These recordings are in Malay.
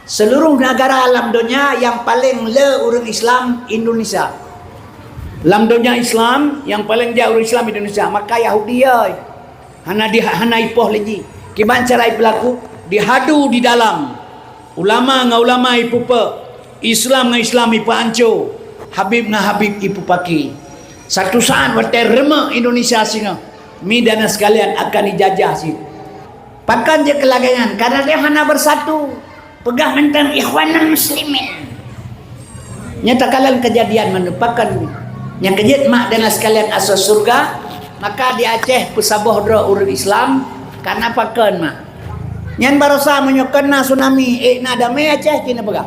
Seluruh negara alam dunia yang paling le orang Islam Indonesia. Alam dunia Islam yang paling jauh orang Islam Indonesia. Maka Yahudi hana ipoh lagi. Kiban cara berlaku dihadu di dalam ulama dengan ulama ipupa, Islam dengan Islam ipu anco, Habib dengan Habib ipu paki. Satu saat waktu rema Indonesia singa, mi dana sekalian akan dijajah sih. Pakan je kelagangan karena dia hana bersatu. Pegah tentang ikhwanan muslimin. Nyata kalian kejadian menupakan yang kejadian mak dan sekalian asas surga, maka di Aceh pesabah dra urut Islam karena pakan mak. Nyan barosa menyokena tsunami na damai Aceh kena pegah.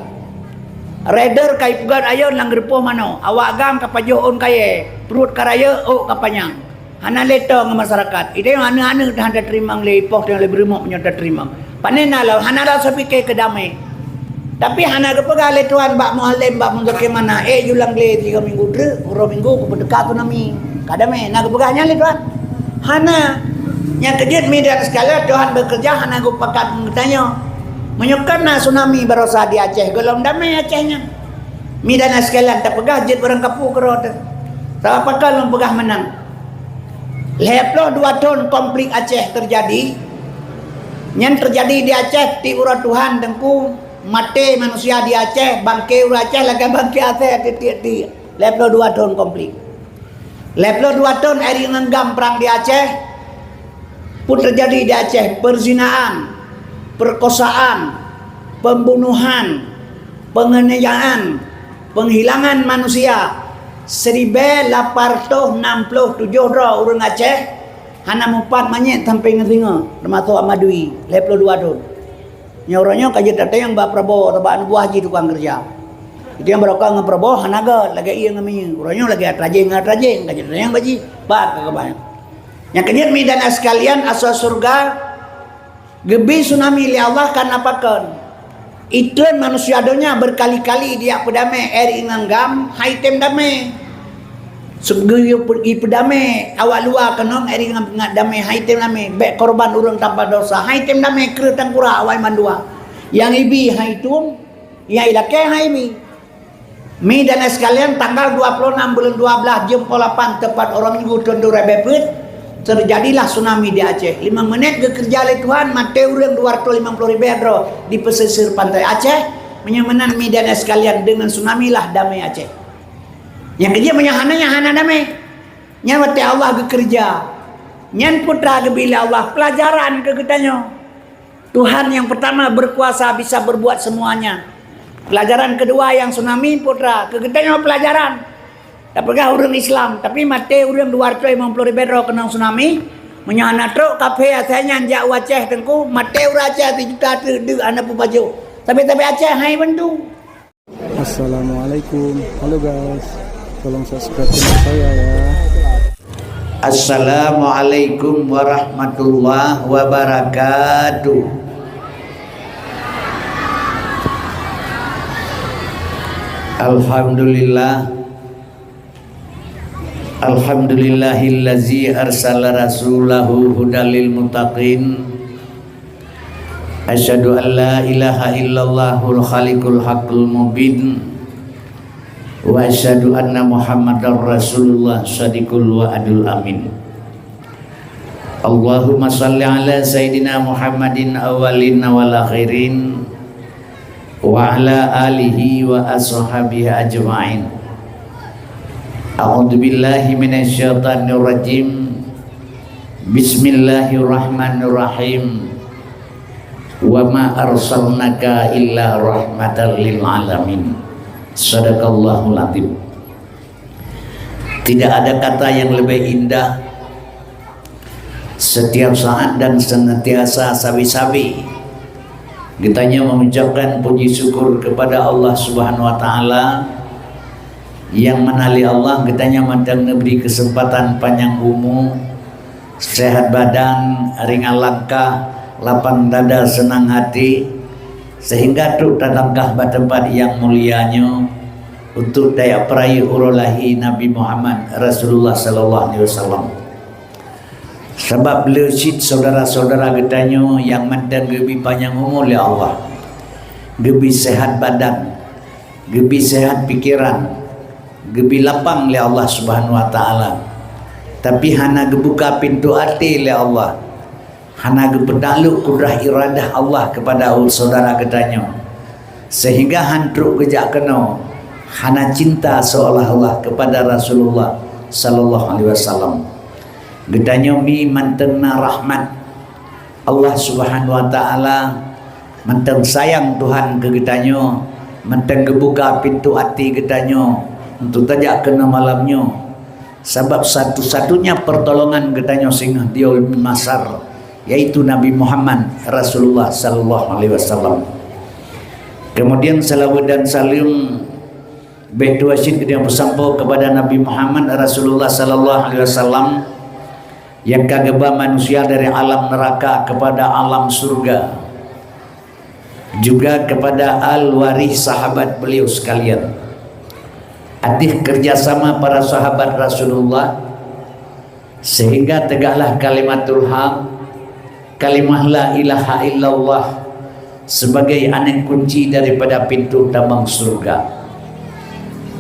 Raider kai pugan ayo nang repoh mano. Awak gam kapajoon kaye, perut karaya kapanyang. Hana leto ng masyarakat. Ide yang anu dah terima le ipoh yang lebih remuk menyota terima. Panena law hana law sapi ke kedamai. Tapi hana kepegah le tuan bak mualim bak mundur ke mana julang le 3 minggu dre, 2 minggu ku berdekat tu nami. Kadame na kepegahnya le tuan. Hana yang kejut mi dan sekalian Tuhan bekerja hana ku pakat bertanya. Menyokana tsunami barosa di Aceh, golong damai Acehnya. Mi dan sekalian tak pegah jet orang kapu kerot. Tak pakal long pegah menang. Leploh 2 tahun konflik Aceh terjadi. Yang terjadi di Aceh ti urat Tuhan dengku mati manusia di Aceh bangke urat Aceh lagi bangke Aceh ti leplo 2 tahun konflik. Leplo 2 tahun eri ngenggam perang di Aceh pun terjadi di Aceh perzinaan, perkosaan, pembunuhan, penganiayaan, penghilangan manusia 1867 dra orang Aceh. Hana mumpat manyet sampai ngesinga termasuk Amadui leplo 2 tahun. Nyoranya kaji tata yang Mbak Prabowo tabak buah haji tukang kerja. Itu yang berokah dengan Prabowo hanaga lagi iya ngamanya. Uranya lagi atrajing kaji tata yang baji bak kebanyak. Yang kenyat mi dan sekalian asal surga gebi tsunami li Allah kan apakan. Itu manusia dunia berkali-kali dia pedame eri nganggam haitem damai. Segeyo pergi pedame awak luar kenong eri ngat damai haitem damai bek korban urang tanpa dosa haitem damai keretang kura awak mandua yang ibi haitum ya ilake haimi mi dan sekalian tanggal 26 bulan 12 jam 8 tepat orang minggu tahun 2000 terjadilah tsunami di Aceh 5 menit ke kerja oleh Tuhan mati urang 250.000 di pesisir pantai Aceh menyamanan mi dan sekalian dengan tsunami lah damai Aceh. Yang kerja menyahananya hana damai. Nyan wati Allah bekerja. Nyan putra bila Allah pelajaran ke kitanya. Tuhan yang pertama berkuasa bisa berbuat semuanya. Pelajaran kedua yang tsunami putra ke kitanya pelajaran. Tak pegah orang Islam tapi mati orang 250.000 kena tsunami. Menyahana truk kafe asalnya jak Aceh tengku mati orang Aceh 1 juta tu anak pun baju. Tapi Aceh hai bantu. Assalamualaikum. Halo guys. Tolong subscribe channel saya ya. Assalamualaikum warahmatullahi wabarakatuh. Alhamdulillah. Alhamdulillahillazi arsala rasulahu hudalil muttaqin. Asyhadu an la ilaha illallahul khaliqul haqqul mubin. Wa asyhadu anna Muhammadar Rasulullah shadiqul wa'adul amin. Allahumma salli ala Sayyidina Muhammadin awalin wal akhirin wa ala alihi wa ashabihi ajma'in. A'udzu billahi minasyaitonir rajim. Bismillahirrahmanirrahim. Wa ma arsalnaka illa rahmatan lil alamin. Sadaqallahul azim. Tidak ada kata yang lebih indah setiap saat dan senantiasa sabi-sabi kitanya mengucapkan puji syukur kepada Allah Subhanahu wa taala yang menali Allah kitanya mandang memberi kesempatan panjang umur, sehat badan, ringan langkah, lapang dada, senang hati, sehingga tu terlangkah pada tempat yang mulianya untuk daya peraih urulahi Nabi Muhammad Rasulullah sallallahu alaihi wasallam. Sebab lesit saudara-saudara kitanya yang mandan lebih panjang umur ya Allah. gebi sehat badan, gebi sehat pikiran, gebi lapang oleh Allah Subhanahu wa taala. Tapi hana gebuka pintu hati oleh Allah. Hana gepedaluk kudrah iradah Allah kepada saudara kedanyo. Sehingga hantruk kejak kena hana cinta seolah-olah kepada Rasulullah sallallahu alaihi wasallam. Gedanyo mi mantenna rahmat Allah Subhanahu wa taala, manten sayang Tuhan ke gedanyo, manten gebuka pintu hati gedanyo untuk tajak kena malamnyo. Sebab satu-satunya pertolongan gedanyo singa dia masar, yaitu Nabi Muhammad Rasulullah sallallahu alaihi wasallam. Kemudian salawat dan salim baitu asyid yang bersampo kepada Nabi Muhammad Rasulullah sallallahu alaihi wasallam yang kageba manusia dari alam neraka kepada alam surga, juga kepada al-waris sahabat beliau sekalian. Adih kerjasama para sahabat Rasulullah sehingga tegaklah kalimatul haq, kalimah la ilaha illallah sebagai anak kunci daripada pintu tambang surga.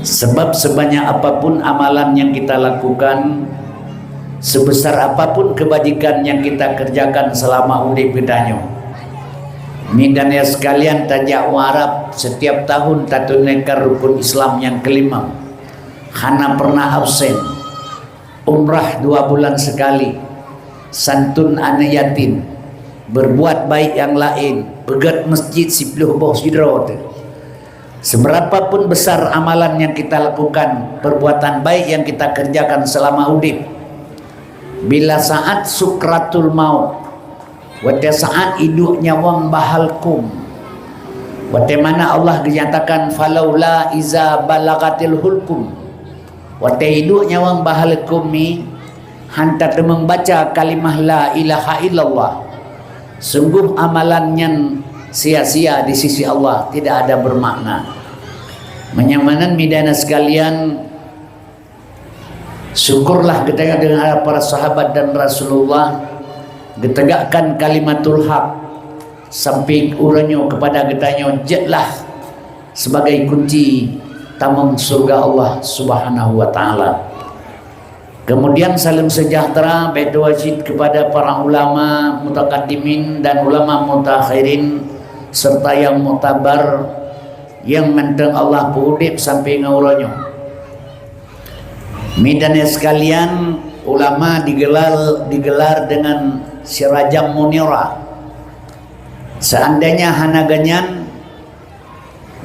Sebab sebanyak apapun amalan yang kita lakukan, sebesar apapun kebajikan yang kita kerjakan selama hidup kita, midanya sekalian tajak warap setiap tahun tatunekar rukun Islam yang kelima, hana pernah absen. Umrah 2 bulan sekali, santun anak yatim, berbuat baik yang lain, pegat masjid 10 boh sidro. Seberapapun besar amalan yang kita lakukan, perbuatan baik yang kita kerjakan selama hidup, bila saat sukratul maut, wate saat hidup nyawang bahalkum, wate mana Allah dinyatakan falaula iza balagatil hulkum, wate hidup nyawang bahalkum ni hantar membaca kalimah la ilaha illallah, sungguh amalannya sia-sia di sisi Allah, tidak ada bermakna. Menyamanan midana sekalian, syukurlah kita dengan para sahabat dan Rasulullah ditegakkan kalimatul haq sampai uranyo kepada getanyo jetlah sebagai kunci tamang surga Allah Subhanahu wa taala. Kemudian salam sejahtera baitu wajib kepada para ulama mutaqaddimin dan ulama mutakhirin serta yang mutabar yang menteng Allah pudip sampai ngauranyo. Midanya sekalian, ulama digelar dengan sirajam munira. Seandainya hana ganyan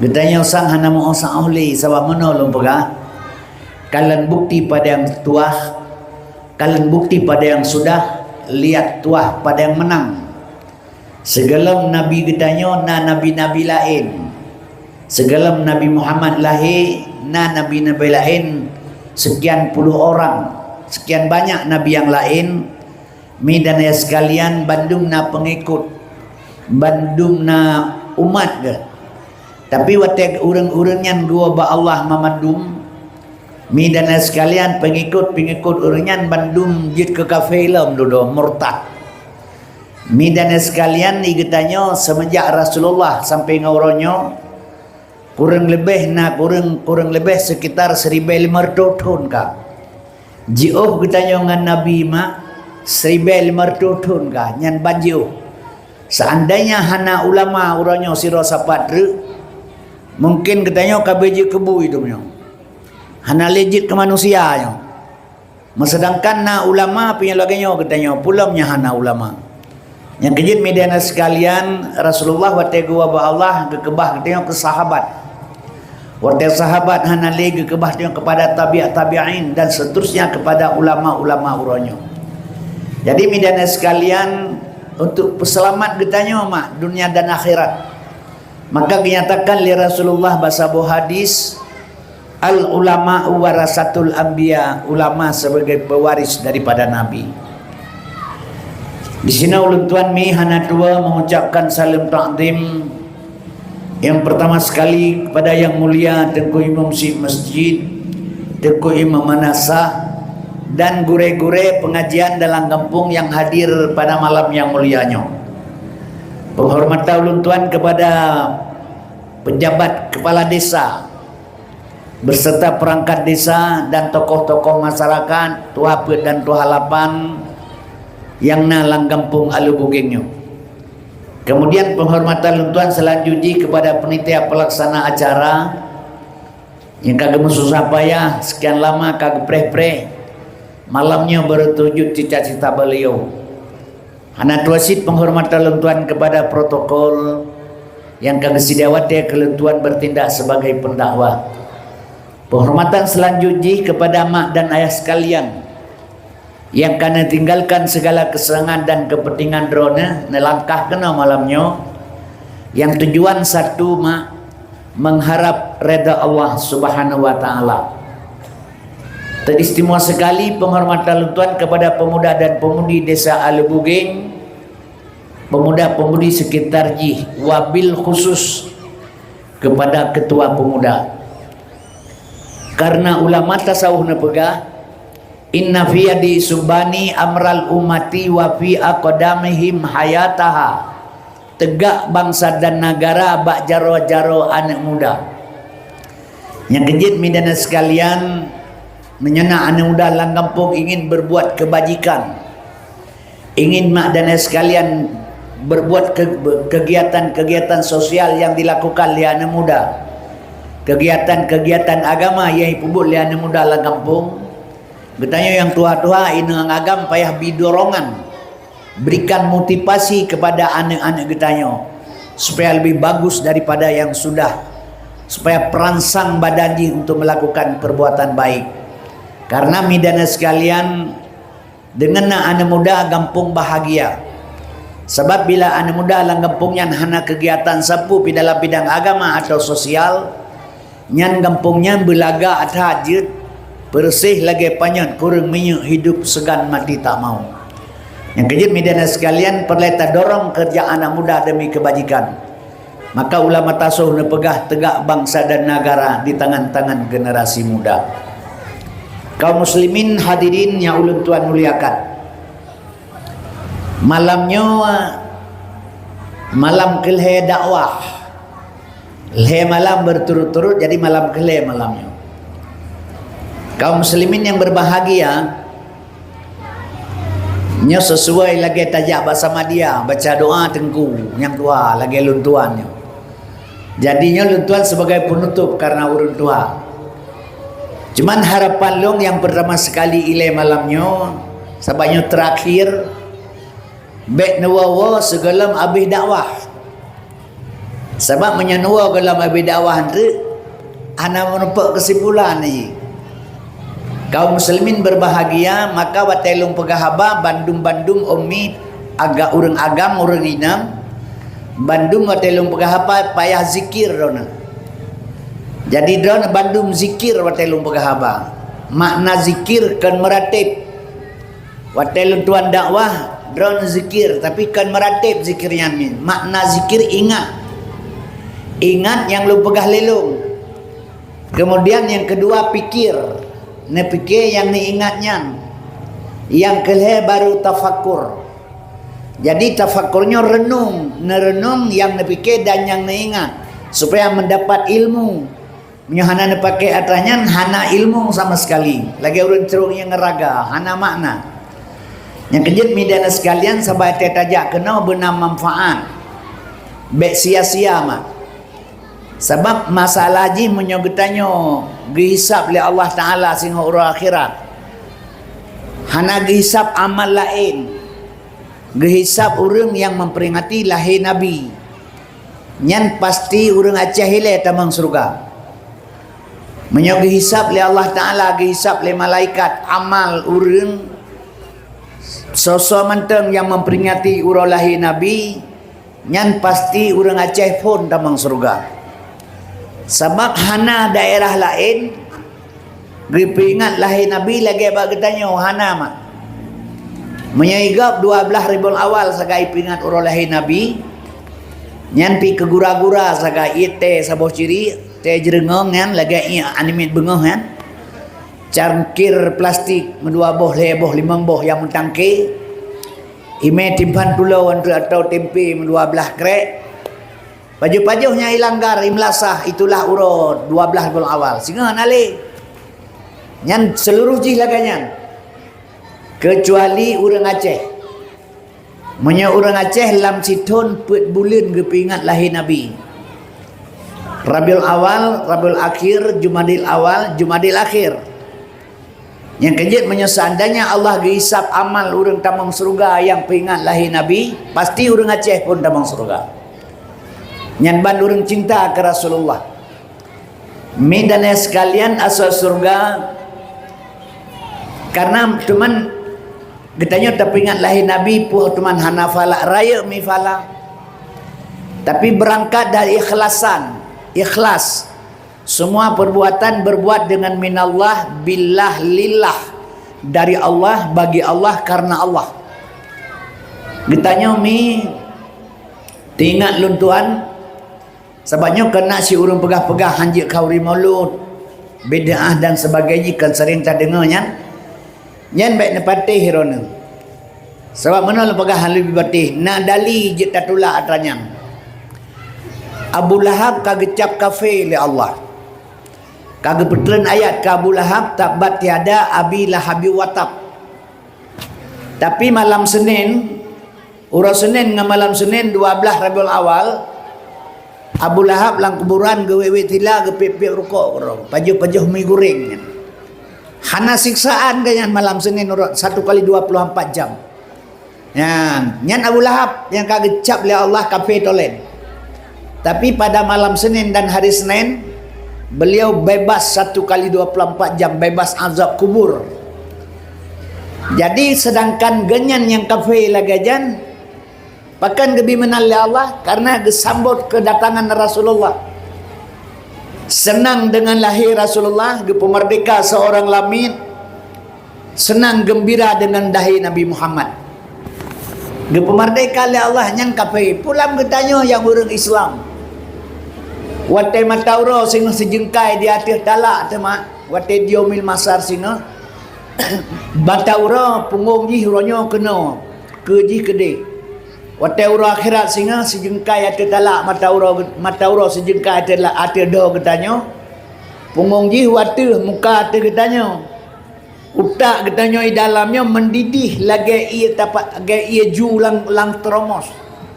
gedanya usang hana mau usang ahli sawa menolong pega, kalian bukti pada yang tua, kalian bukti pada yang sudah, lihat tua pada yang menang. Segelam nabi gedanya na nabi-nabi lain, segelam Nabi Muhammad lahir na nabi-nabi lain sekian puluh orang, sekian banyak nabi yang lain. Midan ya sekalian, bandung na pengikut, bandung na umat ke. Tapi watek urang-urangnya dua ba Allah mamandum. Midan ya sekalian, pengikut urangnya bandung jid ke kafilm dodo murtad. Midan ya sekalian, igetanyo semenjak Rasulullah sampai ngauronyo kurang lebih sekitar 1,500 tahun kah. Jauh kita dengan Nabi mak 1,500 tahun kah nyan banjio. Seandainya hana ulama uranyo siro sapatre, mungkin katanya kabeji kebu hidupnya. Hana legit ke manusianya. Sedangkan na ulama penyelaganya katanya pulamnya hana ulama. Yang kejit media sekalian, Rasulullah wa Allah kekebah katanya ke sahabat. Warta sahabat hana lagi kebahnya kepada tabi'in dan seterusnya kepada ulama-ulama uranyo. Jadi midana sekalian, untuk peselamat getanya mak dunia dan akhirat, maka dinyatakan li Rasulullah basabu hadis al ulama warasatul anbiya, ulama sebagai pewaris daripada nabi. Di sini ulun tuan mi hana dua mengucapkan salam ta'zim. Yang pertama sekali kepada yang mulia Tengku Imam Syed Masjid, Tengku Imam Manasah, dan gure-gure pengajian dalam kampung yang hadir pada malam yang mulianya. Penghormatan ulun tuan kepada pejabat kepala desa berserta perangkat desa dan tokoh-tokoh masyarakat Tua Pet dan Tua Halapan yang nalang kampung Alu Bugengnya. Kemudian penghormatan luntuan selanjutnya kepada panitia pelaksana acara yang kagak susah payah sekian lama kagak preh-preh malamnya bertujuh cita-cita beliau. Hana tuasit penghormatan luntuan kepada protokol yang kagak sidawati kelentuan bertindak sebagai pendakwah. Penghormatan selanjutnya kepada mak dan ayah sekalian yang karena tinggalkan segala kesenangan dan kepentingan drone nelangkah kena malamnya yang tujuan satu mak mengharap reda Allah Subhanahu wa taala. Teristimewa sekali penghormatan luntuan kepada pemuda dan pemudi desa Alu Bugeng, pemuda-pemudi sekitar Jih, wabil khusus kepada ketua pemuda. Karena ulama tasawuf nepegah inna fi yadi subani amral umati wa fi aqdamihim hayataha, tegak bangsa dan negara bak jaro-jaro anak muda. Yang kejit midana sekalian menyena anak muda lang kampung ingin berbuat kebajikan, ingin mak dan ayah sekalian berbuat kegiatan-kegiatan sosial yang dilakukan oleh anak muda, kegiatan-kegiatan agama yang dipubut oleh anak muda lang kampung. Bertanya yang tua-tua ini agam payah bidorongan, berikan motivasi kepada anak-anak getanya supaya lebih bagus daripada yang sudah, supaya perangsang badannya untuk melakukan perbuatan baik. Karena midana sekalian, dengan anak muda kampung bahagia. Sebab bila anak muda lang kampungnya hana kegiatan sapu di dalam bidang agama atau sosial, nyan kampungnya belaga atajud bersih lagi panjang kurang minyak hidup segan mati tak mau. Yang kejut midana sekalian perlu kita dorong kerja anak muda demi kebajikan. Maka ulama tasawuf nepegah tegak bangsa dan negara di tangan-tangan generasi muda. Kaum muslimin hadirin yang ulun tuan muliakan, malamnya malam kelhe dakwah, lhe malam berturut-turut jadi malam kelhe malamnya. Kaum muslimin yang berbahagia, nya sesuai lagi tajak bersama dia baca doa tengku yang tua lagi luntuannya. Jadinya luntuan sebagai penutup karena urun tua. Cuman harapan long yang pertama sekali ilai malamnya sabanya terakhir bek nawawa segalam abih dakwah. Sebab menyenuwa galam abih dakwah itu ana menepuk kesimpulan ni. Kaum muslimin berbahagia, maka watelung pegahaba Bandung-Bandung ummi agak urang agam urang inam Bandung watelung pegahaba payah zikir dona. Jadi dona Bandung zikir watelung pegahaba. Makna zikir kan meratib. Watelung tuan dakwah drone zikir tapi kan meratib zikirnya min. Makna zikir ingat. Ingat yang lu pegah lelung. Kemudian yang kedua pikir. Ne pikir yang ni ingatnya. Yang kelih baru tafakur. Jadi tafakurnya renung, nerenung yang ne pikir dan yang ne ingat supaya mendapat ilmu. Hana ne pakai atasnya hana ilmu sama sekali. Lagi urun cerung yang ngeraga, hana makna. Yang kejut midana sekalian sampai tajak kena benar manfaat. Bek sia-sia mak. Sebab masalah ji menyogetannya dihisap oleh Allah Ta'ala sehingga urang akhirat. Hana dihisap amal lain. Dihisap orang yang memperingati lahir Nabi. Nyan pasti orang Aceh hilai tamang surga. Menyok dihisap oleh Allah Ta'ala, dihisap oleh malaikat amal orang sosok menteng yang memperingati urang lahir Nabi. Nyan pasti orang Aceh pun tamang surga. Sebab hana daerah lain diperingat lahir Nabi lagi abang ketanya hana mak menyaigap 12 ribuan awal sagai peringat urang lahir Nabi nyan pi ke gura-gura sagai ite saboh ciri te jerengong nyan lagi animit bengah kan cangkir plastik medua boh leboh limang boh yang mentangke ime timpan pulau atau tempe medua belah krek Pajuh-pajuhnya ilanggar imlasah itulah urut 12 bulan awal. Singa nali. Nyan seluruh jih laganyan. Kecuali orang Aceh. Munya orang Aceh lam situn put bulan kepingat lahir Nabi. Rabiul awal, Rabiul akhir, Jumadil awal, Jumadil akhir. Yang kejut seandainya Allah gehisap amal orang tamang surga yang peringat lahir Nabi, pasti orang Aceh pun tamang surga. Yang ban orang cinta ke Rasulullah. Medana sekalian asal surga. Karena teman katanya tak ingat lahir Nabi puh teman hanafala raya mifala. Tapi berangkat dari ikhlasan, ikhlas. Semua perbuatan berbuat dengan minallah billah lillah, dari Allah bagi Allah karena Allah. Ditanya mi tingat luntuan sebabnya kena si urang pegah-pegah hanjik kauri maulud bid'ah dan sebagainya kan sering tak dengarnya nyan baik nepati hirona sebab mana lu pegah lebih batih na dali je tatula atranya Abu Lahab kagecap kafe li Allah kage petren ayat ka Abu Lahab tabat tiada abi lahabi watab. Tapi malam Senin urang Senin dengan malam Senin 12 Rabiul Awal Abu Lahab lang kuburan gewewe tila gepip-pip rukuk orang pajuh-pajuh mi goreng hana siksaan ganyan malam Senin urang 1 kali 24 jam nyan Abu Lahab yang kagecap oleh Allah kafe tolen. Tapi pada malam Senin dan hari Senin beliau bebas 1 kali 24 jam bebas azab kubur. Jadi sedangkan ganyan yang kafe lagajan bahkan lebih menal Allah karena disambut kedatangan Rasulullah. Senang dengan lahir Rasulullah, pemerdeka seorang lamin. Senang gembira dengan dahi Nabi Muhammad. Pemerdeka oleh Allah yang kafe. Pulang bertanya yang orang Islam. Watai matauro singa sejengkai di atas talak tema. Watai diomil masar singa. Matauro punggung ji huronyo kena. Keji kede. Watai ura akhirat singa sejengkai atas talak matauro sejengkai atas do katanya. Punggung ji watu muka atas katanya. Utak katanya di dalamnya mendidih lagi ia tapak ia ju lang teromos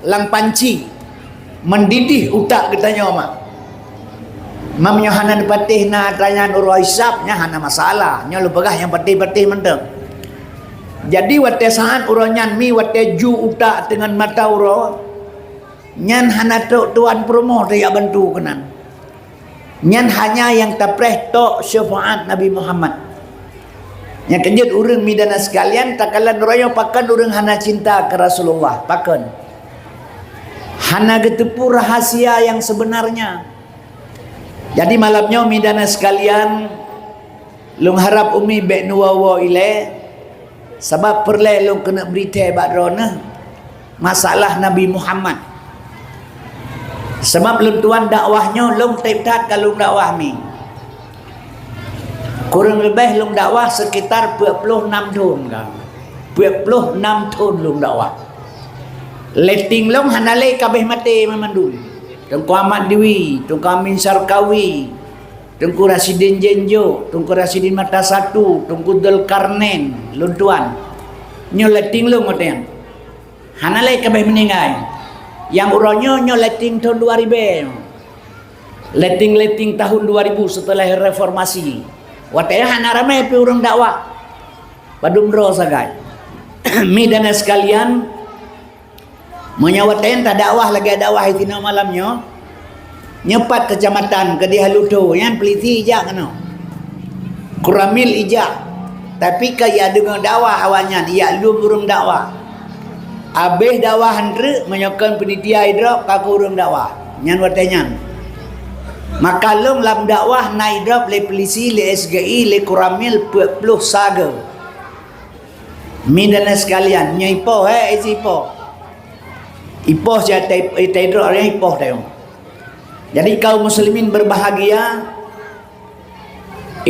lang panci mendidih utak katanya mak mamnya hanan patih na tanya urah hisapnya hana masalah nya lu pegah yang patih-patih menteng. Jadi wate saat uronyan mi wate ju utak dengan mata uro nyan hana tuan promo dia bantu kenan nyan hanya yang tapreh tok syafaat Nabi Muhammad. Yang kejut urang midana sekalian takalan royo pakan urang hana cinta ke Rasulullah pakan hana getepu rahasia yang sebenarnya. Jadi malamnya midana sekalian lung harap umi bek nuwawa ile sebab perle lung kena berita badrona masalah Nabi Muhammad. Sebab lung tuan dakwahnya lung teptat kalau dakwah mi kurang lebih lung dakwah sekitar 26 tahun kan. 26 tahun lung dakwah. Leting lung hanale kabeh mati memandul. Tengku Ahmad Dewi, Tengku Amin Sarkawi, Tengku Rasidin Jenjo, Tengku Rasidin Mata Satu, Tengku Dzulkarnain, lung tuan. Nyo leting lung ngoten. Hanale kabeh meninggal. Yang uronyo nyo leting tahun 2000. Leting tahun 2000 setelah reformasi. Wataya hana ramai pi urang dakwah. Padumro sagai. Midana sekalian menyawatain tak dakwah lagi dakwah itina malamnya. Nyepat kecamatan ke Dihaluto yang peliti ija kena. Kuramil ija. Tapi kaya dengan dakwah awalnya ia lu urang dakwah. Abih dakwah andre menyokan penitia hidrop ka urang dakwah. Nyan watanya. Maka long lam dakwah naik drop le polisi le SGI le Kuramil peluk saga. Midana sekalian nyaipo ipo. Ipo saya taidro orang ipo tayo. Jadi kaum muslimin berbahagia.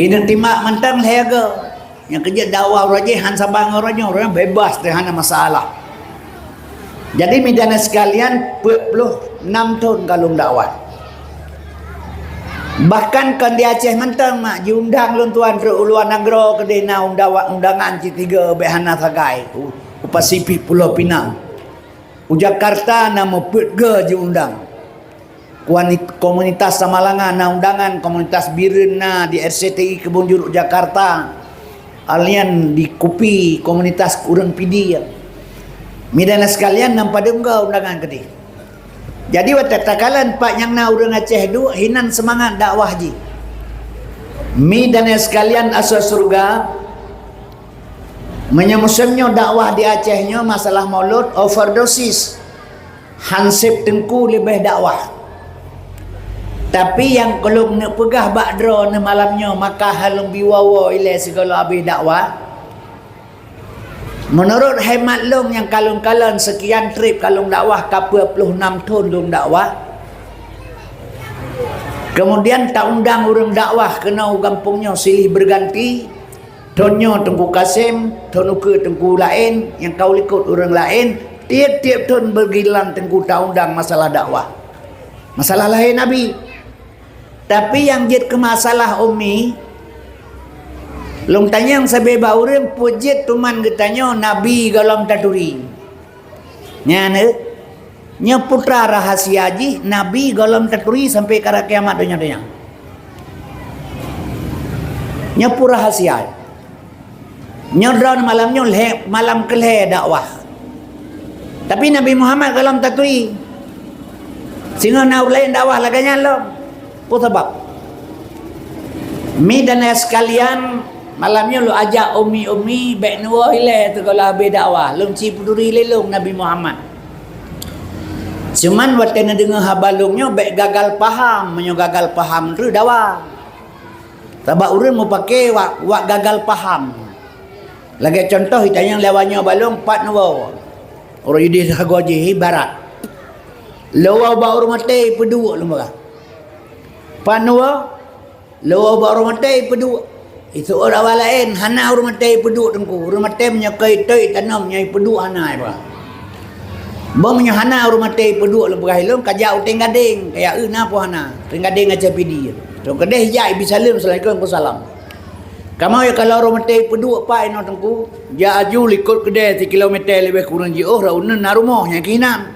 Ini timak mentang lehaga. Yang kerja dakwah raja han sabang orang bebas dengan masalah. Jadi midana sekalian 26 6 tahun kalung dakwah. Bahkan kan di Aceh mentang mak diundang lun tuan ke Uluan Negara ke dina undangan C3 behana sagai Pasifik Pulau Pinang. Jakarta nama Petga diundang. Komunitas Samalangan na undangan, komunitas Biren na di RCTI Kebun Jeruk Jakarta. Alian di Kupi komunitas urang PD. Midana sekalian nampak dengar undangan ke jadi watatakalan pak yang na urang Aceh du hinan semangat dakwah ji. Mi dan sekalian asal surga menyemusemnya dakwah di Acehnya masalah maulud overdosis. Hansip tengku lebih dakwah. Tapi yang kalau nak pegah bakdra na malamnya maka halung biwawa ilai segala habis dakwah. Menurut hemat long yang kalung-kalung sekian trip kalung dakwah ke 26 tahun long dakwah. Kemudian tak undang orang dakwah kena gampungnya silih berganti. Tonyo Tengku Kasim, tonuke Tengku lain, yang kau ikut orang lain. Tiap-tiap tahun bergilan Tengku tak undang masalah dakwah. Masalah lahir Nabi. Tapi yang jid ke masalah Umi, long tanya yang sebeba orang pujit tuman getanya Nabi galam taturi. Nya putra rahasia ji Nabi galam taturi sampai ke kiamat dunia. Nya pura rahasia. Nya drawn malamnya malam kelhe dakwah. Tapi Nabi Muhammad galam taturi. Sehingga nak lain dakwah laganya lo. Apa sebab? Mi dan sekalian malamnya lu ajak umi baik nuwa ile tu kalau habis dakwah lung ci peduri lelung Nabi Muhammad. Cuman waktu na dengar habalungnya baik gagal paham, menyo gagal paham tu dakwah. Sebab urang mau pakai wak gagal paham. Lagi contoh kita yang lewanya balung pat nuwa. Orang jadi hagoji barat. Lawa ba urang mate pedua lumba. Pat nuwa lawa ba urang mate pedua. Itu orang lain hana urang mate peduk tengku urang mate menyakai tei tanam nyai peduk hana apa bang menyo hana urang mate peduk le berahilung kajak uteng gading kaya na po hana uteng gading aja pidi to kedeh jai bisalim assalamualaikum salam kamu ya kalau urang mate peduk apa ino tengku ja aju likut kedeh 3 kilometer lebih kurang ji oh raun na rumah nya kinam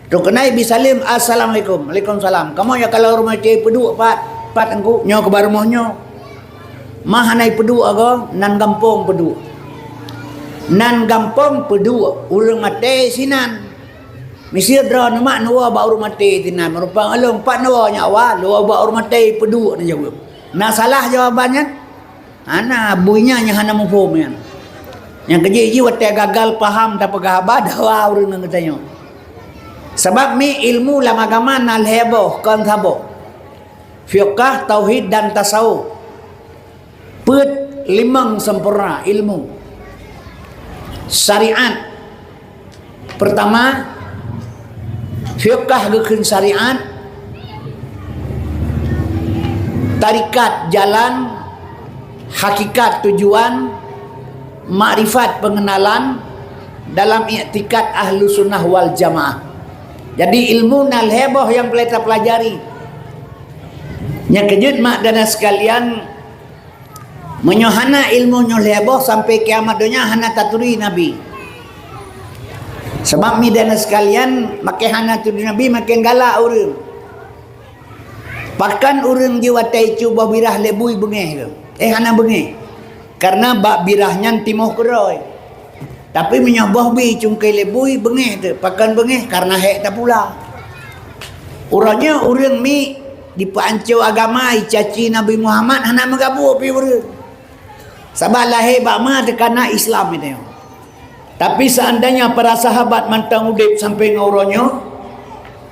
to kenai bisalim assalamualaikum waalaikumsalam kamu ya kalau urang mate peduk pat tengku nyo ke rumahnya mahanai pedua ko nan gampong pedua nan gampong pedua urang mate sinan misir dra nama nuwa ba urang mate tinan merupang alung pat nuwa nyawa luwa ba urang mate pedua na jawab na salah jawabannya ana buinya nya hana mufhum yan yang keji wate gagal paham tak pegah dawa urang nang tanya sebab mi ilmu lam agama nal heboh kan thabo fiqh tauhid dan tasawuf Put 5 sempurna ilmu syariat. Pertama fiqh gekeun syariat, tarikat jalan, hakikat tujuan, makrifat pengenalan dalam i'tikad ahlu sunnah wal jamaah. Jadi ilmu nal heboh yang kita pelajari. Yang kejut mak dan sekalian menyohana ilmu nyoleboh sampai kiamat dunia hana taturi Nabi. Sebab mi dan sekalian makin hana taturi Nabi makin galak urang. Pakan urang jiwatai cuba birah lebui bengeh ke. Hana bengeh. Karena bak birahnya timuh keroi. Tapi menyoboh bi cungkai lebui bengeh tu. Pakan bengeh karena hek tak pula. Urangnya urang mi di pancau agama caci Nabi Muhammad hana mengabu pi urang. Sebab lahir bakma tekana Islam itu. Tapi seandainya para sahabat mantang udip sampai ngauronyo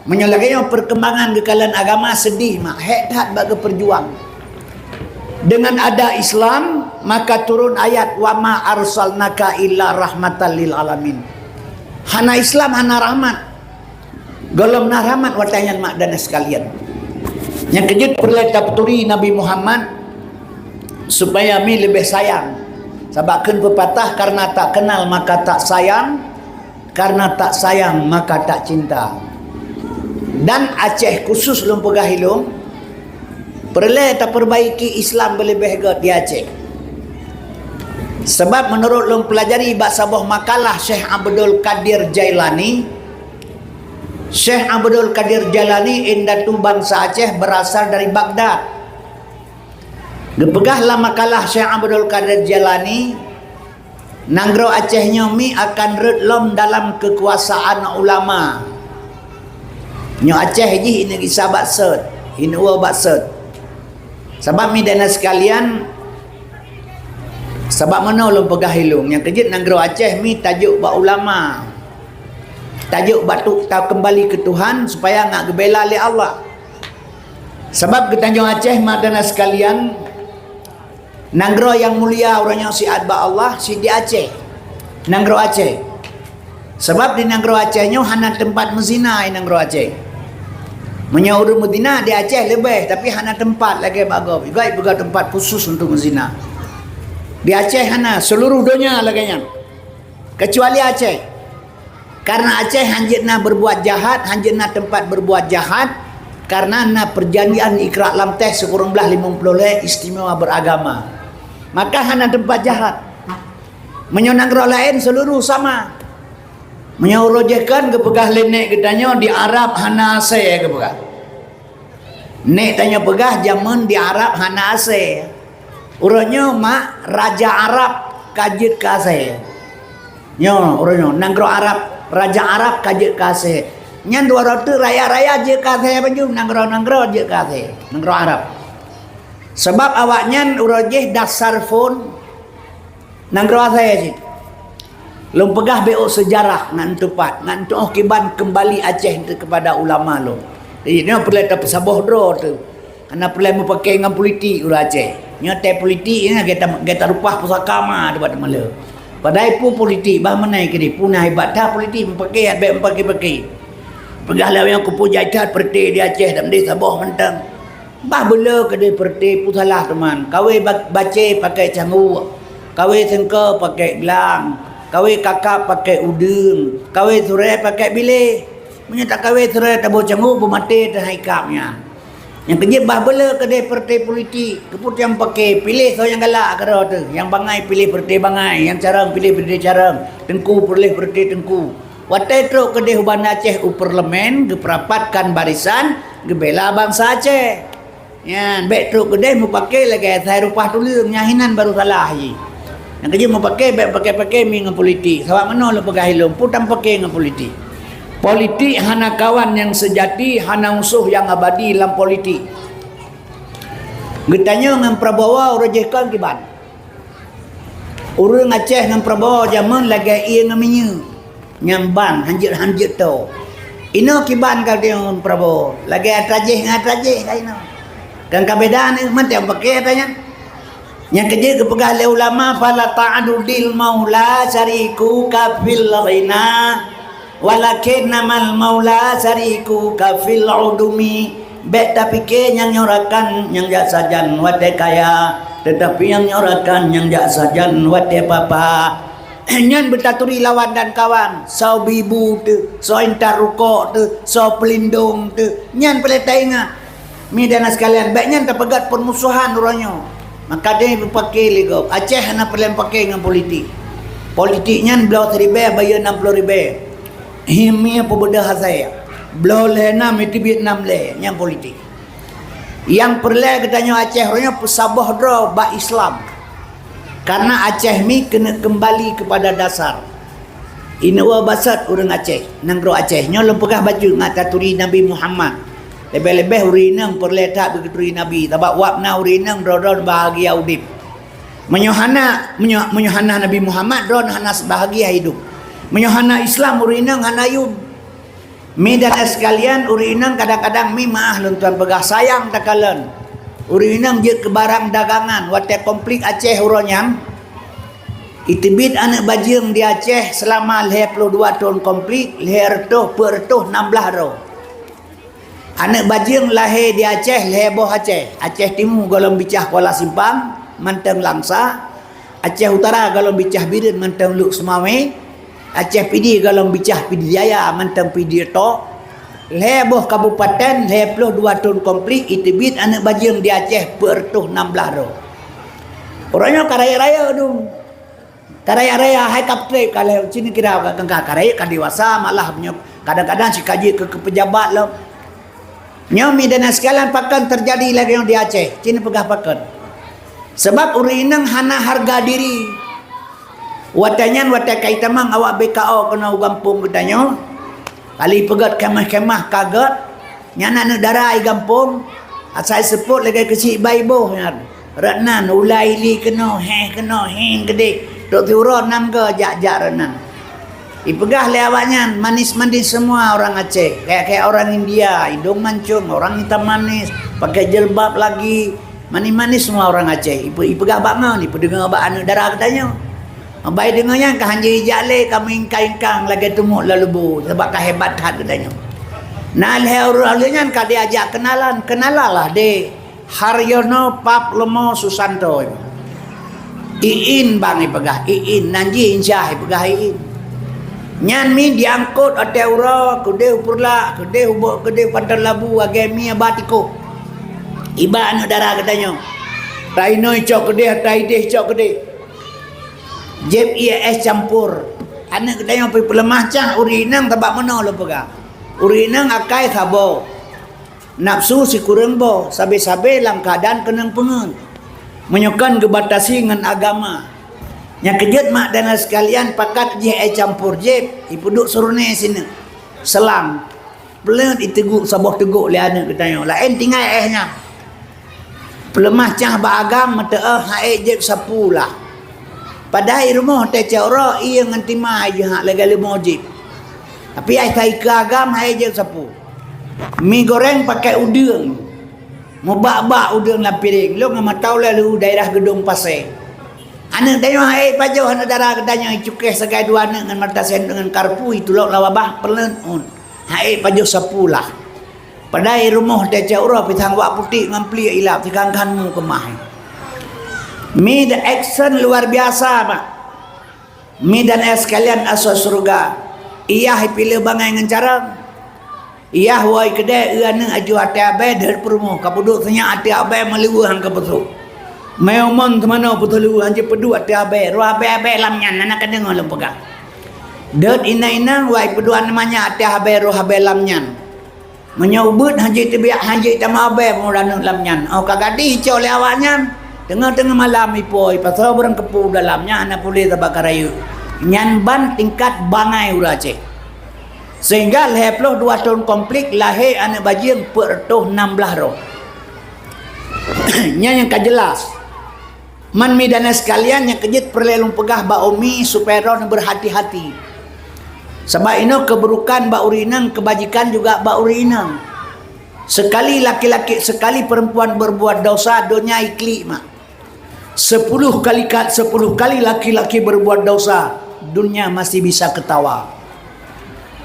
menyolaknya perkembangan kekalan agama sedih mak hek bagi perjuang. Dengan ada Islam maka turun ayat wa ma arsalnaka illa rahmatan lil alamin. Hana Islam hana rahmat. Golom na rahmat watayan mak dan sekalian. Yang kejut perlu tapturi Nabi Muhammad supaya mi lebih sayang. Sebabkan pepatah karena tak kenal maka tak sayang, karena tak sayang maka tak cinta. Dan Aceh khusus lum pegah hilung perlu tak perbaiki Islam lebih di Aceh. Sebab menurut lum pelajari bak sebuah makalah Syekh Abdul Qadir Jailani, Syekh Abdul Qadir Jailani indatu bangsa Aceh berasal dari Baghdad. Gepegahlah makalah Syekh Abdul Qadir Jailani, nanggro Acehnya mi akan redlom dalam kekuasaan ulama. Nyo Aceh ji ini kisah baksud, ini baksud. Sebab mi dana sekalian, sebab mana ulun pegah hilung yang kejut nanggro Aceh mi tajuk bak ulama, tajuk batuk tahu kembali ke Tuhan supaya ngak gebela oleh Allah. Sebab ke Tanjung Aceh madana sekalian, nanggro yang mulia orangnya siat bak Allah si di Aceh, nanggro Aceh. Sebab di nanggro Acehnya hana tempat mezina nanggro Aceh. Menyaur Medina di Aceh lebih, tapi hana tempat lagi bagus. Juga tempat khusus untuk mezina. Di Aceh hana seluruh dunia laginya. Kecuali Aceh. Karena Aceh hanjitna berbuat jahat, hanjitna tempat berbuat jahat karena na perjanjian ikrar lam teh sekurang belah 50 istimewa beragama. Maka hana tempat jahat. Menyonang lain seluruh sama. Menyaurojekan kepegah lenek ketanya di Arab hana ase kepegah. Nek tanya pegah zaman di Arab hana ase. Urangnya mak raja Arab kajit kase. Nyo urangnya nanggro Arab, raja Arab kajit kase. Nyan dua rotu raya-raya je kase banjur nanggro je kase. Nanggro Arab. Sebab awaknya urajeh dasar phone nanggro ase sih. Lom pegah beo sejarah ngan tepat ngan tu kiban kembali Aceh kepada ulama lo. Jadi dia perlu tak saboh dro tu. Karena perlu memakai dengan politik urang Aceh. Nya teh politik nya kita rupah pusaka ma debat mala. Padai pu politik bah menai ke di punah hebat dah politik memakai baik memakai. Pegah lah yang kupu jahat perti di Aceh dan di saboh mentang. Bah bela ke di perti pu salah teman. Kawe baca pakai canggu. Kawe sengke pakai gelang. Kawai kakak pakai udung, kawai surai pakai bilik. Punya tak kawai surai tak boleh canggup bermati dan haikapnya. Yang kejip bah bela kedai partai politik. Keput yang pakai pilih so yang galak kera tu. Yang bangai pilih partai bangai, yang carang pilih partai carang. Tengku pilih partai tengku. Watai teruk kedai Huban Aceh u parlemen, geperapatkan barisan, gebela bangsa Aceh. Ya, baik teruk kedai mau pakai lagi saya rupah tulis nyahinan baru salah je. Yang kerja mau pakai dengan politik. Sebab mana lu pegah hilung putang pakai dengan politik. Politik hana kawan yang sejati, hana musuh yang abadi dalam politik. Getanya dengan Prabowo urajehkan kiban. Urang Aceh dengan Prabowo zaman lagi ia namanya nyambang hanjit tu. Ino kiban kau dengan Prabowo. Lagi atrajeh kaino. Kan kabedaan mana yang pakai katanya. Yang kerja kepegah oleh ulama fala ta'adudil maula syariku kafil ghina walakin namal maula syariku kafil udumi. Bet tapi ke yang nyorakan yang jak sajan wate kaya, tetapi yang nyorakan yang jak sajan wate papa. Nyan bertaturi lawan dan kawan, so bibu tu, so entar rukuk tu, so pelindung tu. Nyan pelita ingat. Mi dan sekalian baiknya terpegat permusuhan orangnya. Maka dia pakai lego. Aceh hanya perlu pakai dengan politik. Politiknya belau 1,000 bayar 60,000. Ini apa benda saya? Belau lena mesti Vietnam le yang politik. Yang perlu katanya Aceh orangnya pesabah draw ba Islam. Karena Aceh mi kena kembali kepada dasar. Ini wa basat orang Aceh. Nanggro Acehnya lempegah baju ngataturi Nabi Muhammad. Lebih-lebih urinang perletak begitu Nabi. Sebab wapna urinang dron bahagia udip. Menyohana Nabi Muhammad dron hana bahagia hidup. Menyohana Islam urinang hana yud. Mi dan sekalian urinang kadang-kadang mi maah luntuan pegah sayang takalan. Urinang je ke barang dagangan. Wate konflik Aceh uronyam. Itibit anak bajing di Aceh selama 22 tahun konflik. Leher tuh pertuh 16 roh. Anak bajing lahir di Aceh, lahir boh Aceh. Aceh Timur golong bicah Kuala Simpang, Manteng Langsa. Aceh Utara golong bicah Birin, Manteng Luk Semawe. Aceh Pidi golong bicah Pidi Jaya, Manteng Pidi Tok. Leboh kabupaten, leploh 2 tahun komplit, itibit anak bajing di Aceh bertuh 16 roh. Orangnya karaya-raya tu. Karaya-raya hai kaptrip kalau sini kira kengkah karaya kan dewasa malah punya kadang-kadang si kaji ke pejabat lah. Nyomi dan sekalian pakan terjadi lagi yang di Aceh. Sini pegah pakan. Sebab urinang hana harga diri. Watanyan watai kaitamang awak BKO kena gampung katanya. Kali pegat kemah-kemah kaget. Nyana negara ai gampung. Asai seput lagi kecil baiboh. Ratnan ulai li kena heng gede. Dok tiura 6 ke jak-jak ratnan. Ipegah le awaknya manis-manis semua orang Aceh. Kayak orang India, hidung mancung, orang hitam manis, pakai jilbab lagi. Manis-manis semua orang Aceh. Ipegah bakngan, dengar bak anak darah katanya. Baik dengarnya kah hanji jale kami ingkang lagi tumuk lalubu sebab kehebat hat katanya. Nah leuralnya kah diajak kenalalah de Haryono Pap Lomo Susanto. Iin bang ipegah Iin nanji insyah ipegah Iin. Nyan mi diangkut ateura kede upurla kede ubok kede pantan labu agemi abatiko. Iba anu darah katanya. Tainoi cok kede taideh cok kede. Jeb IAS campur. Anak katanya pergi pelemah cah urinang tabak mana lo pegah. Urinang akai khabo. Nafsu si kurang bo, sabe-sabe dalam keadaan kenang pengen. Menyukan kebatasi dengan agama. Yang kejut mak dan sekalian pakat je campur jeb, ipuduk surune sini. Selang. Pelan iteguk sabah teguk le anak katanya. Lain tinggal nya. Pelemah cah ba agam mata hae jeb sapulah. Padahal rumah teh cara ia ngantima aja hak legal mojib. Tapi ai kai ke agam hai je sapu. Mi goreng pakai udang. Mubak-bak udang dalam piring. Lu ngama tahu lalu daerah Gedung Pasir. Anak tanya hai pajo anak darah katanya cukeh segai dua anak dengan marta sen dengan karpu itu lok lawabah pelen on. Hai pajo sapulah. Padahal rumah teh cara pitang wak putih ngampli ilap tikangkanmu kemah. Mi the action luar biasa pak. Mi dan sekalian asal surga. Ia pilih bangai dengan cara. Ia wai kedai iana aju hati abai dari perumo. Kapuduk tanya hati abai meliwuhan ke betul. Meomon temana betul liwu hanya pedu hati abai. Ruah abai lamnya anak kadang orang pegang. Dat ina wai pedu namanya hati abai ruah abai lamnya. Menyubut haji tibiak haji tama abai pengurangan lamnya. Oh kagadi hijau oleh awaknya. Tengah-tengah malam ipoi pasal orang kepu dalamnya anak boleh tabak rayu. Nyanban tingkat bangai urace. Sehingga leploh 2 tahun komplit lahir anak bajing pertuh 16 roh. Nya yang kejelas. Man mi dan sekalian yang kejut perlelung pegah ba umi supaya roh berhati-hati. Sebab ini keburukan ba urinang, kebajikan juga ba urinang. Sekali laki-laki, sekali perempuan berbuat dosa, dunia ikli mak. 10 kali laki-laki berbuat dosa, dunia masih bisa ketawa.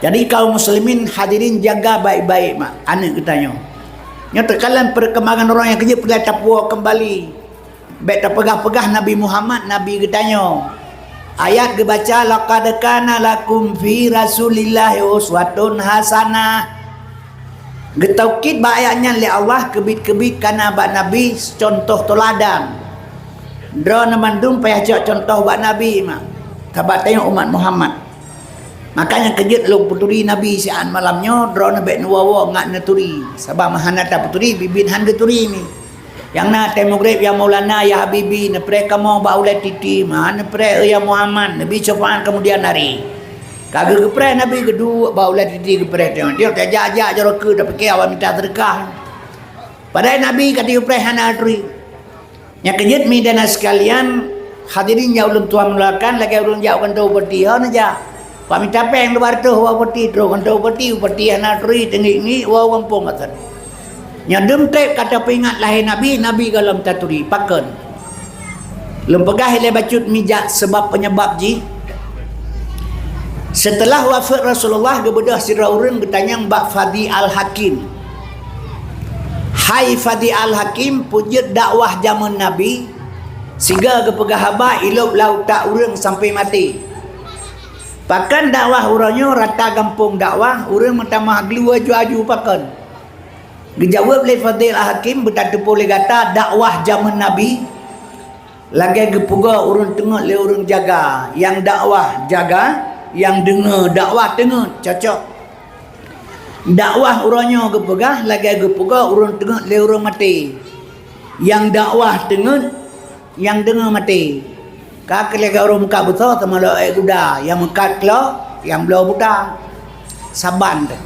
Jadi kaum muslimin hadirin jaga baik-baik mak. Anak katanya. Yang terkalan perkembangan orang yang kerja pergi tapua kembali. Baik terpegah-pegah Nabi Muhammad, Nabi katanya. Ayat dibaca laqad kana lakum fi Rasulillahi uswatun hasanah. Getaukid ba ayatnya li Allah kebit-kebit kana ba Nabi contoh teladan. Drone mandung payah contoh buat Nabi mak. Tabat tengok umat Muhammad. Makanya kejut lu puturi Nabi sian malamnya drone bek nuwawa ngat neturi. Sebab mahana ta puturi bibin han geturi ni. Yang na temugrib ya Maulana ya Habibi nepre kamu ba ulai titi mana nepre ya Muhammad Nabi cobaan kemudian hari. Kagak gepre Nabi kedua ba ulai titi gepre dia tak jajak jorok ke tapi ke awak minta sedekah. Padahal Nabi kata gepre hana turi. Yang kejut mi dan sekalian hadirin ya ulun tua menulakan lagi ulun jauh kan tahu berti hon aja. Pak minta peng luar tu wa berti terus kan tahu berti anak teri tinggi ni wa kampung kata. Nyadum trep kata peringat lahir Nabi galam taturi pakan. Lempegah ile bacut mijak sebab penyebab ji. Setelah wafat Rasulullah gebedah sirah urang bertanya Mbak Fadi Al-Hakim. Hai Fadi Al-Hakim pujud dakwah zaman Nabi sehingga kepegah haba ilup laut tak urang sampai mati. Pakan dakwah uranyo rata kampung dakwah urang pertama gelu aju-aju pakan. Dijawab oleh Fadil Hakim bertatu boleh kata dakwah zaman Nabi lagi gepuga urang tengok le urang jaga, yang dakwah jaga, yang dengar dakwah tengok cocok. Dakwah uranyo gepuga lagi gepuga urang tengok le urang mati. Yang dakwah tengok, yang dengar mati. Kak lega orang muka betul sama lo kuda yang muka klo yang belau buta saban tu.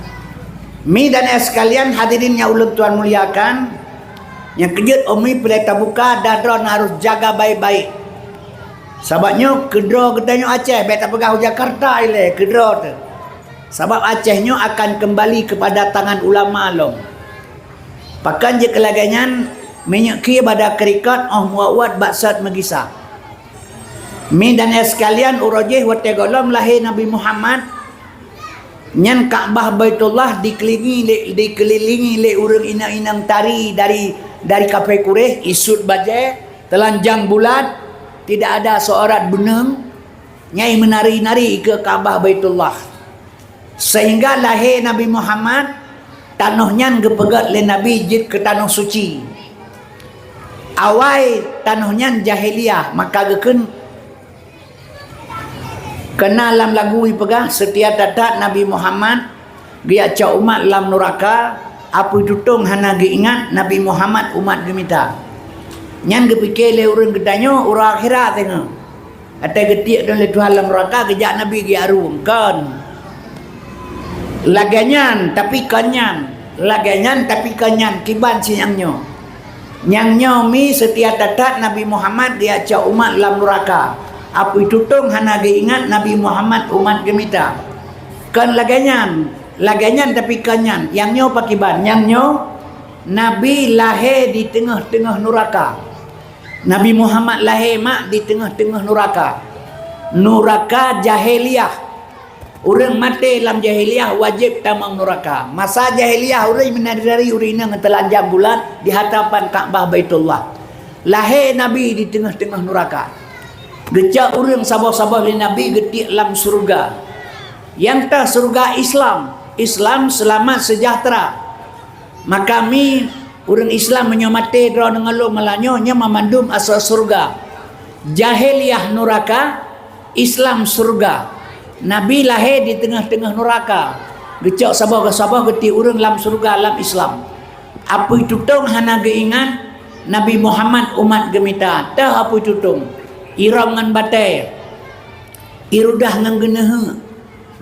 Mi dan sekalian hadirin yang ulun Tuhan muliakan, yang kejut umi pelita buka dadron harus jaga baik-baik. Sebabnya kedro kedanyo Aceh beta pegang Jakarta ile kedro tu. Sebab Acehnya akan kembali kepada tangan ulama long. Pakan je kelaganyan minyak ki pada kerikat muawat baksat megisah. Mi dan sekalian urajih wa tegolom lahir Nabi Muhammad nyan Kaabah Baitullah dikelilingi le urang inang-inang tari dari kafe Quraisy isut bajai telanjang bulat tidak ada seorang benang nyai menari-nari ke Kaabah Baitullah sehingga lahir Nabi Muhammad tanah nyan gepegat le Nabi jid ke tanah suci awai tanah nyan jahiliyah maka geken kena lam lagu ipegah setiap datat Nabi Muhammad dia cak umat lam neraka apa tutung hana ingat Nabi Muhammad umat gemita nyan gepikir le urang gedanyo urang akhirat tengok ate getik dan le Tuhan lam neraka kejak Nabi gi arum kan laganyan tapi kanyan laganyan tapi kanyan kiban sinyangnya nyangnya mi setiap datat Nabi Muhammad dia cak umat lam neraka apa itu tong hana ingat Nabi Muhammad umat gemita kan laganyan tapi kanyan yang nyo pakiban yang nyo Nabi lahir di tengah-tengah neraka Nabi Muhammad lahir mak di tengah-tengah neraka jahiliyah orang mati dalam jahiliyah wajib tamang neraka masa jahiliyah orang menadari urina ngetelanjang bulan di hadapan Kaabah Baitullah lahir Nabi di tengah-tengah neraka gejak orang sabah-sabah oleh Nabi getik dalam surga yang tak surga Islam selamat sejahtera maka kami orang Islam menyamati draw dengan lo melanyo nya memandum asal surga jahiliyah neraka Islam surga Nabi lahir di tengah-tengah neraka gejak sabah-sabah getik orang dalam surga dalam Islam apa itu tong hana ingat Nabi Muhammad umat gemita tak apa itu tong iram ngan batai irudah ngan genehe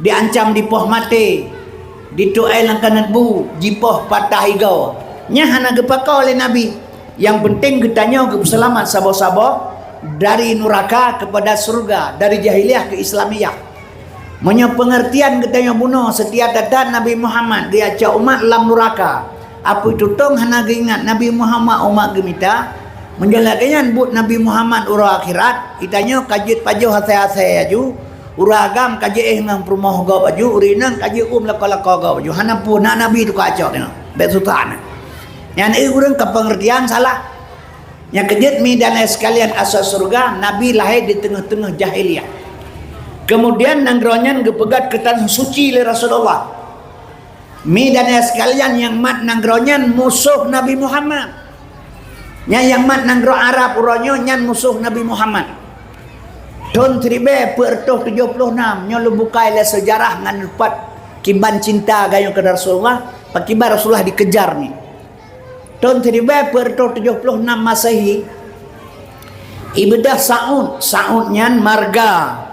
diancam di poh mati dituai langkanan bu jipoh patah higau nya hana gepaka oleh Nabi yang penting getanya selamat sabah-sabah dari neraka kepada surga dari jahiliyah ke Islamiyah punya pengertian getanya bunuh setiap datat Nabi Muhammad dia cak umat lam neraka apa itu tong hana ingat Nabi Muhammad umat gemita menjelakannya but Nabi Muhammad urang akhirat itanya kajit pajuh hasai-hasai aju urang agam kajit nang perumah gau baju urinang kajit laka-laka gau baju hana pun nak Nabi tu kacau tengok bet sultan yang urang kepengertian salah yang kejut mi dan sekalian asas surga Nabi lahir di tengah-tengah jahiliyah kemudian nangronyan gepegat ke tanah suci le Rasulullah mi dan sekalian yang mat nangronyan musuh Nabi Muhammad yang mat nanggro Arab uranyo nyan musuh Nabi Muhammad tahun 1476 nyo lu bukai le sejarah ngan lepat kiban cinta gayo ke Rasulullah pakibar Rasulullah dikejar ni tahun 1476 Masehi ibadah Saud nyan marga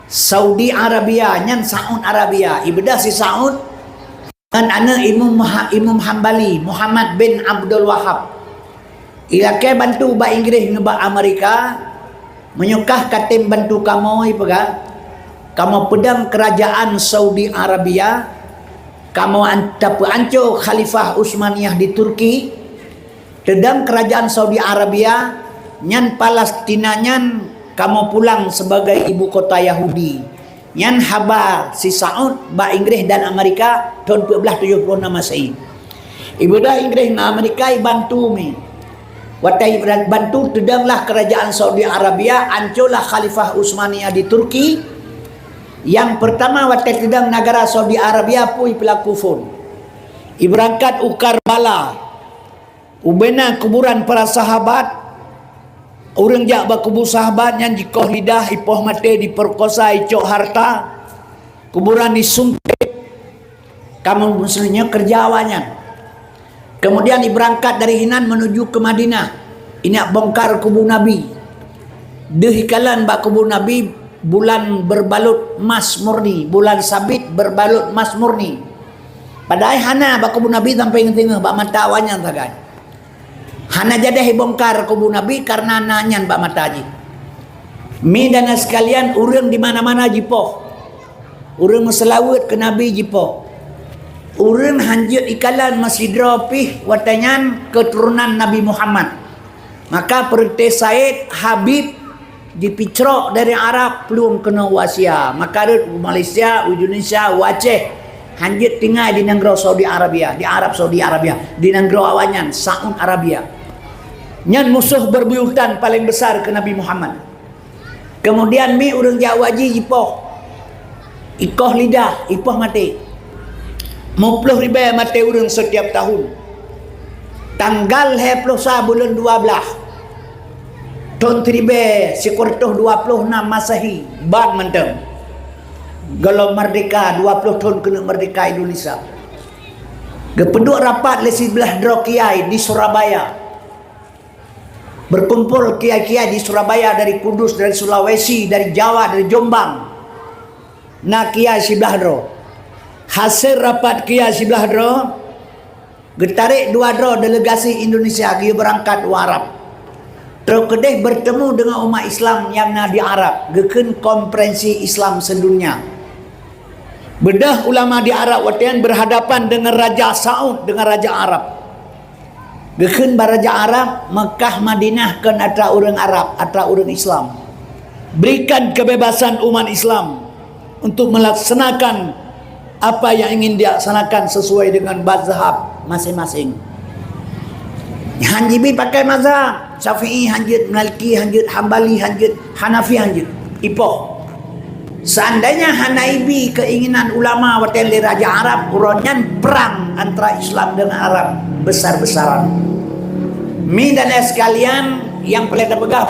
Saudi Arabia nyan Saud Arabia ibadah si Saud kan anak Imam Hambali Muhammad bin Abdul Wahab ilakai bantu ba Inggris ngebak Amerika menyukah katim bantu kamu ipaga kamu pedang kerajaan Saudi Arabia kamu anco Khalifah Utsmaniyah di Turki pedang kerajaan Saudi Arabia nyan Palestina nyan kamu pulang sebagai ibu kota Yahudi nyan habar si Saud ba Inggris dan Amerika tahun 1476 Masehi ibadah Inggris dan Amerika bantu mi watai bantu tedanglah kerajaan Saudi Arabia ancolah Khalifah Utsmaniyah di Turki Yang pertama watak tidang negara Saudi Arabia pui pelaku fun. Iberangkat ukar bala. Ubena kuburan para sahabat. Orang jak bakubur sahabat yang jikoh lidah ipoh mati diperkosa icok harta. Kuburan disumpit. Kamu muslimnya kerja awalnya. Kemudian berangkat dari Hinan menuju ke Madinah. Ini bongkar kubur Nabi. Dehikalan bak kubur Nabi bulan berbalut emas murni, bulan sabit berbalut emas murni. Padahal hana bak kubur Nabi sampai tengah bak mata awalnya takan. Hana jadah bongkar kubur Nabi karena nanyan bak mata haji. Mi dan sekalian urang di mana-mana jipoh. Urang selawat ke Nabi jipoh. Urang hanjut ikalan masih dropih watanyan keturunan Nabi Muhammad. Maka perintah Said Habib dipicrok dari Arab belum kena wasia. Maka Malaysia, Indonesia, Aceh hanjut tinggal di negara Saudi Arabia, di Arab Saudi Arabia, di negara awanyan Saudi Arabia. Nyan musuh berbuyutan paling besar ke Nabi Muhammad. Kemudian mi urang Jawaji jipoh. Ikoh lidah, ipoh mati. 50,000 mati urang setiap tahun. Tanggal 21 bulan 12 tahun 1426 Masehi ban mentem. Kalau merdeka 20 tahun kena merdeka Indonesia. Gependuk rapat le 11 dro kiai di Surabaya. Berkumpul kiai-kiai di Surabaya dari Kudus, dari Sulawesi, dari Jawa, dari Jombang. Nah kiai 11 dro. Hasil rapat kiai 11 dro, getarik 2 dro delegasi Indonesia dia berangkat ke Arab. Terus kedeh bertemu dengan umat Islam yang di Arab, geken konferensi Islam sedunia. Bedah ulama di Arab watian berhadapan dengan Raja Saud, dengan Raja Arab. Geken baraja Arab, Mekah Madinah kan atra orang Arab, atra orang Islam. Berikan kebebasan umat Islam untuk melaksanakan apa yang ingin dilaksanakan sesuai dengan mazhab masing-masing. Hanjibi pakai mazhab Syafi'i, hanjut Maliki, hanjut Hambali, hanjut Hanafi, hanjut Ipoh. Seandainya Hanaibi keinginan ulama watian di Raja Arab, uronyan perang antara Islam dengan Arab besar-besaran. Mi dan sekalian yang paling terpegah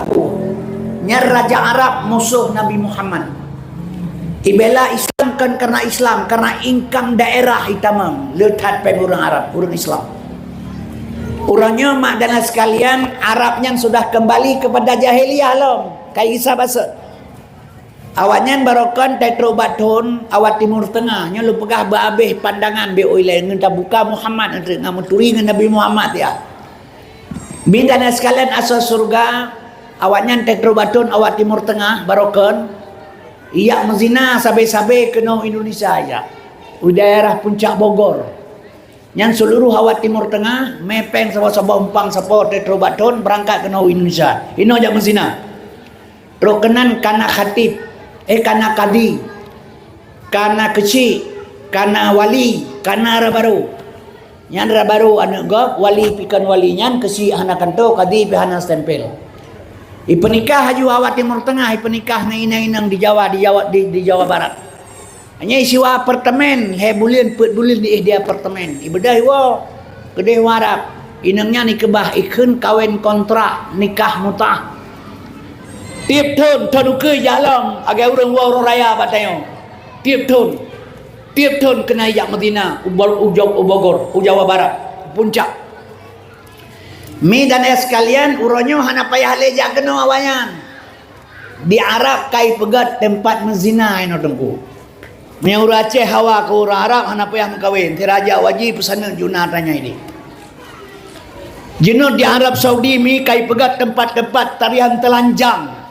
nyar Raja Arab musuh Nabi Muhammad. Ibela Islam kan karena Islam, karena ingkang daerah hitamang letat pen orang Arab, orang Islam. Urangnya mak dan sekalian Arabnya sudah kembali kepada jahiliyah lom. Kayak Isa bahasa. Awaknya barokan tetro baton awak Timur Tengah nya lu pegah babeh pandangan be oile ngenta buka Muhammad entre ngamuturi dengan Nabi Muhammad ya. Bintan sekalian asal surga awaknya tetro baton awak Timur Tengah barokan iya mezina sabe-sabe kena Indonesia ya. Daerah Puncak Bogor. Yang seluruh awak Timur Tengah mepeng sawa-sawa umpang sapo tetro baton berangkat kena Indonesia. Ino aja mezina. Rokenan kana khatib kana kadi, kana kecil, kana wali, kana rabaru. Nyan rabaru anak gop, wali pikan wali nyan kecil anak kanto, kadi pihana stempel. Ipenikah haju awak Timur Tengah, ipenikah na inang-inang di Jawa, di Jawa Barat. Hanya isiwa apartemen, bulan di dia apartemen. Ibedah wo, kedeh warap. Inangnya nikah ikun kawin kontrak, nikah mutah. Tiap tahun taduke jalan agar orang wau raya batayo. Tiap tahun kena yak Madinah, Bogor, Jawa Barat, Puncak. Mi dan sekalian uronyo hana payah leja kena awayan. Di Arab kai pegat tempat mezina ino tengku. Nya ura Aceh hawa ke orang Arab hana payah mengkawin. Ti raja wajib pesana junah tanya ini. Jenuh di Arab Saudi mi kai pegat tempat-tempat tarian telanjang.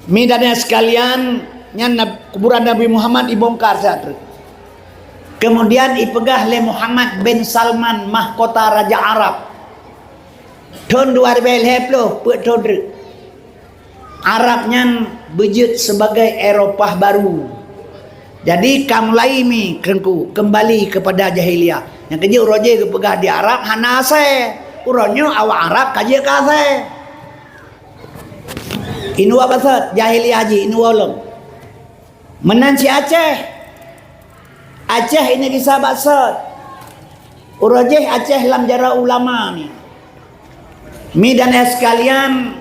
Mi dan sekalian nyan kuburan Nabi Muhammad dibongkar saat. Kemudian ipegah le Muhammad bin Salman mahkota Raja Arab. Tahun 2010 put tahun Arabnya bejut sebagai Eropah baru. Jadi kamulai mi kengku kembali kepada jahiliyah. Yang kerja uroje kepegah di Arab hanase. Uronyo awak Arab kaje kase. Inua basat jahiliyah haji inua lom. Menan si Aceh. Aceh ini kisah baksud. Urajih Aceh lam jara ulama ni. Mi dan sekalian,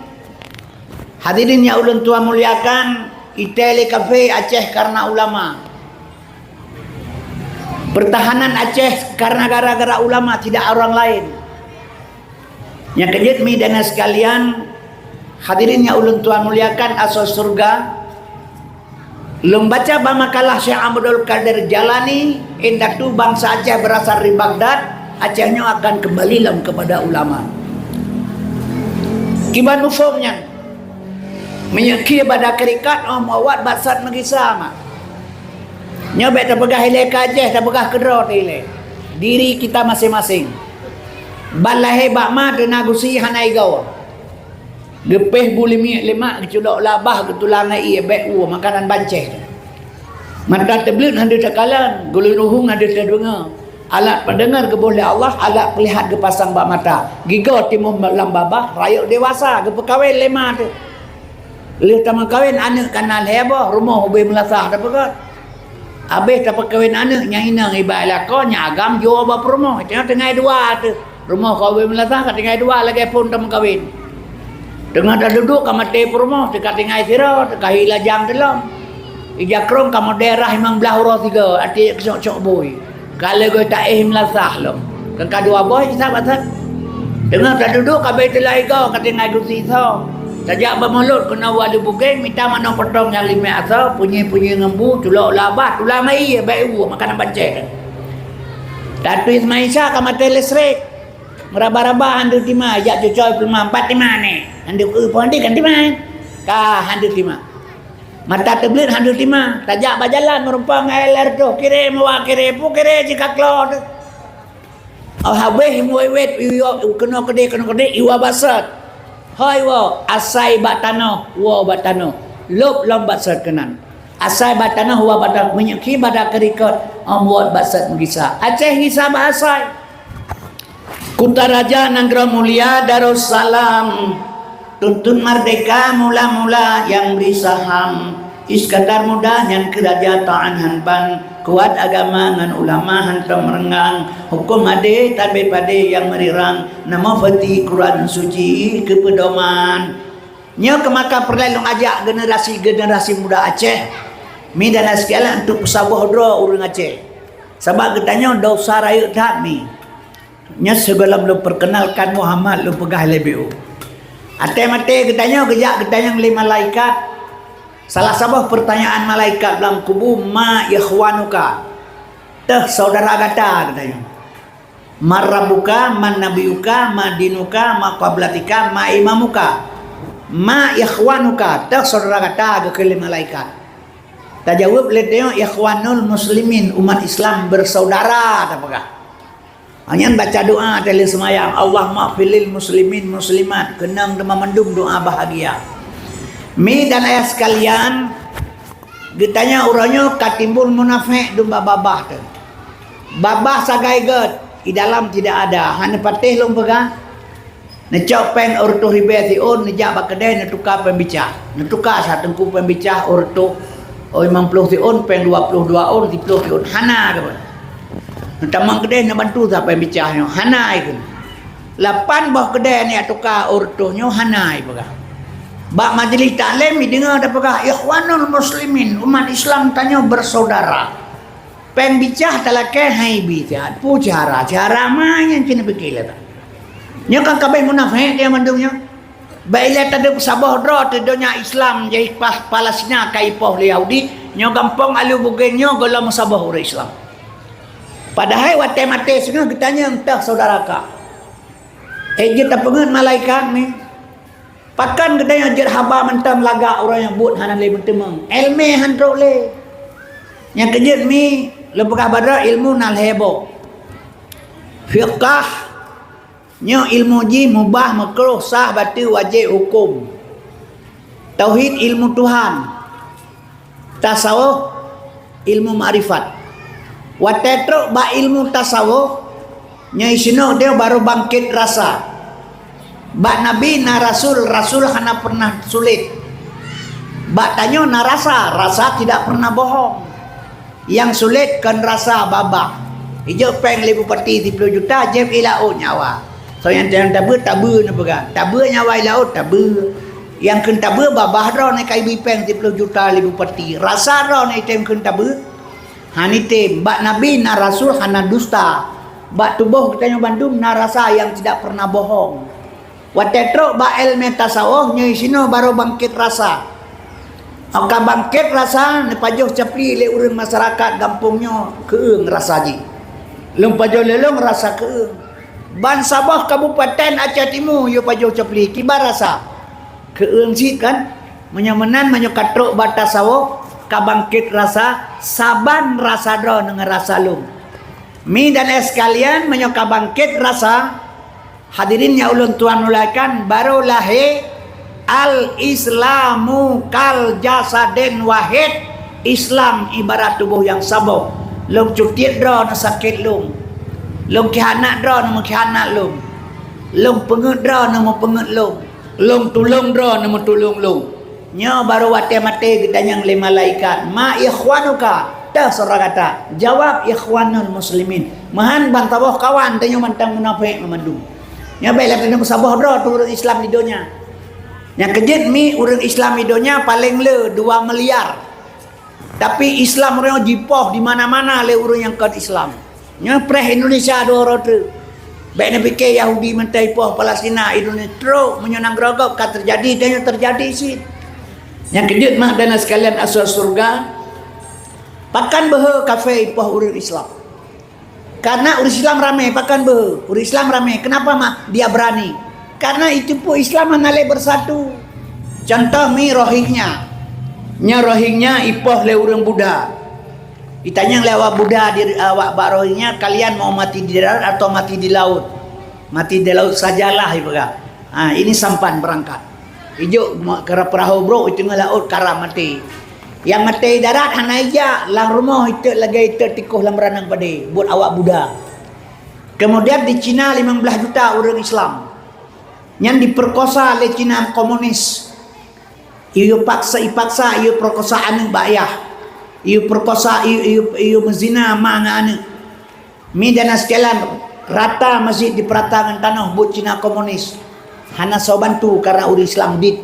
hadirin yang ulun tua muliakan, Itali Cafe Aceh karena ulama. Pertahanan Aceh karena gara-gara ulama, tidak orang lain. Yang kejut mi dan sekalian, hadirin yang ulun tua muliakan, asal surga. Lum baca makalah Syekh Abdul Qadir Jalani, indah tu bangsa Aceh berasal dari Baghdad, Acehnya akan kembali kepada ulama. Kiban ufumnya menyeki pada kerikat awat baksat mengisama. Nyobek terpegah hilai Aceh, terpegah kedra hilai. Diri kita masing-masing. Balai hebat ma tenagusi hanai gawa. Gepeh bulimi lemak keculok labah ketulang ai bek makanan banceh. Mata tablet hendak tekalan, guluruhung hendak terdengar. Alat pendengar ke boleh Allah, alat pelihat ke pasang bak mata. Giga timum lam babah, rakyat dewasa ke perkawin lema tu. Leh taman kawin anak kanal heboh, rumah ubay melasah tak pekat. Habis tak perkawin anak yang inang ibai lako nya agam jual bapa rumah. Tengah dua tu. Rumah kau ubay melasah kat tengah dua lagi pun taman kawin. Tengah dah duduk kamu te rumah dekat tengah sira, dekat hilajang dalam. Ijakrom kamu daerah imang belah urus tiga, ati kesok-sok boy. Kalau gue tak melasah lo. Kan kadua boy kita batat. Tengah dah duduk kabe telai kau kat tengah gusi so. Sajak bermulut kena wali bukeng minta mana potong yang 5 asal punyi-punyi ngembu culok labah tulang mai baik makanan banceh. Tatu Ismaisha kamu telesrek. Meraba-raba handu tima jak cucoy pelma 4 tima ni. Handu pondi kan tima. Ka handu tima. Mata tablet handu tima. Tajak berjalan merumpang LR tu. Kire mawa kire pu kire jika klod. Habis muwet kena kede iwa basat. Hai wa asai batano wa batano. Lop lam basat kenan. Asai batano wa batano menyeki pada kerikot amwat basat mengisa. Aceh ngisa bahasai. Kutaraja Nanggara Mulia Darussalam, tuntun merdeka mula-mula yang beri saham. Iskandar muda yang kerajaan hanban, kuat agama ngan ulama hantam merenggang. Hukum ade tabe pade yang merirang, nama fati Quran suci kepedoman. Nya kemaka perlu ajak generasi muda Aceh. Mi dan sekalian untuk sabuh dro urang Aceh. Sebab katanya dosa raya dak mi. Nya sebelum lu perkenalkan Muhammad lu pegah LBU. Ate-mate katanya katanya lima malaikat. Salah satu pertanyaan malaikat dalam kubu ma ikhwanuka. Teh saudara kata katanya. Marabuka, man nabiyuka, ma dinuka, ma qablatika, ma imamuka. Ma ikhwanuka, teh saudara kata ke lima malaikat. Tak jawab leteo ikhwanul muslimin, umat Islam bersaudara tak pegah. Hanya baca doa tali semayang Allah maghfirlil muslimin muslimat kenang demam mendung doa bahagia. Mi dan ayah sekalian, ditanya orangnya katimbul munafik dumba babah tu. Babah sagai get, di dalam tidak ada. Hanya patih long pegang. Necok pen orto ribeti on nejak bakedai netukar pembicah. Netukar satu tengku pembicah orto. Oh 50 ti on pen 22 on 30 ti on hana tu. Tamang kedai nak bantu siapa yang bicahnya hanai pun 8 bah kedai ni tukar ortonya hanai pegah bak majlis taklim dengar dah pegah ikhwanul muslimin umat Islam tanya bersaudara pen bicah talakai hai bicah pu cara mah yang kena fikir lah nya kan kabeh munafik dia mandungnya baiklah tadi sabah dro tu dunia Islam jadi pas Palestina kai poh Yahudi nya gampang alu bugengnya golam sabah orang Islam. Padahal watai mati semua kitanya entah saudara kak. Kita pengen malaikat ni. Pakan kita jer haba mentam laga orang yang buat hanan le mentemang. Ilmu hantrok le. Yang kejut mi lepekah badra ilmu nal hebo. Fiqah nya ilmu ji mubah makruh sah batil wajib hukum. Tauhid ilmu Tuhan. Tasawuf ilmu ma'rifat. Watetruk ba ilmu tasawuf nya isino dia baru bangkit rasa. Ba nabi na rasul hana pernah sulit. Bak tanya na rasa tidak pernah bohong. Yang sulit kan rasa babak. Hijau peng lebu peti 30 juta jem ilaut nyawa. So yang tabu na pegang. Tabu nyawa ilaut tabu. Yang ken tabu babah ro na kai bipeng 30 juta lebu peti. Rasa ro na item ken tabu. Hani tem bak nabi na rasul hana dusta. Bak tubuh kita Bandung na rasa yang tidak pernah bohong. Watetro ba ilmu tasawuf nyai sino baru bangkit rasa. Oka bangkit rasa ne pajoh capli le urang masyarakat kampungnya keung rasa ji. Lung pajoh lelong rasa keung. Ban Sabah Kabupaten Aceh Timur yo pajoh capli kibar rasa. Keung si kan menyamenan menyokatruk batas sawok ka bangkit rasa saban rasa dro dengan rasa lung. Mi dan es kalian menyoka bangkit rasa hadirin ya ulun tuan ulaikan baru lahir al-islamu kal jasadin wahid. Islam ibarat tubuh yang sabuk. Lung cutit dro na sakit lung. Lung kihanat dro na kihanat lung. Lung pengut dro na pengut lung. Lung tulung dro na tulung lung. Nya baru wate mate kita yang le malaikat. Ma ikhwanuka. Dah surah kata. Jawab ikhwanul muslimin. Mahan bantawah kawan tanya mantang munafik memandung. Nya baiklah tanya sabah dro turun Islam di dunia. Yang kejut mi orang Islam idonya paling le 2 miliar. Tapi Islam orang jipoh di mana-mana le orang yang kod Islam. Nya preh Indonesia 200. Baik nak fikir Yahudi mentai poh Palestina Indonesia teruk menyenang gerogok kan terjadi tanya terjadi sih. Yang kejut mak dan sekalian asal surga. Pakan behe kafe poh orang Islam. Karena orang Islam ramai pakan behe. Orang Islam ramai. Kenapa mak dia berani? Karena itu pun Islam menalai bersatu. Contoh mi Rohingya. Nya Rohingya ipoh le urang Buddha. Ditanya lewat Buddha di awak bak Rohingya, kalian mau mati di darat atau mati di laut? Mati di laut sajalah ibu. Ini sampan berangkat. Ijo ke perahu bro itu ngelaut karam mati. Yang mati darat hana ija lang rumah itu lagi itu tikuh lam ranang pade buat awak Buddha. Kemudian di Cina 15 juta orang Islam. Yang diperkosa oleh Cina komunis. Iu paksa iu perkosaan bayah. Iu perkosa iu menzina mana ane. Mi dan sekalian rata masjid di peratangan tanah buat Cina komunis. Hana so bantu karena udah Islam dit.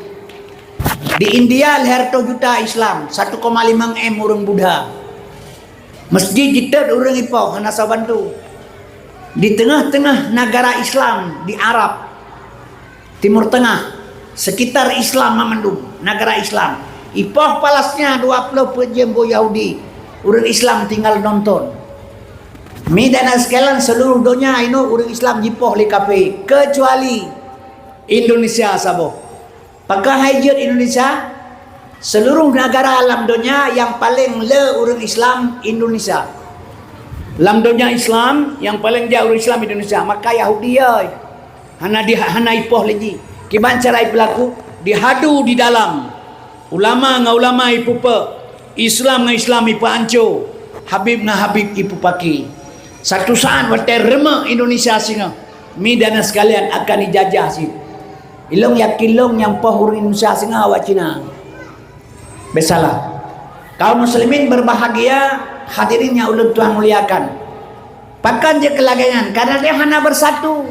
Di India leher 2 juta Islam, 1,5 M orang Buddha. Masjid jitat orang ipoh hana so bantu. Di tengah-tengah negara Islam di Arab Timur Tengah, sekitar Islam memandung, negara Islam. Ipoh palasnya 20 jembo Yahudi. Orang Islam tinggal nonton. Mi dan sekalian seluruh dunia ini orang Islam jipoh li kafe kecuali Indonesia sabo. Pakai hajat Indonesia seluruh negara alam dunia yang paling le orang Islam Indonesia. Alam dunia Islam yang paling jauh orang Islam Indonesia. Maka Yahudi hana ipoh lagi. Kiban cara berlaku dihadu di dalam ulama nga ulama ipupa Islam nga Islam ipu anco Habib nga Habib ipu paki. Satu saat wate rema Indonesia singa mi dana sekalian akan dijajah sih. Ilong yakilong yang pohur Indonesia singa awak Cina. Besalah. Kaum muslimin berbahagia hadirin yang ulun Tuhan muliakan. Pakan je kelagangan karena dia hana bersatu.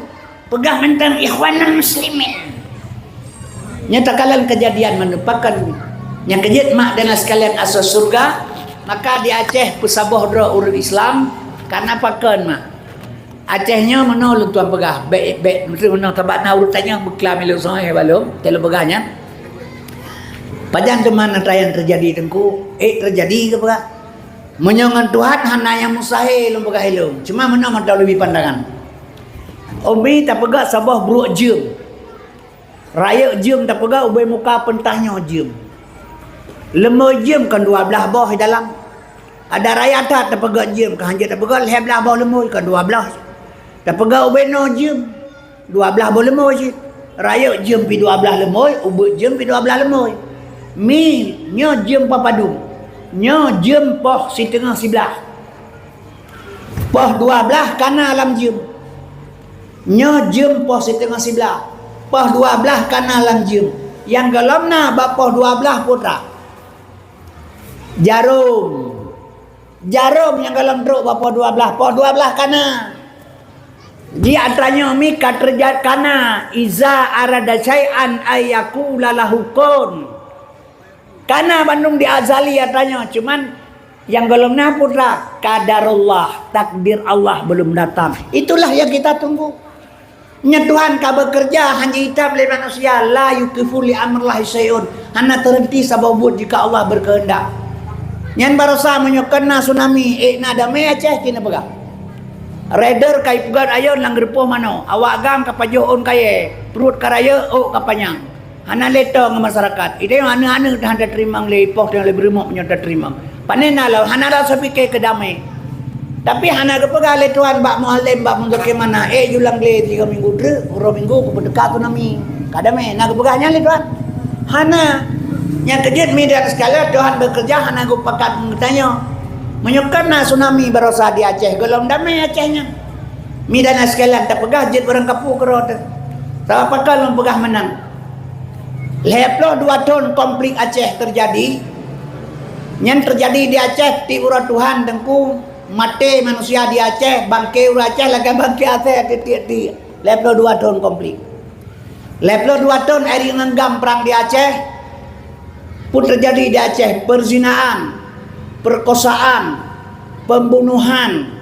Pegah mentang ikhwanul muslimin. Nyata kalian kejadian menupakan yang kejadian mak dan sekalian asal surga. Maka di Aceh pesaboh dro urut Islam karena pakan mak. Acehnya menolak tuan pegah. Baik menolak tabat na urutannya beklam ilu soai balum telu pegahnya. Pajan teman yang terjadi tengku terjadi ke pegah. Menyongan Tuhan hana yang mustahil pegah ilum. Cuma menolak tahu lebih pandangan. Ubi tak pegak sabah buruk jem. Raya jem tak pegak ubi muka pentahnya jem. Lemah jem kan 12 bawah dalam. Ada raya tak pegak jem. Kan hanya tak pegak leher belah bawah lemah kan 12. Tak pegak ubi no jem. 12 bawah lemah je. Raya jem pi 12 lemah. Ubi jem pi 12 lemah. Mi nyo jem papadum. Nyo jem poh si tengah sebelah. Poh 12 kana alam jem. Nya jem poh setengah sebelah. Poh 12 kana lang jem. Yang galamna ba poh 12 putra. Jarum. Jarum yang kalau duduk berapa 12. Po 12 kana. Di antaranya mika terjadi kana iza arada syai'an ayakula lahukun. Kana Bandung di azali katanya, cuman yang belum putra kadarullah, takdir Allah belum datang. Itulah yang kita tunggu. Nya Tuhan ka bekerja hanya hitam oleh manusia, la yukifu li amrillahi syai'un. Hana terhenti sababut jika Allah berkehendak. Nyan barosa menyokena tsunami na damai Aceh kena pegang. Raider kai pugat ayon lang repoh mano. Awak gang kapajoon kaye. Perut karaya kapanyang. Hana leto ng masyarakat. Ito yung hana-hana handa terimang le ipoh yang lebih remuk punya terimang. Panen nalaw hana daw sabi kay kedamay. Tapi hana kapagale tuan bak muhalim bak mundur ke mana. Julang le 3 minggu dre, 2 minggu kepedekat tu nami. Kadame na kapaganya le tuan. Hana yang kejut media sekali Tuhan bekerja hana gupakat mengetanya. Menyukana tsunami barosa di Aceh. Golong damai Acehnya. Midana sekalian tak pegah jet orang kapu kerot. Sama pakal mempegah menang. Leploh 2 tahun konflik Aceh terjadi. Yang terjadi di Aceh ti urut Tuhan dengku mati manusia di Aceh, bangke urut Aceh lagi bangke Aceh ti. Leploh 2 tahun konflik. Leploh 2 tahun eri ngenggam perang di Aceh. Pun terjadi di Aceh perzinaan, perkosaan, pembunuhan,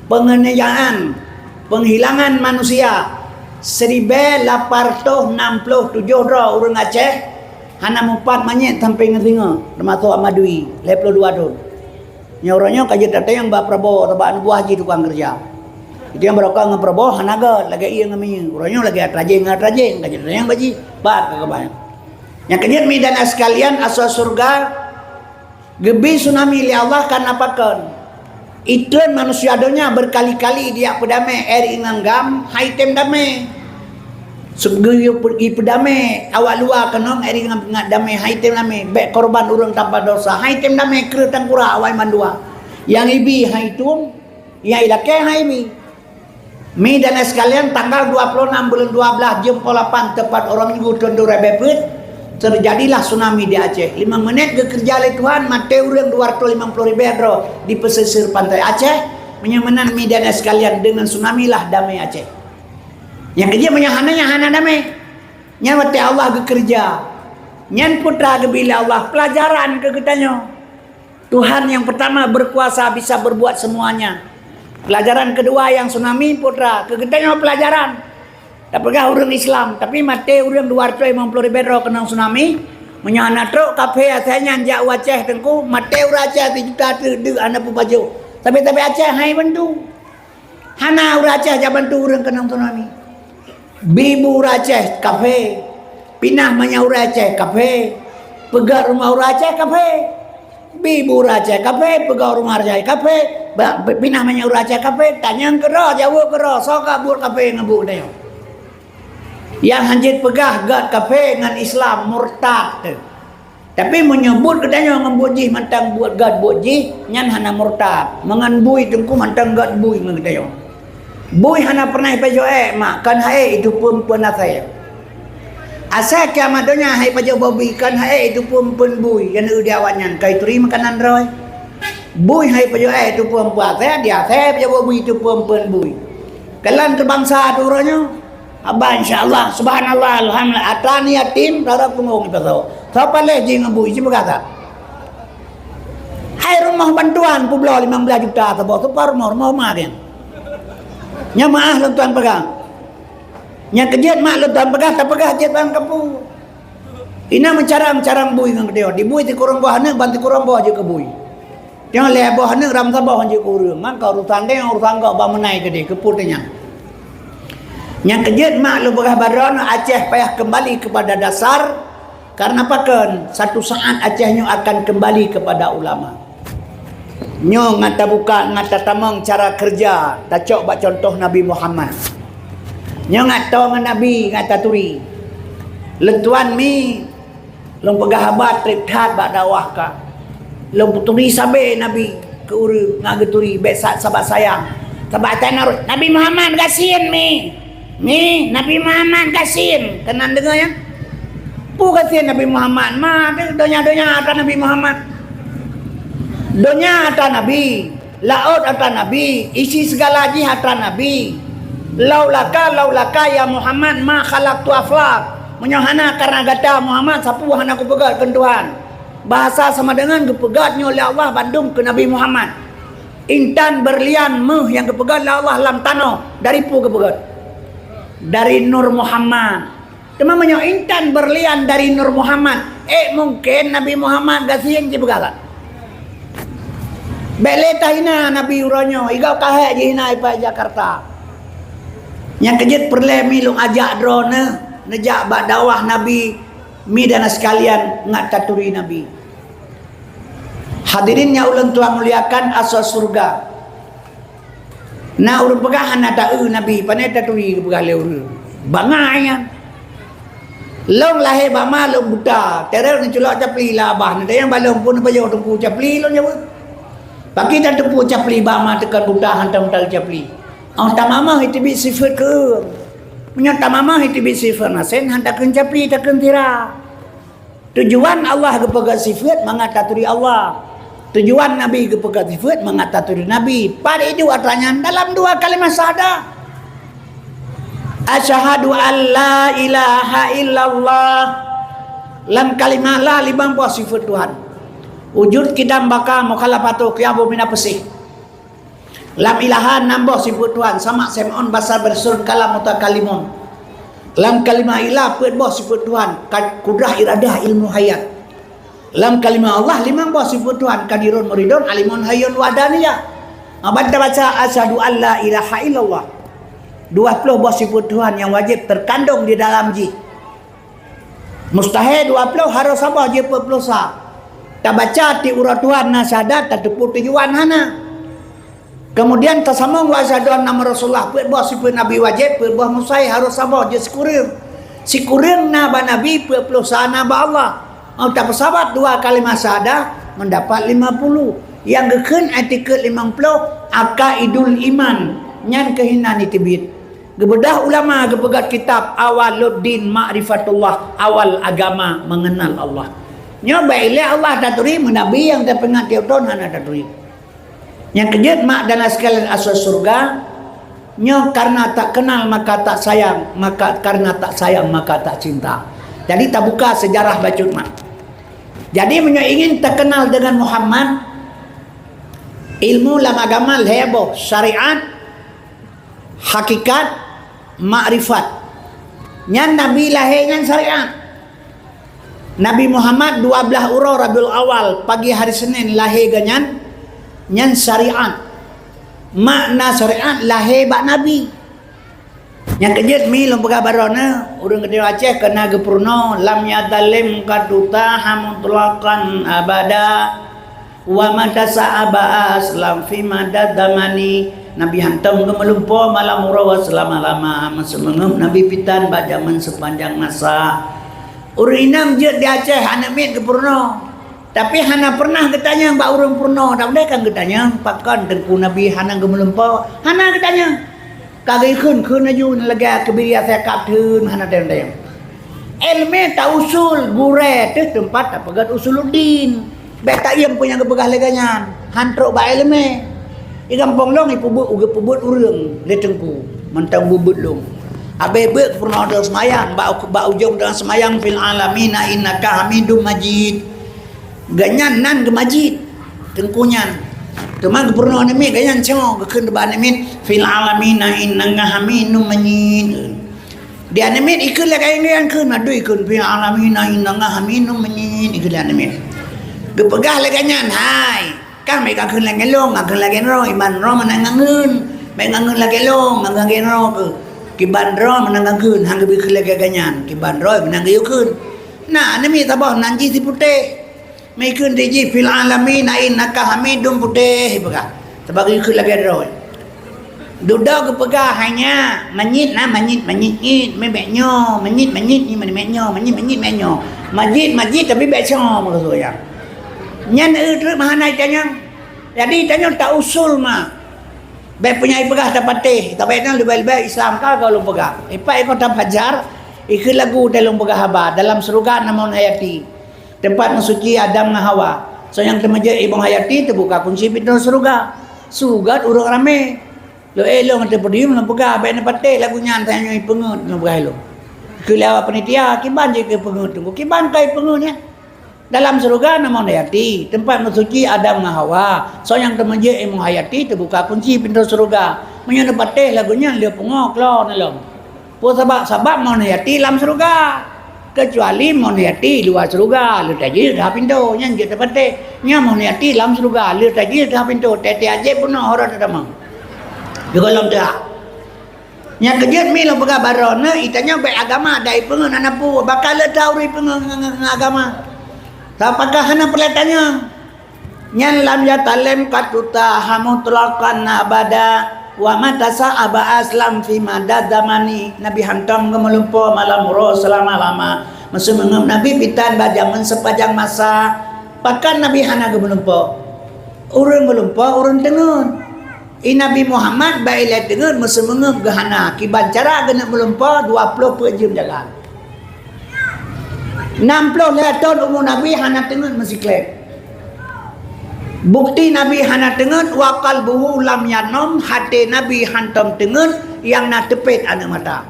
penganiayaan, penghilangan manusia. 1867 orang Aceh hana mumpat manyet sampai ngetinga termasuk Amadui leplo 2 tahun. Nyoranya kajet data yang Mbak Prabowo tabaan buah haji tukang kerja. Itu yang berokah nge Prabowo hanaga lagi iya ngemi. Orangnya lagi atrajeng kajet yang baji bat kebanyak. Yang kenyat midan sekalian asal surga gebi tsunami li Allah kan apakan itun manusia donya berkali-kali dia pedame eri nganggam haitem dame sugui pergi pedame awak luar kenong eri ngat dame haitem dame be korban urang tanpa dosa haitem dame kre tangkura awai mandua yang ibi haitum ya ilake haibi mi dan sekalian tanggal 26 bulan 12 jam 8 tepat orang minggu tundur rebepet terjadilah tsunami di Aceh. 5 menit kerja oleh Tuhan mati orang 250 ribu di pesisir pantai Aceh menyamanan medan sekalian dengan tsunami lah damai Aceh. Yang kerja menyahananya hana damai. Nyawati Allah bekerja. Nyan putra kebila Allah pelajaran ke kitanya. Tuhan yang pertama berkuasa bisa berbuat semuanya. Pelajaran kedua yang tsunami putra ke kitanya pelajaran. Tak pegah orang Islam, tapi mati orang 250 ribu kena tsunami. Menyana truk kafe asalnya jak Aceh tengku, mati orang Aceh 1 juta tu anak pu baju. Tapi Aceh hai bantu. Hana orang Aceh jak bantu orang kena tsunami. Bibu orang Aceh kafe. Pinah manya orang Aceh kafe. Pegar rumah orang Aceh kafe. Bibu orang Aceh kafe, pegar rumah orang Aceh kafe. Pinah manya orang Aceh kafe, tanya kero, jawab kero, soka buat kafe ngebuk dia. Yang hanjit pegah gad kafe dengan Islam murtad. Tapi menyebut katanya ngembuji mantang buat gad buji nyan hana murtad. Mengan bui tengku mantang gad bui mengatanya. Bui hana pernah pajo mak kan hae itu perempuan saya. Asal kiamat dunia hai pajo babi kan hae itu perempuan bui yang udah awanyan kai turi makanan roy. Bui hai pajo itu perempuan saya dia saya pajo babi itu perempuan bui. Kalian terbangsa turunnya Abah insyaAllah, subhanallah, alhamdulillah, atani yatim, rara punggung kita tahu. Siapa leh je ngebu, isi berkata. Hai rumah bantuan, pulau 15 juta, atau bawa tupar rumah makin. Nya maah lentuan pegang. Nya kejiat mak lentuan pegang, tak pegang jet bang kepu. Ina mencarang bui ngang kedeo, di bui ti kurang bawah neng, banti kurang bawah je ke bui. Jangan leh bawah neng, ram sabah je kurang. Maka urusan dia, urusan kau bang menai ke dia, keputnya. Yang kejut mak lu begah baron Aceh payah kembali kepada dasar karena apakan satu saat Acehnya akan kembali kepada ulama. Nyo ngata buka ngata tamang cara kerja tacok bak contoh Nabi Muhammad. Nyo ngata dengan Nabi ngata turi. Lentuan mi long pegah habat trip that bak dakwah ka. Long turi sabe Nabi ke uru ngageturi besat sabat sayang. Sabat tanah Nabi Muhammad kasihin mi. Ni Nabi Muhammad kasihin kenan dengar ya pu kasihin Nabi Muhammad mah donya akan Nabi Muhammad Dunia ata Nabi, laut ata Nabi, isi segala haji ata Nabi. Laulaka ya Muhammad ma khalaqtu aflaq. Menyohana karena kata Muhammad sapu hana ku pegat ke Tuhan. Bahasa sama dengan kepegatnya oleh Allah bandung ke Nabi Muhammad. Intan berlian yang kepegat oleh Allah lam tanah dari pu kepegat. Dari Nur Muhammad. Temamanya intan berlian dari Nur Muhammad. Mungkin Nabi Muhammad gasing je begala. Bele tahina Nabi uranyo, igau kahek je hina ipa Jakarta. Yang kejut perle milung ajak drone, nejak bak dawah Nabi mi dan sekalian ngat taturi Nabi. Hadirin yang ulang Tuhan muliakan asas surga. Na urun pegahan ada Nabi panai taturi pegah le bangayan. Long lahir bama long buta, terel ni culak capli labah. Nanti yang balong pun bayar tempu capli long jawab. Bagi dan tempu capli bama tekan buta hantam tal capli. Tamama itu bi sifat ke. Punya tamama itu bi sifat nasen hantakan capli takkan tira. Tujuan Allah kepegat sifat mengataturi Allah. Tujuan Nabi kepegat sifat mengataturi Nabi. Pada itu artinya dalam dua kalimat syahadah. Asyhadu an la ilaha illallah. Lam kalimah la libang po sifat Tuhan. Wujud kidam baka mukhalafatu qiyamu mina pesih. Lam ilaha nambah sifat Tuhan sama semon basar bersul kalam mutakalimun. Lam kalimah ilah pet boh sifat Tuhan kudrah iradah ilmu hayat. Lam kalimah Allah limang boh sifat Tuhan kadirun muridun alimun hayyun wadaniyah. Abad baca asyhadu an la ilaha illallah. 20 buah sifat Tuhan yang wajib terkandung di dalam ji. Mustahil 20 harus apa je perpulusa. Tak baca ti urat Tuhan nasyadat tak tepu tujuan hana. Kemudian tersamung wa asyhadu anna Rasulullah buat buah sifat Nabi wajib, buat buah mustahil harus apa je sekurir. Sekurir na ba Nabi perpulusa na ba Allah. Tak bersahabat dua kalimat syahadah mendapat 50. Yang gekeun artikel 50 aqaidul iman nyan kehinan itibit. Gebedah ulama gepegat kitab Awaluddin Ma'rifatullah, awal agama mengenal Allah. Nyoba ile Allah taturi menabi yang terpengat tiuton hana taturi. Yang kejut mak dan sekalian asal surga. Nyo karena tak kenal maka tak sayang, maka karena tak sayang maka tak cinta. Jadi tak buka sejarah bacut mak. Jadi menyo ingin terkenal dengan Muhammad, ilmu lam agama heboh, syariat, hakikat, makrifat. Nyan Nabi lahir nyan syariat. Nabi Muhammad 12 Uro Rabiul Awal pagi hari Senin lahir ganyan nyan syariat. Makna syariat lahir bak Nabi. Yang kejut mi lom pagabarona urang gede Aceh kena gepurno lam yadalim kaduta hamutlakan abada wa madasa abas lam fi madad damani. Nabi hantam gemelumpo malam urawa selama-lama masemengem Nabi pitan bajaman sepanjang masa. Urinam je di Aceh hana mit gepurno. Tapi hana pernah ketanya mbak urang purno. Tak boleh kan ketanya pakkan tengku Nabi hana gemelumpo. Hana ketanya. Kagak kun aju lega kebiria saya kapten hana dem-dem. Ilmu tak usul gure tu tempat tak pegat usuluddin. Baik tak yang punya kepegah leganyan. Hantruk ba ilmu. I gampang long ipubut uga pubut urang le tengku. Mentang bubut long. Abe beuk purna ada semayang ba ujung dengan semayang fil alamin innaka hamidum majid. Ganyan nan ke majid tengkunyan. Teman purna ni ganyan cong keun ba ni fil alamin innaka hamidum majid. Dia ni ikut la ganyan keun adu ikut fil alamin innaka hamidum majid ikut la ni. Gepegah la ganyan hai. Kan mereka keun la gelong keun la genro iman ro menangangeun. Mengangeun la gelong ngang genro ke. Kiban ro menangangeun hang gebi keun la ganyan. Kiban ro menangeun. Nah ni tabah nanji si putih. Mekun diji fil alamin innaka hamidum putih pegah. Sebagai keun la genro. Duda gepegah hanya manyit mebeknyo manyit ni mebeknyo manyit majid tapi bekso maksudnya. Nyan terus mahana tanya. Jadi tanya tak usul mah. Baik punya pegah tak patih. Tapi nang lebih Islam ka kalau pegah. Ipa ikut tak fajar. Ikut lagu dalam pegah haba dalam surga namun hayati. Tempat suci Adam dan Hawa. So yang temaja Ibu Hayati terbuka kunci pintu surga. Surga urang rame. Lo lo mata podium lo pegah bae pate lagu nyantai nyoi pengut lo pegah lo. Kulawa panitia kiban je ke pengut tunggu. Kiban kai pengutnya. Dalam surga nama Hayati, tempat mensuci Adam dan Hawa. So yang temaja Ibu Hayati terbuka kunci pintu surga. Menyana pate lagunya dia pengok lo nalom. Po sebab mau Hayati dalam surga. Kecuali mau niati luar surga lu tajir dah pintu yang kita pate nya mau niati dalam surga lu tajir dah pintu tete aje pun orang ada mang juga lam dah nya kejut mi lo pega barona itanya baik agama dai pengen anak pu bakal le tahu ri pengen agama apakah hana perlatanya nya lam ya talem katuta hamutlakan abada wa matasa aba aslam fi madad zamani Nabi hantam gemelumpo malam ro selama lama masa mengem Nabi pitan bajaman sepanjang masa pakan Nabi hana gemelumpo urang gelumpo urang tengun Nabi Muhammad baile tengun masa mengem gehana kiban cara gena melumpo 20 jam jaga 60 tahun umur Nabi hana tengun masih klep. Bukti Nabi hana tengen wakal buhu lam yanom hati Nabi hantam tengen yang nak tepet anu mata.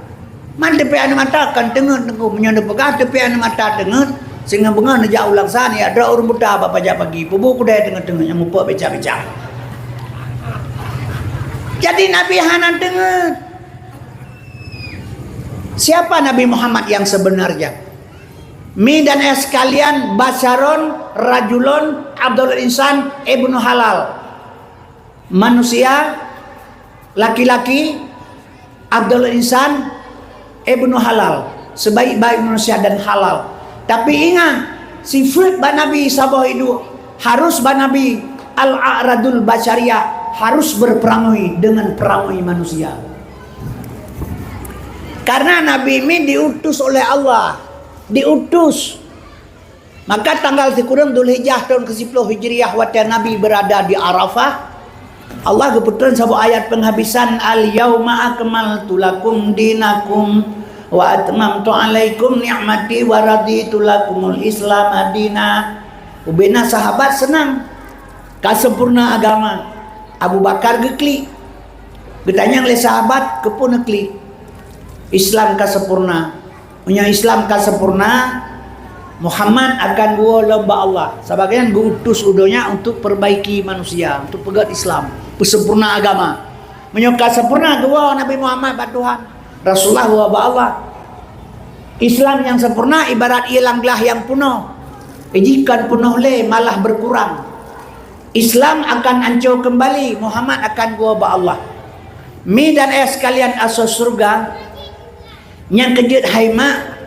Man tepet anu mata kan tengen tengku menyonda pegah tepet anu mata tengen sehingga bengan nejak ulang sana ada orang buta apa pajak pagi pubu kudai tengen-tengen yang mumpuk becak-becak. Jadi Nabi hana tengen. Siapa Nabi Muhammad yang sebenarnya? Mi dan sekalian basyaron rajulun Abdul Insan ibnu halal manusia laki-laki Abdul Insan ibnu halal sebaik-baik manusia dan halal. Tapi ingat sifat Nabi sabah itu harus Nabi al-a'radul basyariyah harus berperangui dengan perangui manusia. Karena Nabi ini diutus oleh Allah. Diutus. Maka tanggal sekurang Dzulhijjah tahun ke-10 Hijriah waktu Nabi berada di Arafah, Allah keputusan sebuah ayat penghabisan al-yauma akmaltu lakum dinakum wa atmamtu alaikum ni'mati wa raditu lakumul islam adina. Ubena sahabat senang kasempurna agama. Abu Bakar gekli. Bertanya oleh sahabat kepun gekli. Islam kasempurna. Punya Islam kan sempurna, Muhammad akan gua lomba Allah. Sebagian gua utus udonya untuk perbaiki manusia, untuk pegat Islam, persempurna agama. Menyuka sempurna gua Nabi Muhammad bat Tuhan, Rasulullah wa Allah. Islam yang sempurna ibarat ialang gelah yang penuh. Jika penuh le malah berkurang. Islam akan hancur kembali, Muhammad akan gua ba Allah. Mi dan sekalian asas surga. Yang kejut haima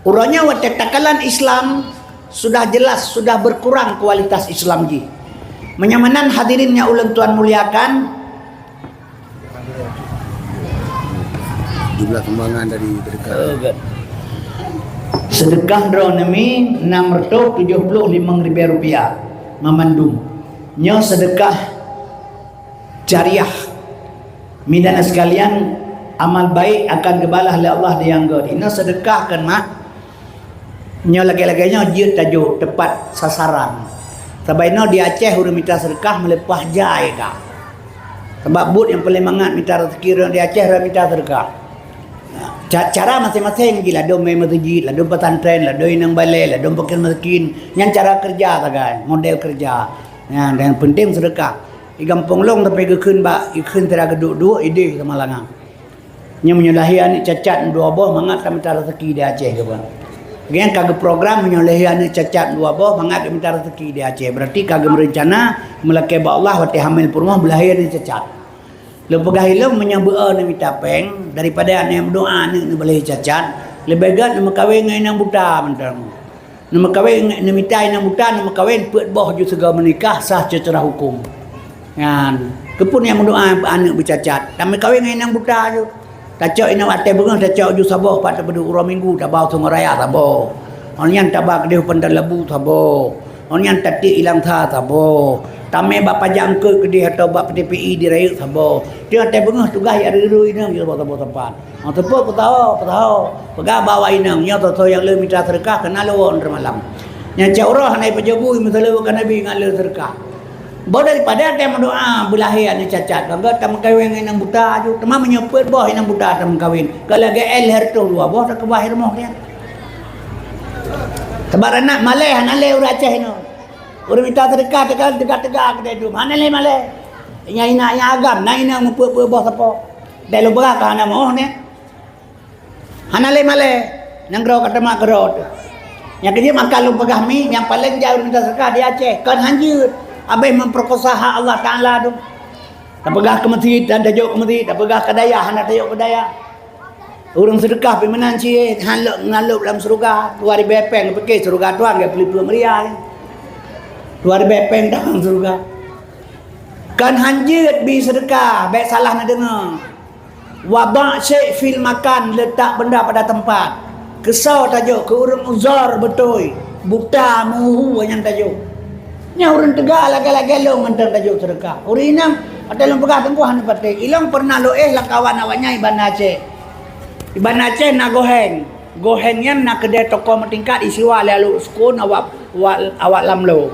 urangnya waktu takalan Islam sudah jelas sudah berkurang kualitas Islam ji. Menyamanan hadirinnya ulang tuan muliakan jumlah kembangan dari sedekah. Sedekah dronemi 675.000 rupiah memandung. Nyo sedekah jariah. Midana sekalian amal baik akan kebalah oleh Allah dianggur. Ini sedekah kan mak. Nyo lagi-laginya jut tajuk tepat sasaran. Sebab ini di Aceh urang minta sedekah melepah jai kah. Sebab but yang paling mangat minta rezeki di Aceh orang minta sedekah. Cara masing-masing gila dom main masjid, lah dom pesantren, lah dom nang balai, lah dom pakai miskin. Yang cara kerja tagai, model kerja. Ya, dan penting sedekah. I gampang long tapi ikun tera geduk-duk ide sama langang. Nya menyalahi anak cacat dua boh mangat kami minta rezeki di Aceh ke bang. Yang kagak program menyalahi anak cacat dua boh mangat kami minta rezeki di Aceh. Berarti kagak merencana melakai ba Allah waktu hamil purmah belahir anak cacat. Lepas gahilum menyambut ni minta peng daripada anak yang berdoa ni belahir cacat. Lebih baik nak kahwin dengan yang buta mentang. Nak kahwin nak minta yang buta nak kahwin put boh ju segala menikah sah secara hukum. Kan kepun yang berdoa anak bercacat. Kami kahwin dengan yang buta tu. Tacok ina watai bunga tacok ju sabah pada pada urang minggu tabau sungai raya sabah. Orang yang tabak dia pandai lebu sabah. Orang yang tati ilang tha sabah. Tame bapa jangke ke dia atau bapa TPI di raya sabah. Dia watai bunga tugas ya riru ina je sabah tempat. Orang tepuk tahu. Pegah bawa ina nya tu yang le minta sedekah kenal lawan malam. Yang caurah naik pejabui masalah Nabi ngalir terkah. Bawa daripada ada doa belahi ada cacat. Kalau tak kawin dengan buta aja, tema menyebut boh yang buta tak kawin. Kalau GL hertu dua boh tak kebahir moh dia. Tebar anak maleh hanale ur Aceh no. Urang minta sedekah tegak kedai tu. Hanale maleh. Yang ina yang agam, na ina ngupeu boh sapo. Dai lo berah ka hana moh ni. Hanale maleh nang gero kata mak gero tu. Yang kerja makan lu pegah mi yang paling jauh minta sedekah di Aceh. Kan hanjut. Abai memperkosa hak Allah Ta'ala tu. Tak pegah ke masjid dan tajuk ke masjid. Tak pegah ke daya, hendak tajuk ke daya. Orang sedekah pergi menanci, ngalup dalam surga. 2 hari bepeng, pergi surga tuan, dia beli 2 meriah. 2 hari bepeng dalam surga. Kan hanjut bi sedekah, baik salah nak dengar. Wabak syek fil makan, letak benda pada tempat. Kesau tajuk, ke orang uzar betul. Buta muhu yang tajuk. Nya orang tegak lagi-lagi long antar tajuk sedekah. Orang inang ada long pegah tengkuhan patik. Ilang pernah loeh lah kawan awaknya Iban Aceh. Iban Aceh nak goheng. Gohengnya nak kedai toko mentingkat isiwa lalu skun awak lamlo.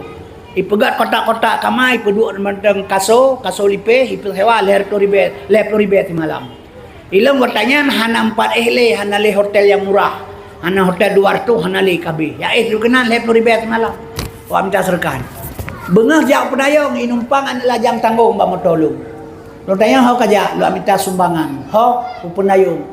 Ipegat kotak-kotak kamai peduk menteng kaso lipe ipe sewa leher ribe malam. Ilang bertanya hana 4 ehle hana le hotel yang murah. Hana hotel 200 hana le kabeh. Ya lu kenal leher ribe malam. Wa minta sedekah. Bengah jak pedayong inumpang an lajang tanggung ba motolung. Lo tanya hau kaja lo minta sumbangan. Ho penayung.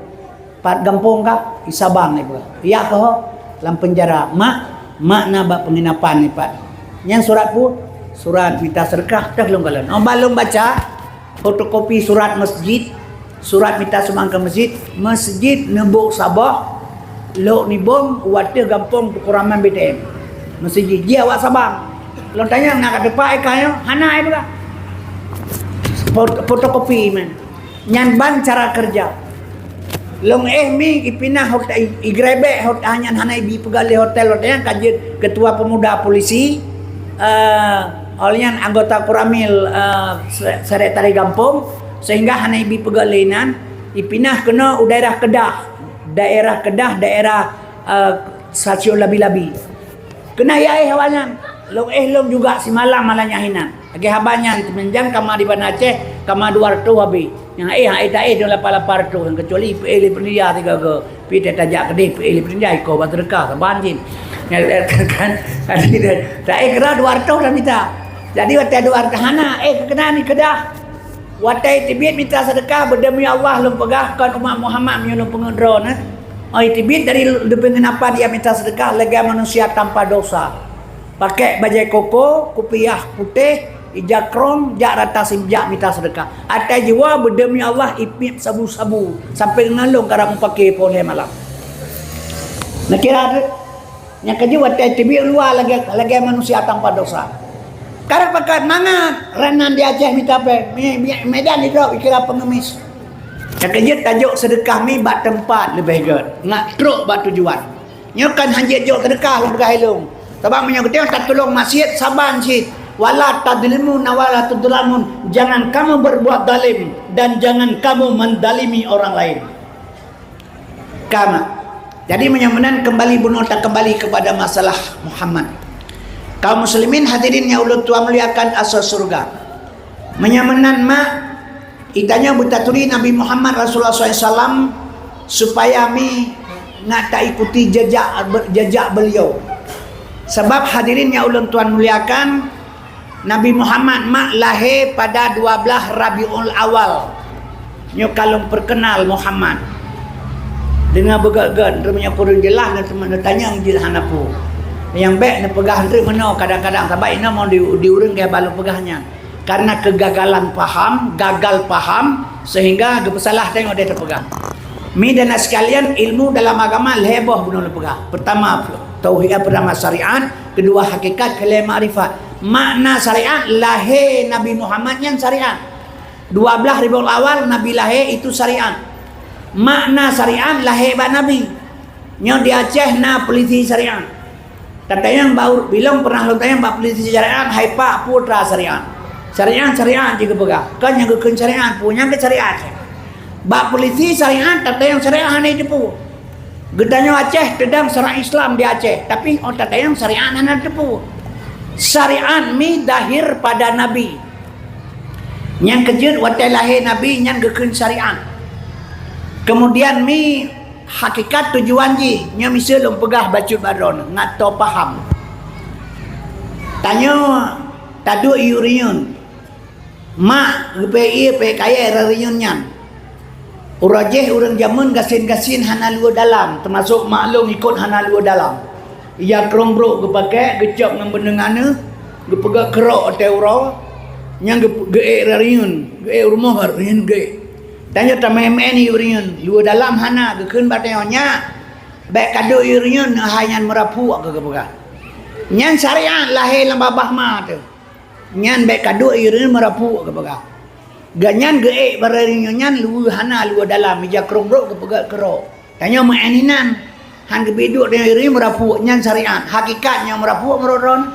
Pat gampung ka isabang ni pula. Iya ke ho dalam penjara. Mak na ba penginapan ni pat. Yang surat pu surat minta sedekah dah long kalan. Balong baca fotokopi surat masjid, surat minta sumbangan ke masjid nebuk Sabah. Lo ni bom wate gampung kuraman BTM. Masjid dia awak Sabang. Lo tanya nak ada pak kayo, hana ai pula. Fotokopi man. Nyan ban cara kerja. Long mi ipinah hotel igrebe hotel hana bi pegale hotel hotel kajet ketua pemuda polisi oleh anggota Kuramil Sekretari Gampung sehingga hana bi pegalenan ipinah kena daerah Kedah stasiun labi-labi. Kena ya awalnya. Long juga si malam malahnya hinan. Lagi habanya itu menjang kamar di Banda Aceh, kamar 200 habis. Yang tak dia lapar tu kecuali PL pendia 3 ke. Pi tajak kedai PL pendia iko baterka sabanjin. Kan tak kira 200 dah minta. Jadi waktu 200 hana kena ni Kedah. Waktu tibit minta sedekah berdemi Allah lum pegahkan umat Muhammad menyulung pengendron. Tibit dari pengenapan dia minta sedekah lega manusia tanpa dosa. Pakai bajai koko, kupiah putih, ijak krom, jak rata simjak minta sedekah. Ada jiwa berdemi Allah ipip sabu-sabu sampai ngalung karang pakai poleh malam. Nak kira yang kedua tibi luar lagi manusia tanpa dosa. Karang pakai mangat renan di Aceh minta apa? Medan itu kira pengemis. Yang kedua tajuk sedekah mi bat tempat lebih good. Ngak truk bat tujuan. Nyokan hanjit jok sedekah lu bergailung. Sebab menyangkutnya tak tolong maksiat saban sid. Wala tadlimun wala tudlamun. Jangan kamu berbuat zalim dan jangan kamu mendalimi orang lain. Kama. Jadi menyamakan kembali bunuh tak kembali kepada masalah Muhammad. Kaum muslimin hadirin yang Allah Tuhan muliakan asal surga. Menyamakan itanya butaturi Nabi Muhammad Rasulullah SAW supaya mi nak tak ikuti jejak beliau. Sebab hadirin yang Allah Tuhan muliakan, Nabi Muhammad lahir pada 12 Rabiul Awal. Nyo kalau perkenal Muhammad dengan begagan remnya kurang jelas dan teman tanya ngil hanapu. Yang baik nak pegah entre meno kadang-kadang sebab ina mau diurang ke balu pegahnya. Karena kegagalan paham, gagal paham sehingga bersalah tengok dia terpegang. Mi dan sekalian ilmu dalam agama heboh bunuh pegah. Pertama tauhid, pertama syariat, kedua hakikat, kelima ma'rifat. Makna syariat lahir Nabi Muhammad yang syariat. 12 Rabiul Awal Nabi lahir itu syariat. Makna syariat lahir ba Nabi. Nyo di Aceh na polisi syariat. Katanya baru bilang pernah lu tanya ba polisi syariat hai pak putra syariat. Syariat juga pegah. Kan yang ke syariat punya ke syariat. Ba polisi syariat katanya syariat ni depu. Gedanya Aceh tedang syariat Islam di Aceh, tapi otak tayang syariat hana tepu. Syariat mi dahir pada Nabi. Yang kejut watai lahir Nabi yang gekeun syariat. Kemudian mi hakikat tujuan ji nya misal lom pegah bacut baron ngato paham. Tanya tadu iuriun. Mak GPI pe kaya reunion nyan. Urajeh urang jamun gasin-gasin hana luar dalam, termasuk maklum ikut hana luar dalam. Ia kerombro gepake gecok nang benengane, gepega kerok teuro, nyang ge reunion, ge rumah reunion ge. Tanya tamen reunion, luar dalam hana gekeun bateonya. Baik kado reunion hayan merapu ke gepega. Nyan syariat lahir lam babah ma tu. Nyan baik kado reunion merapu ke gepega. Ganyan geek bararinyan lu hana lu dalam meja kerombro kepegak kerok. Tanya maeninan han gebeduk dengan iri merapu nyan syariat. Hakikatnya merapu meroron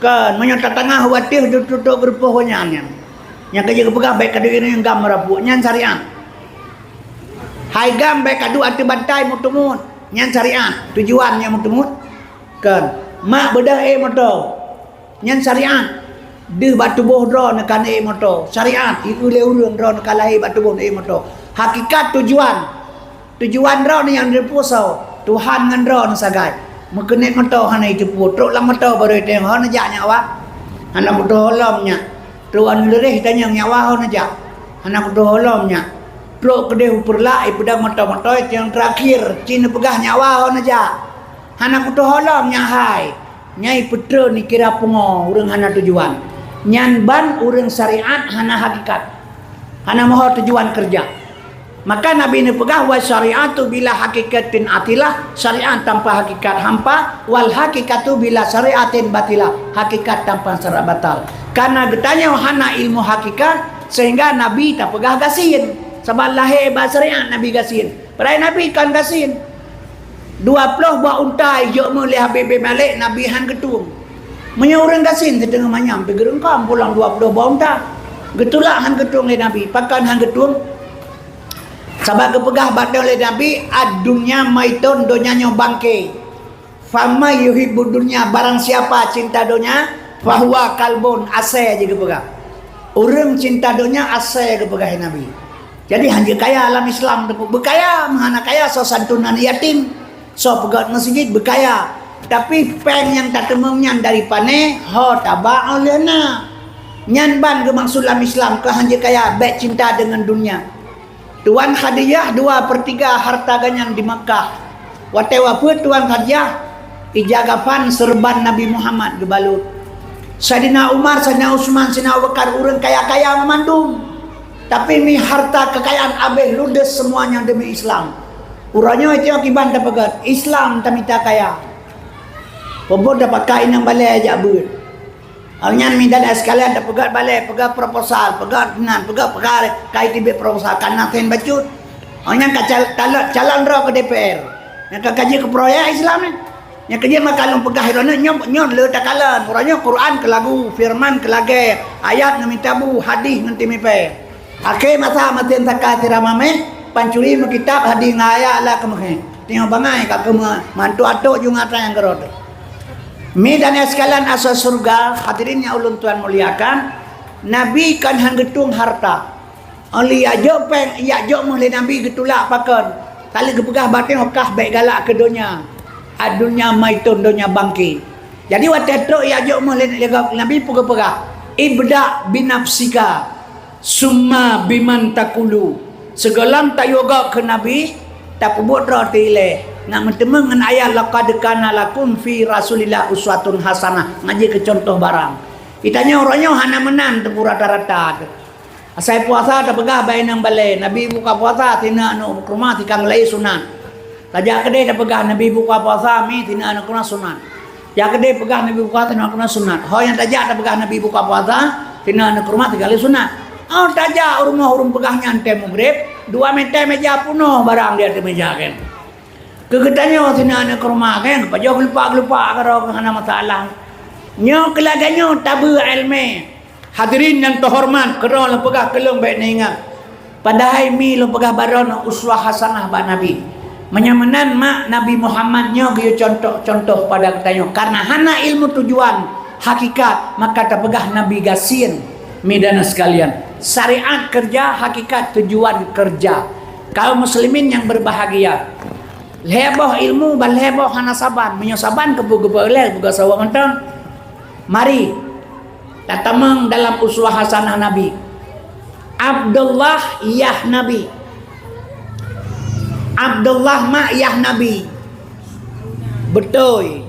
kan menyata tengah watih tutup berpoh nyan. Yang kerja kepegak baik kadu iri yang gam merapu nyan syariat. Hai gam baik kadu ati bantai mutumut nyan syariat. Tujuannya mutumut kan mak bedah moto nyan syariat. Dia batu boh drone kan moto syariat itu le urang drone kalahi batu boh moto hakikat tujuan drone yang dirpusau Tuhan ngan drone sagai mekenek moto hana itu putruk lang moto baru teng hana jak nyawa hana moto holomnya tuan lereh tanya nyawa hana jak hana moto holomnya pro kede perla pedang moto yang terakhir cina pegah nyawa hana jak hana moto holomnya hai nyai putra ni kira pungo urang hana tujuan nyan ban urang syariat hana hakikat hana mahu tujuan kerja. Maka Nabi ni pegah wa syariatu bila hakikatin atilah, syariat tanpa hakikat hampa, wal hakikatu bila syariatin batilah, hakikat tanpa syariat batal. Karena getanya hana ilmu hakikat sehingga Nabi tak pegah gasin sebab lahir ba syariat Nabi gasin perai Nabi kan gasin 20 buah untai jok mulai Habib Malik Nabi han getung menyurang gasin setengah manyam pergi rengkam pulang 20 bawang tak getulak han getung oleh Nabi pakan han getung sabak kepegah batal oleh Nabi adunya maitun donyanya bangke fama yuhibbu dunya barang siapa cinta dunya fahuwa kalbun ase aja kepegah orang cinta dunya ase kepegah Nabi. Jadi hanya kaya alam Islam berkaya mana kaya so santunan yatim so pegat masjid berkaya tapi peng yang tak temungnya dari pane ho tabak olehna nyan ban ke maksudlam Islam ke hanya kaya baik cinta dengan dunia. Tuan Khadijah 2/3 harta ganyang di Makkah watewa pun Tuan Khadijah ijagafan serban Nabi Muhammad gebalut Sayyidina Umar, Sayyidina Utsman, Sayyidina Abu Bakar orang kaya-kaya memandung tapi mi harta kekayaan abeh ludes semuanya demi Islam uranya itu akibat dapat Islam tamita kaya pembon dapat kain yang balai aja ber. Alnyan mindan sekalian dapat balai, pegat proposal, pegat nan, pegat kait tibe proposal kan naten bacut. Alnyan calon roh ke DPR. Yang kaji ke proyek Islam ni. Yang kerja makalung pegah hirona nyon le takalan. Uranya Quran ke lagu, firman ke lage, ayat nami tabu, hadis nanti mipe. Ake masa maten takah tiramame, pancuri kitab hadis ngaya lah kemeh. Tengok bangai kat kemeh, mantu atuk jungat yang kerod. Mi dan sekalian asal surga hadirin yang ulun Tuhan muliakan Nabi kan hang getung harta oli ajo peng ya jo mulai Nabi getulak pakan kali gepegah batin okah baik galak ke dunia adunya maitun dunia bangki jadi wateto ya jo mulai Nabi pegah ibda binafsika summa biman takulu segalam tak yoga ke Nabi tak pebut roti leh nak mentemeng dengan ayat laqad kana lakum fi rasulillah uswatun hasanah ngaji ke contoh barang kitanya orangnya hana menan tepu rata-rata asai puasa tak pegah bae nang balai Nabi buka puasa tina anu rumah tikang lai sunat raja kedai tak pegah Nabi buka puasa mi tina anu kuna sunat ya kedai pegah Nabi buka tina kuna sunat ho yang tajak tak pegah Nabi buka puasa tina anu rumah tikang lai sunat oh tajak urung pegahnya ante maghrib 2 meter meja punuh barang dia di meja kan kegetanya sina anak rumah kan pajak lupa karo kana masalah nyo kelaganyo tabu ilmu hadirin yang terhormat kero lepegah kelong baik ningat padahal mi lepegah baron uswah hasanah ba Nabi Menyamanan mak Nabi Muhammadnya dia contoh-contoh pada katanya. Karena hana ilmu tujuan hakikat maka terpegah Nabi gasin midana sekalian. Syariat kerja, hakikat tujuan kerja. Kaum muslimin yang berbahagia. Heboh ilmu bal heboh hana saban, menyosaban kebu-gebu buka sawang entang. Mari tatamang dalam uswah hasanah Nabi. Abdullah yah Nabi. Abdullah mak yah Nabi. Betul.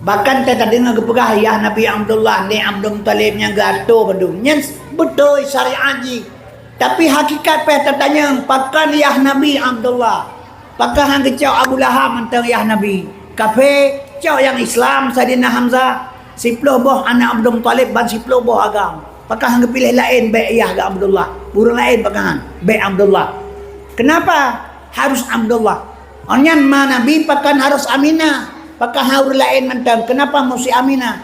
Bahkan kita dengar kepegah yah Nabi Abdullah ni Abdul Talibnya gato bandung. Nyens betul syariat ji. Tapi hakikat pe tertanya pakan yah Nabi Abdullah. Pakan hang kecau Abu Lahab mentang yah Nabi. Kafe cau yang Islam Saidina Hamzah. Siploh boh anak Abdul Talib ban siploh boh agam. Pakan hang pilih lain be yah ke Abdullah. Burung lain pakan be Abdullah. Kenapa harus Abdullah? Onyan ma Nabi pakan harus Aminah. Pakai haur lain mentang. Kenapa mesti Aminah?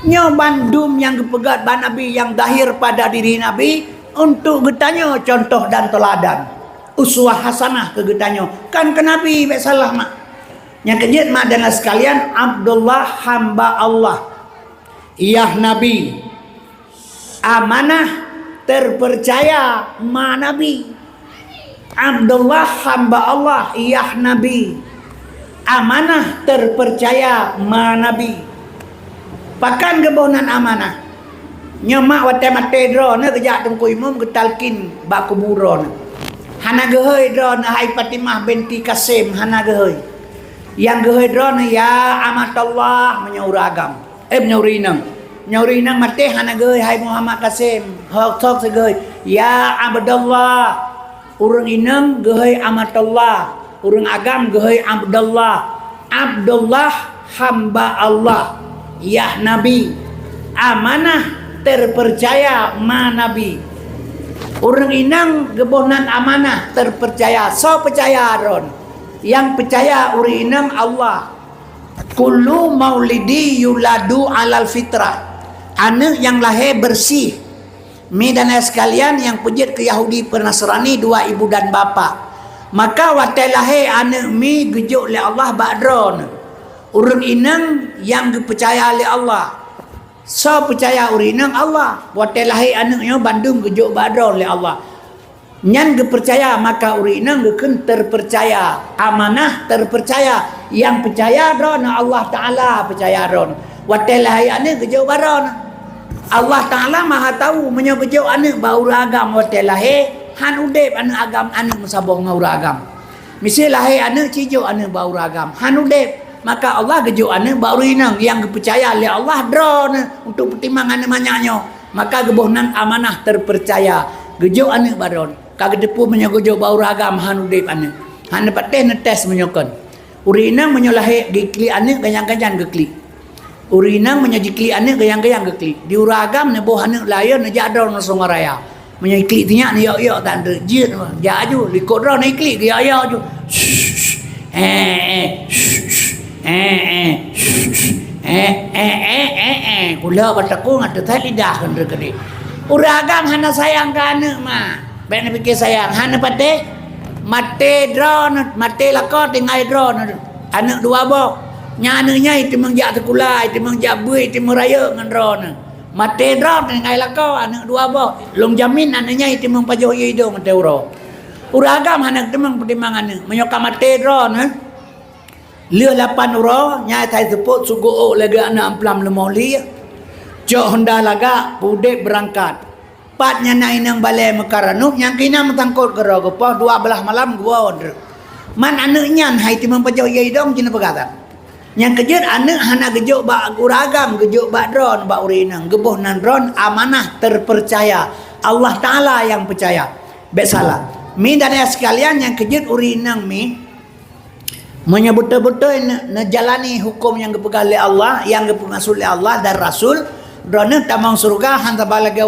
Nyo bandum yang kepegat ban Nabi yang dahir pada diri Nabi untuk getanya contoh dan teladan. Uswah hasanah ke getanya. Kan ke Nabi baik salah mak. Yang kejut mak dan sekalian Abdullah hamba Allah. Iyah Nabi. Amanah terpercaya ma Nabi. Abdullah hamba Allah, iyah Nabi. Amanah terpercaya ma Nabi. Pakan kebonan amanah. Nyemak wate mate dro ne kejak tengku imam ketalkin bak kuburon. Hana gehoi dro ne hai Fatimah binti Kasim hana gehoi. Yang gehoi dro ne ya amatullah menyauragam. Menyaurinang. Nyaurinang mate hana gehoi hai Muhammad Kasim. Hok tok segehoi ya Abdullah. Urang inang gehoi amatullah. Urang agam gehoi Abdullah. Abdullah hamba Allah. Ya Nabi. Amanah terpercaya ma Nabi. Urang inang gebonan amanah terpercaya. So percaya ron. Yang percaya urang inang Allah. Kullu maulidi yuladu alal fitrah. Anak yang lahir bersih. Mi dan sekalian yang pejit ke Yahudi Penasrani dua ibu dan bapa. Maka watai lahir anak mi gejuk oleh Allah ba'dron. Urang inang yang percaya oleh Allah. So percaya urang inang Allah. Watai lahir anaknya bandung gejuk ba'dron oleh Allah. Nyan percaya maka urang inang geken terpercaya. Amanah terpercaya. Yang percaya dron Allah Ta'ala percaya dron. Watai lahir anak gejuk ba'dron. Allah Ta'ala maha tahu menyebut anak bau agam watai lahir han udep anak agam anak musabong ngau agam. Mesti lahir anak cijo anak bau agam han udep maka Allah gejuk anak bau inang yang percaya oleh Allah drone untuk pertimbangan manyaknya maka gebohnan amanah terpercaya gejuk anak baron kagak depu menyogojo bau agam han udep anak han dapat netes menyokon urinang menyolahir gikli anak ganyang-ganyang gekli. Urinang menyajikli anak gayang-gayang gekli. Di uragam ne boh anak layan ne jadol na songaraya. Menyajikli tinyak ne yok-yok tak ada jit. Jaju likut ro ne ikli gaya ju. Kula bataku ngata tali dah kan rekeli. Uragam hana sayang ke anak mah. Baik ne fikir sayang. Hana pate mate drone, mate lakot tingai drone. Anak dua bok. Nyananya itu mengjak sekolah, itu mengjak buih, itu meraya dengan ron. Mate drop dengan lakau anak dua boh. Long jamin anaknya itu mempajoh hidung mate uro. Uragam anak temang pertimbangan menyokam mate drone. Lih 8 uro nyai thai seput sugo lagi anak amplam lemoli. Jok Honda laga pudek berangkat. Patnya naik nang balai mekaranuk yang kina metangkut gero gepoh 12 malam gua order. Man anaknya hai itu mempajoh hidung cina pegatan. Yang kejut anak hana gejuk bak uragam gejuk bak dron bak urinang geboh nan dron amanah terpercaya Allah Ta'ala yang percaya baik salah mi dan sekalian yang kejut urinang mi menyebut betul jalani hukum yang dipegang oleh Allah yang dipengasul oleh Allah dan Rasul drone tamang surga hanta balaga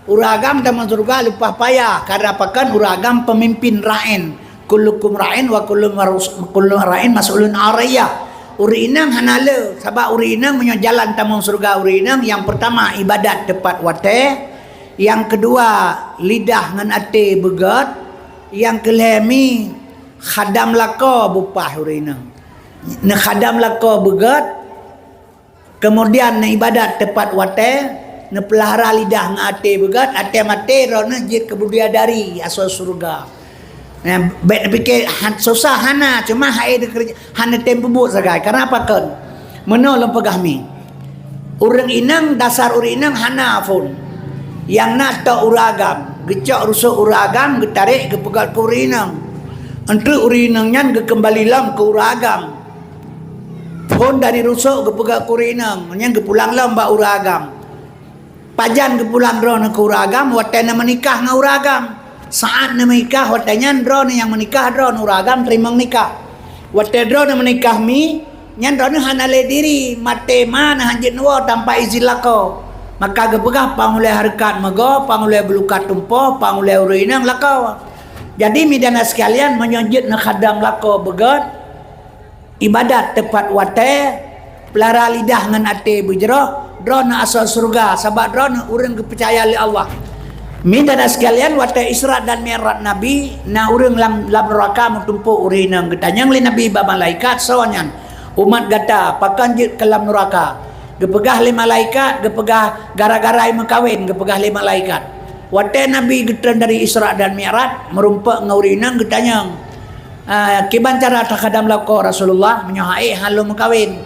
uragam tamang surga lupa payah karena apakan uragam pemimpin rain kullukum rain wa kullu rain mas'ulun ariyah. Urinang hanale sebab urinang menjalan tamang surga urinang yang pertama ibadat tepat wate, yang kedua lidah ngan ate begat, yang kelemi khadam lako bupah urina ne khadam lako begat kemudian ne ibadat tepat wate ne pelihara lidah ngate begat ate mate rona jit kebudayadari asal surga. Nah, baik fikir susah hana cuma hai kerja hana tempo buat sagai. Kenapa kan? Menolong pegahmi. Urang inang dasar urang inang hana pun. Yang nak tak uragam, gecok rusuk uragam, getarik ke pegat ke urinang. Entru urinang nyan ke kembali lam ke uragam. Pun dari rusuk ke pegat ke urinang, nyan ke pulang lam ba uragam. Pajan ke pulang drone ke uragam, watena menikah ngau uragam. Saat menikah watanya drone yang menikah drone uragam terima nikah. Wate drone menikah mi nyan drone hanale diri mate mana hanjit nuwa tanpa izin lako. Maka gepegah pangulai harkat mego, pangulai belukat tumpo, pangulai urinang lako. Jadi midana sekalian menyonjit na khadam lako begat ibadat tepat wate pelara lidah ngan ate bujroh drone asal surga sabab drone urang kepercaya li Allah. Minta sekalian wate Isra dan Mi'raj Nabi na urang lam neraka mutumpu urinang getanyang li Nabi ba malaikat soanyan umat gata pakan jit ke lam neraka gepegah li malaikat gepegah gara-gara ai makawin gepegah li malaikat wate Nabi getan dari Isra dan Mi'raj merumpak ngaurinang getanyang kiban cara takadam lako Rasulullah menyohai halu makawin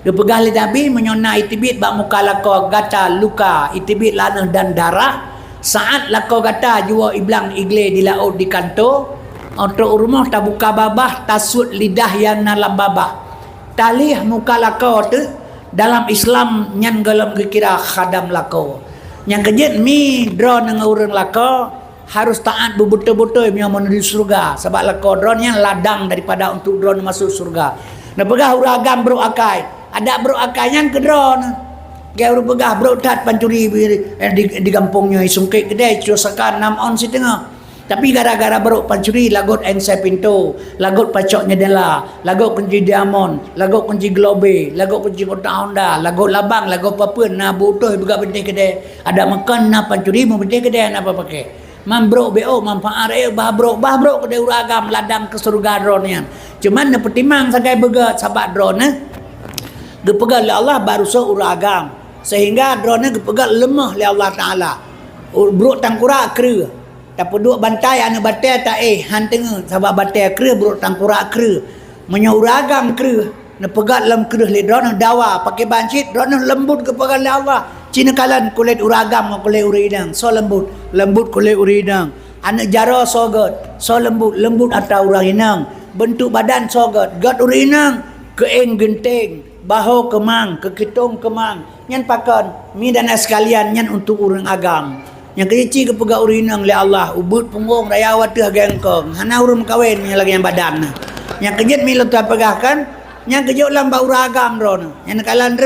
gepegah li Nabi menyona itibit bak muka lako gata luka itibit lanah dan darah. Saat lako kata jua iblang igle di laut di kanto untuk rumah tak buka babah tasut lidah yang dalam babah talih muka lako tu dalam Islam nyan galam kira khadam lako yang kejut mi drone dengan orang lako harus taat betul-betul yang menuju surga sebab lako drone yang ladang daripada untuk drone masuk surga. Nah pegah uragam bro akai ada bro akai yang ke drone gaya pegah bro tat pancuri di kampungnya sungkit kedai cusakan 6 on si tengah tapi gara-gara bro pancuri lagot ensai pintu lagot pacoknya dela lagot kunci diamond lagot kunci globe lagot kunci kota Honda lagot labang lagot papun na butuh buka benda kedai ada makan na pancuri mau benda kedai apa pakai man bro bo manfaat bah bro kedai uragam ladang ke surga drone nya cuman na pertimang sagai begat sabat drone gepegal Allah baru uragam sehingga drone gepegal lemah oleh Allah Taala buruk tangkura kera tapi duk bantai anu batai tak han tengah sebab batai kera buruk tangkura kera menyauragam kera ne pegat lam kera le drone dawa pakai bancit drone lembut gepegal oleh Allah cina kalan kulit uragam kulit urinang so lembut kulit urinang anak jaro sogot so lembut atau urinang bentuk badan sogot gat urinang keeng genteng bahu kemang kekitung kemang nyan pakan mi dan sekalian nyan untuk urang agam yang kecil ke pegak urinang le Allah ubud punggung raya watih gengkong hana urang kawin nya lagi yang badan yang kejut mi lu pegahkan yang kejut lamba uragam ron yang kalan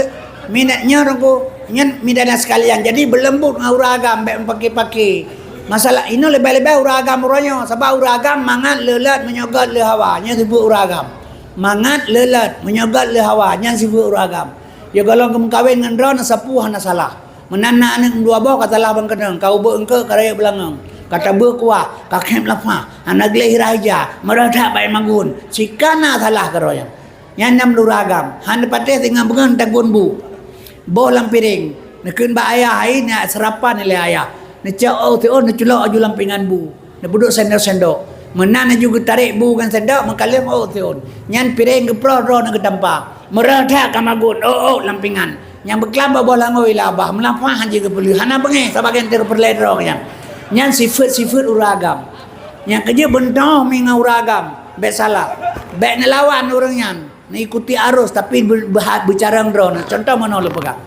minatnya rongko nyan mi dan sekalian jadi berlembut ngau uragam baik pakai masalah ini lebih-lebih uragam uranyo sebab uragam mangat lelat menyogat le hawa nya disebut uragam mangat lelat menyogat le hawa nya disebut uragam. Ya kalau kamu kawin dengan drone sapuh hana salah. Menana anak dua bawa kata lah bang kenang. Kau beengke karaya belangang. Kata berkuah kakek lapa. Anak gelih raja. Meradak baik mangun. Sikana salah keroyang. Yang enam luragam. Hana patih tinggal bengan tagun bu. Boh lam piring. Nekun ba ayah ai nak serapan oleh ayah. Necau tu neculok aju lampingan bu. Nebuduk sendok-sendok. Menana juga tarik bu kan sendok makalim tu. Nyan piring gepro drone ke tempat. Meradak kamagun lampingan yang berkelamba bola ngoi labah melampah haji ke beli hana bengeh sebagian terperledrong yang sifat uragam yang kerja bentong mengau uragam baik salah baik nelawan orangnya ikuti arus tapi bicara drone contoh mana lu pegang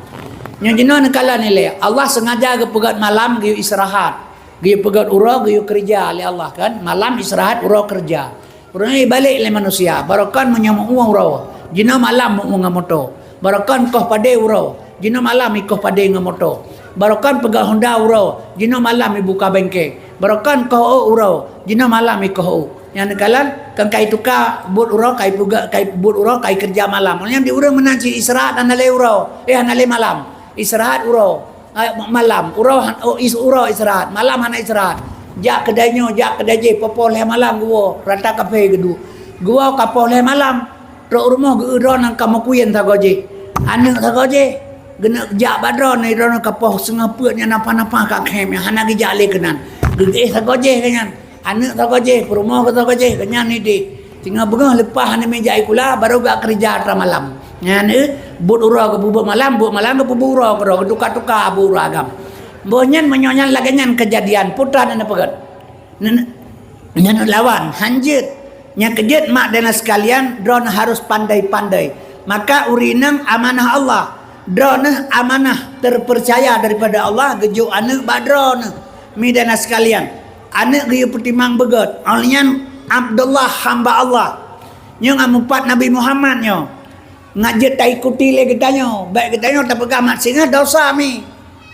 yang jenuh nakala nilai Allah sengaja ke pegat malam giu istirahat giu pegat ura giu kerja oleh Allah kan malam istirahat ura kerja orangnya balik oleh manusia barokan menyamuk uang ura jina malam mu ngamoto barakan koh pade uro jina malam ikoh pade ngamoto barakan pegang Honda uro jina malam buka bengke barakan koh uro jina malam ikoh yang nekalan kan kai tuka but uro kai puga kai but uro kai kerja malam yang di urang menanci istirahat anale uro anale malam istirahat uro malam uro istirahat malam hana istirahat Jak kedainya, jak kedai je, popoleh malam gua, rata kafe gedu. Gua kapoleh malam, rok rumah geudro nang kamakuyen tago je. Anak tago je, gena jak badro ni rono kapoh sengaputnya napa-napa kak kem, hana ge jak le kenan. Gede tago je kenyan. Anak tago je, rumah tago je, kenyan ni de. Tinggal bengah lepas hana meja ikula baru gak kerja tra malam. Nyan but ura ke bubuk malam ke bubuk ura ke tukar-tukar abu agam. Bonyan menyonyan laganyan kejadian putra dan pegat. Nyan lawan hanjit. Nya kejut mak dan sekalian drone harus pandai-pandai. Maka urinang amanah Allah. Drone amanah terpercaya daripada Allah gejuk anak badrone. Mi dan sekalian. Anak geyu pertimang begat. Alnyan Abdullah hamba Allah. Nyo ngamupat Nabi Muhammad nyo. Ngajit tak ikuti le kitanya. Baik kitanya tak pegang mat singa dosa mi.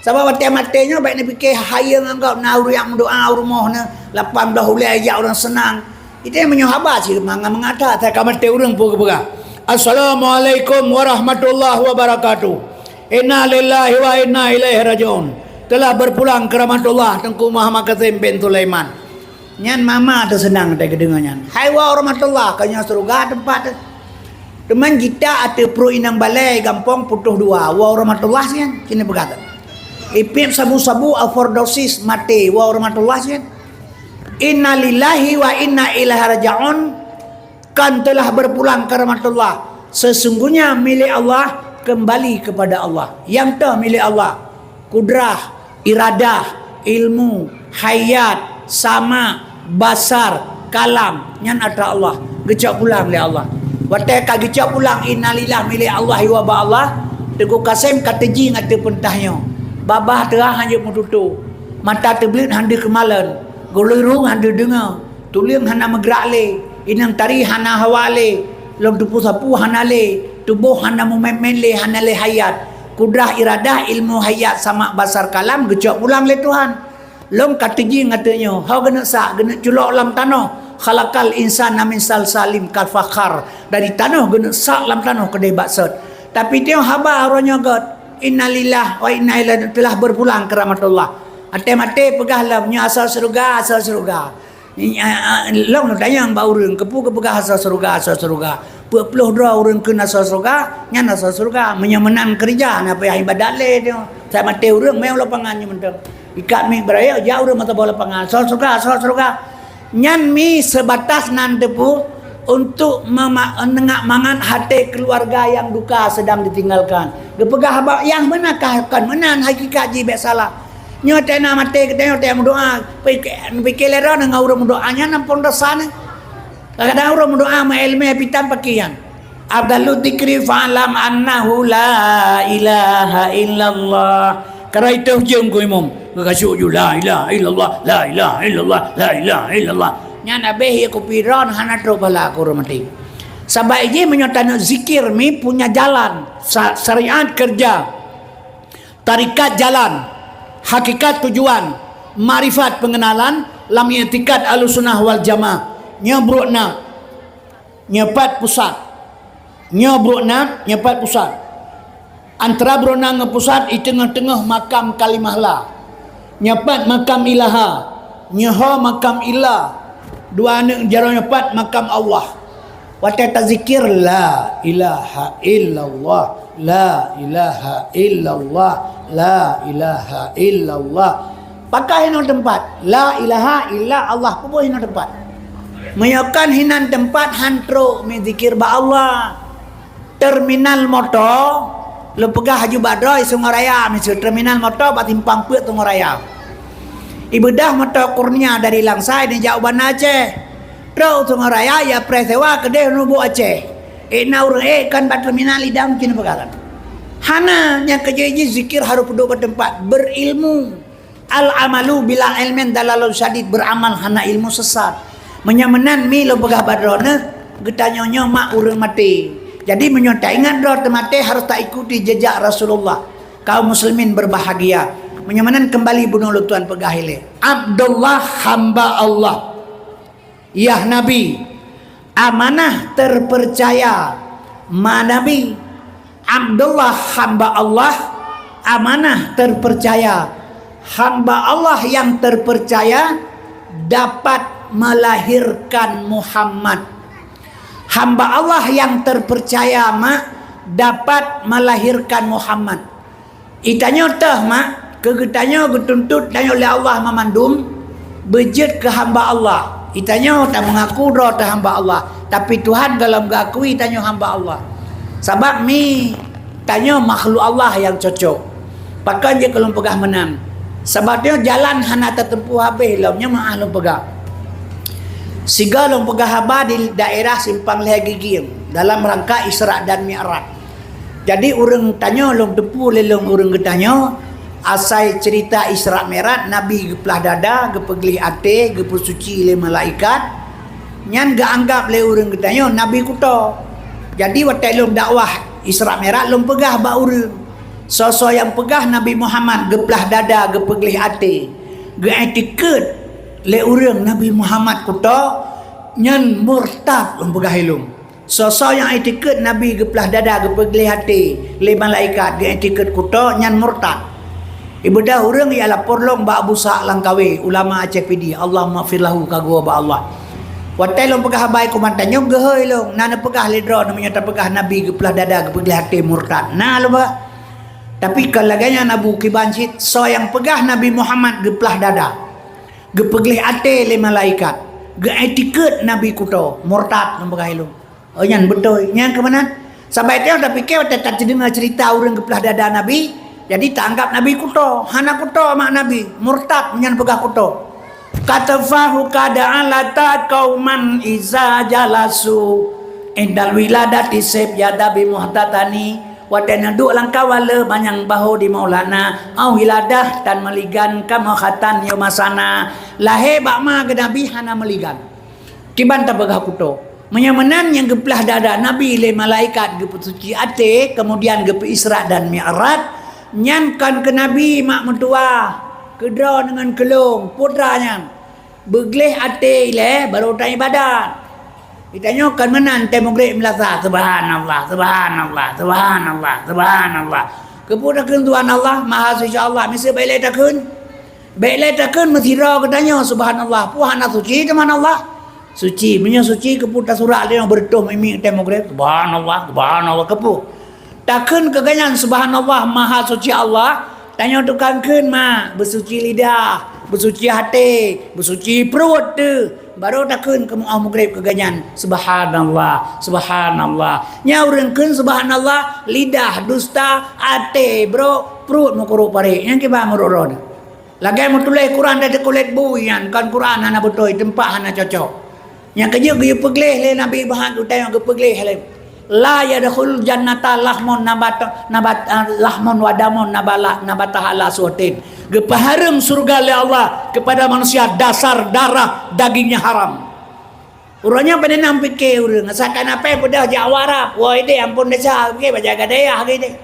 Sebab mati-matinya baik ni fikir hayang engkau nauru yang doa rumah na 18 hulai ayat orang senang. Itu yang menyohabat sih mengata tak mati orang pun kepegang. Assalamualaikum warahmatullahi wabarakatuh. Inna lillahi wa inna ilaihi rajiun. Telah berpulang ke rahmatullah Tengku Muhammad Kasim bin Sulaiman. Nyan mama tu senang tak kedengaran. Hai wa rahmatullah kanya surga tempat. Teman kita ada pro inang balai gampang putuh dua. Wa rahmatullah sian kini berkata. Ipip sabu-sabu overdosis mati. Wa rahmatullah sian. Inna lillahi wa inna ilaihi rajiun. Kan telah berpulang ke rahmatullah. Sesungguhnya milik Allah kembali kepada Allah. Yang tu milik Allah. Kudrah, iradah, ilmu, hayat, sama, basar, kalam. Nyan ada Allah. Gecak pulang oleh Allah. Wateka gecak pulang innalillah milik Allah wa ba Allah. Teguh Kasim kata ji ngata pentahnya. Babah terah hanya mututu. Mata terbelit handa kemalan. Golurung handa dengar. Tuliang hana megrak le. Inang tari hana hawale. Long tupu sapu hana le. Tubuh hana mumemen le hana le hayat. Kudrah iradah ilmu hayat sama basar kalam gecak pulang le Tuhan. Long kata ji ngatanya. Hau kena sak kena culok lam tanah. Khalaqal insana min salsalim kal fakhar. Dari tanah guna sak lam tanah kedai baksud. Tapi dia haba orangnya god. Innalillah wa inna ilaihi telah berpulang ke rahmatullah. Ate-mate pegah lamnya asal surga, asal surga. Long tanya bau urang kepu ke pegah asal surga, asal surga. 20 dua urang ke asal surga, nyan asal surga menyemenan kerja na payah ibadat le dia. Saya mate urang meu lapangannya mentang. Ikat mi beraya jauh urang mata bola lapangan. Asal surga, asal surga. Nyan mi sebatas nan tepu untuk menengak mangan hati keluarga yang duka sedang ditinggalkan. Gepegah habak yang manakah kan menan hakikat ji bek salah. Nyo tena mate ketenya tena doa pikir lera nang urang doanya nampun dosana. Kadang urang doa ma ilmu pitan pakian. Abdallu dzikri fa'lam annahu la ilaha illallah. Karena itu jeng ku imam. Kasuk ju la ilaha illallah, la ilaha illallah, la ilaha illallah. Nya nabe ku piron hana tro bala ku mati. Sabai je menyotana zikir mi punya jalan, syariat kerja. Tarikat jalan, hakikat tujuan, marifat pengenalan, lam i'tikad Ahlussunnah wal Jamaah. Nyebrukna nyepat pusat. Nyebrukna nyepat pusat. Antara brona ngepusat di tengah-tengah makam kalimah la. Nyepat makam ilaha. Nyeho makam ilah. Dua anak jaro nyepat makam Allah. Wata tazikir la ilaha illallah. La ilaha illallah. La ilaha illallah. Pakai hinan tempat. La ilaha illa Allah. Pupuh hinan tempat. Menyakan hinan tempat hantro menzikir ba Allah. Terminal motor. Lu pegah Haju Badroi Sungaraya misal terminal motor batimpang peut Sungaraya. Ibedah motor kurnia dari Langsai dan jauh Banda Aceh. Terus Sungaraya ya presewa kedai nubu Aceh. Naur kan bat terminal idam kini pegalan. Hana yang kejeji zikir harus duduk bertempat berilmu. Al amalu bila ilmin dalalul syadid beramal hana ilmu sesat. Menyamenan mi lu pegah Badrona getanyonyo mak urang mati. Jadi menyontak ingat doa temate harus tak ikuti jejak Rasulullah. Kaum muslimin berbahagia. Menyamanan kembali bunuh lutuan pegahile. Abdullah hamba Allah. Ya Nabi. Amanah terpercaya. Ma Nabi. Abdullah hamba Allah. Amanah terpercaya. Hamba Allah yang terpercaya. dapat melahirkan Muhammad. Hamba Allah yang terpercaya mak dapat melahirkan Muhammad. Itanya tah mak kegetanya getuntut tanya oleh Allah memandum bejit ke hamba Allah. Itanya tak mengaku dah tak hamba Allah, tapi Tuhan kalau mengakui tanya hamba Allah. Sebab mi tanya makhluk Allah yang cocok. Pakai je kalau pegah menang. Sebab dia jalan hana tertempuh habis lamnya mah long pegah. Siga long pegah haba di daerah Simpang Leher Gigi dalam rangka Isra dan Mi'raj. Jadi orang tanya long tempuh lelong orang getanya asal cerita Isra Mi'raj Nabi geplah dada gepegli ate gepu suci le malaikat nyan ga anggap le orang getanya Nabi kuto. Jadi waktu long dakwah Isra Mi'raj long pegah ba urang. Sosok yang pegah Nabi Muhammad geplah dada gepegli ate ge etiket le urang Nabi Muhammad kuto nyan murtad long pegah hilung. Sosok yang etiket Nabi geplah dada gepegli hati le malaikat ge etiket kuto nyan murtad. Ibu dah urang ya lapor long ba Abu Sa' Langkawi ulama Aceh PD Allah maghfir lahu kagua ba Allah. Watai long pegah baik komandannya gehoi long nana pegah ledro namanya tak pegah Nabi geplah dada gepegli hati murtad. Nah lo ba. Tapi kalaganya Nabu Kibancit so yang pegah Nabi Muhammad geplah dada gepegli hati le malaikat ge etiket Nabi kuto murtad long pegah ilung. Oh nyan betul nyan ke mana? Sampai dia dah fikir tak dengar cerita orang geplah dada Nabi. Jadi tak anggap Nabi kuto, hana kuto mak Nabi, murtad nyan pegah kuto. Kata fahu kada'alata qauman iza jalasu indal wiladati sib yada bi muhtatani wa tanadu langkawala banyang bahu di maulana au wiladah tan meligan kama khatan yomasana lahe bakma ke Nabi hana meligan. Kiban tak pegah kuto. Menyamanan yang geplah dada Nabi le malaikat gepu suci ate kemudian gepu Isra dan Mi'raj nyankan ke Nabi mak mentua kedra dengan kelung putranya begleh ate le baru tanya badan ditanya kan menan temu grek melasa subhanallah subhanallah subhanallah subhanallah kepudakeun Tuhan Allah maha suci Allah mesti baik takun mesti ra katanya subhanallah puhana suci teman Allah suci punya suci keputa surah dia berdoa mimi temu grek subhanallah subhanallah kepu takun keganyan subhanallah maha suci Allah tanya tukang keun mah bersuci lidah bersuci hati bersuci perut tu baru takun ke mu'ah mugrib keganyan subhanallah subhanallah nya urang keun subhanallah lidah dusta hati bro perut mukuru pare yang kiba ngururod lagi mau tulis Quran dari kulit buyan kan Quran hana betul tempat hana cocok yang kerja ge pegleh le Nabi bahan tu tengok ge pegleh le la yadkhul jannata lahmun lahmun wadamun nabatah ala suatin gepahareum surga le Allah kepada manusia dasar darah dagingnya haram. Urangnya pada nampi ke urang asalkan apa pedah Jawa wah ide ampun desa ke bajaga daya gede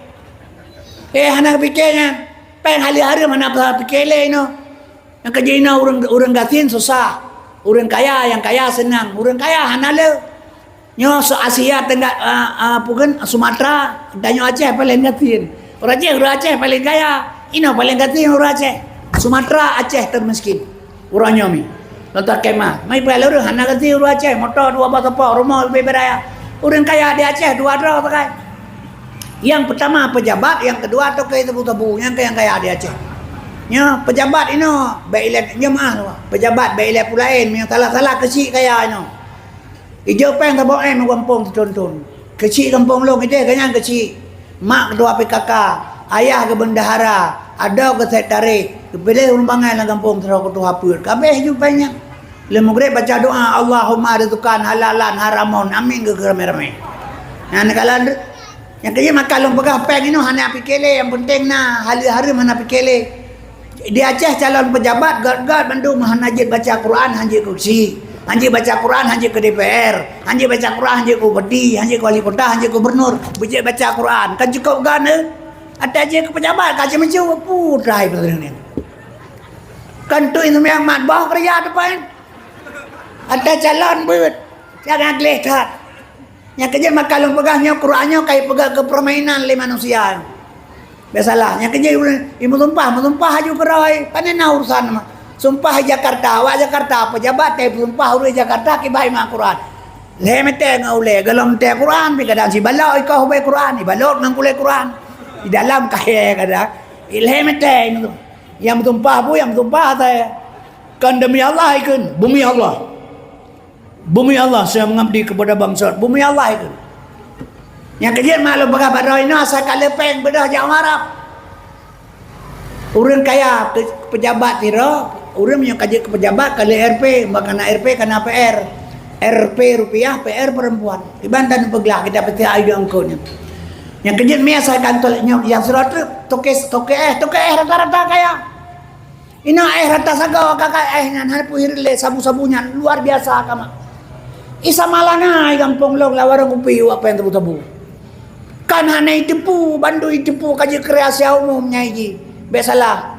hana pikirnya pen hari-hari mana pikir le no yang kerja ina urang gatin susah urang kaya yang kaya senang urang kaya hana le nyo so Asia Tenggara pugan Sumatera danyo Aceh paling gatin. Orang Aceh paling kaya. Ino paling gatin orang Aceh. Sumatera Aceh termiskin. Urangnya mi. Lontar kemah. Mai pala orang hana gatin orang Aceh. Motor dua bapa rumah lebih beraya. Orang kaya di Aceh dua dra pakai. Yang pertama pejabat, yang kedua tokai tebu-tebu yang kaya di Aceh. Nya pejabat ino bailet jemaah pejabat bailet pulain yang salah-salah kecil kaya ino. Ijo peng tabok kampung tonton. Kecil kampung long ide ganyan kecil. Mak kedua PKK, ayah ke bendahara, ada ke sekretari, kepilih rumbangan dalam kampung terus ketua pur. Kabeh ju banyak. Le maghrib baca doa Allahumma rizqan halalan haramun amin ke rame-rame. Nah nakalan yang kerja makan long pegah peng ino hana pikele yang penting nah hari-hari mana pikele. Di Aceh calon pejabat gad-gad Bandung hanajid baca Quran hanjir kursi. Hanji baca Quran, hanji ke DPR, hanji baca Quran, hanji ke bupati, hanji ke wali kota, hanji ke gubernur, bijak baca Quran. Kan cukup kan? Ada aja ke pejabat, kaji mencium putrai betul ni. Kan tu itu yang mat bawah kerja depan. Ada calon buat, jangan kelihatan. Yang kerja makalung pegahnya Qurannya kayak pegang ke permainan le manusia. Biasalah, yang kerja ibu tumpah aja kerai, panen urusan mah. sumpah Jakarta, awak Jakarta pejabat sumpah urus Jakarta ki baik mak Quran. Le mete ngaule galom te Quran pi kadang si balok ikau baik Quran, balok nang kule Quran. Di dalam kahe kadang le mete itu. Yang tumpah bu yang tumpah saya. Kan demi Allah ikun, bumi Allah. Bumi Allah saya mengabdi kepada bangsa. Bumi Allah ikun. Yang kejadian malu bagai badai ini asal kalepeng bedah jauh Arab. Urang kaya pejabat tiro, urang yang kaji ke pejabat kali RP, makana RP kana PR. RP rupiah, PR perempuan. Ibantan peglah kita peti ayu angkotnya. Yang kejadian mi asal kantornya yang surat toke rata-rata kaya. Ina rata saga kakak nan harpu hirle sabu-sabunya luar biasa kama. Isa malanga gampong log lawarang kupi apa yang tebu-tebu. Kan hanai tipu, bandu tipu kaji kreasi umumnya iki. Biasalah.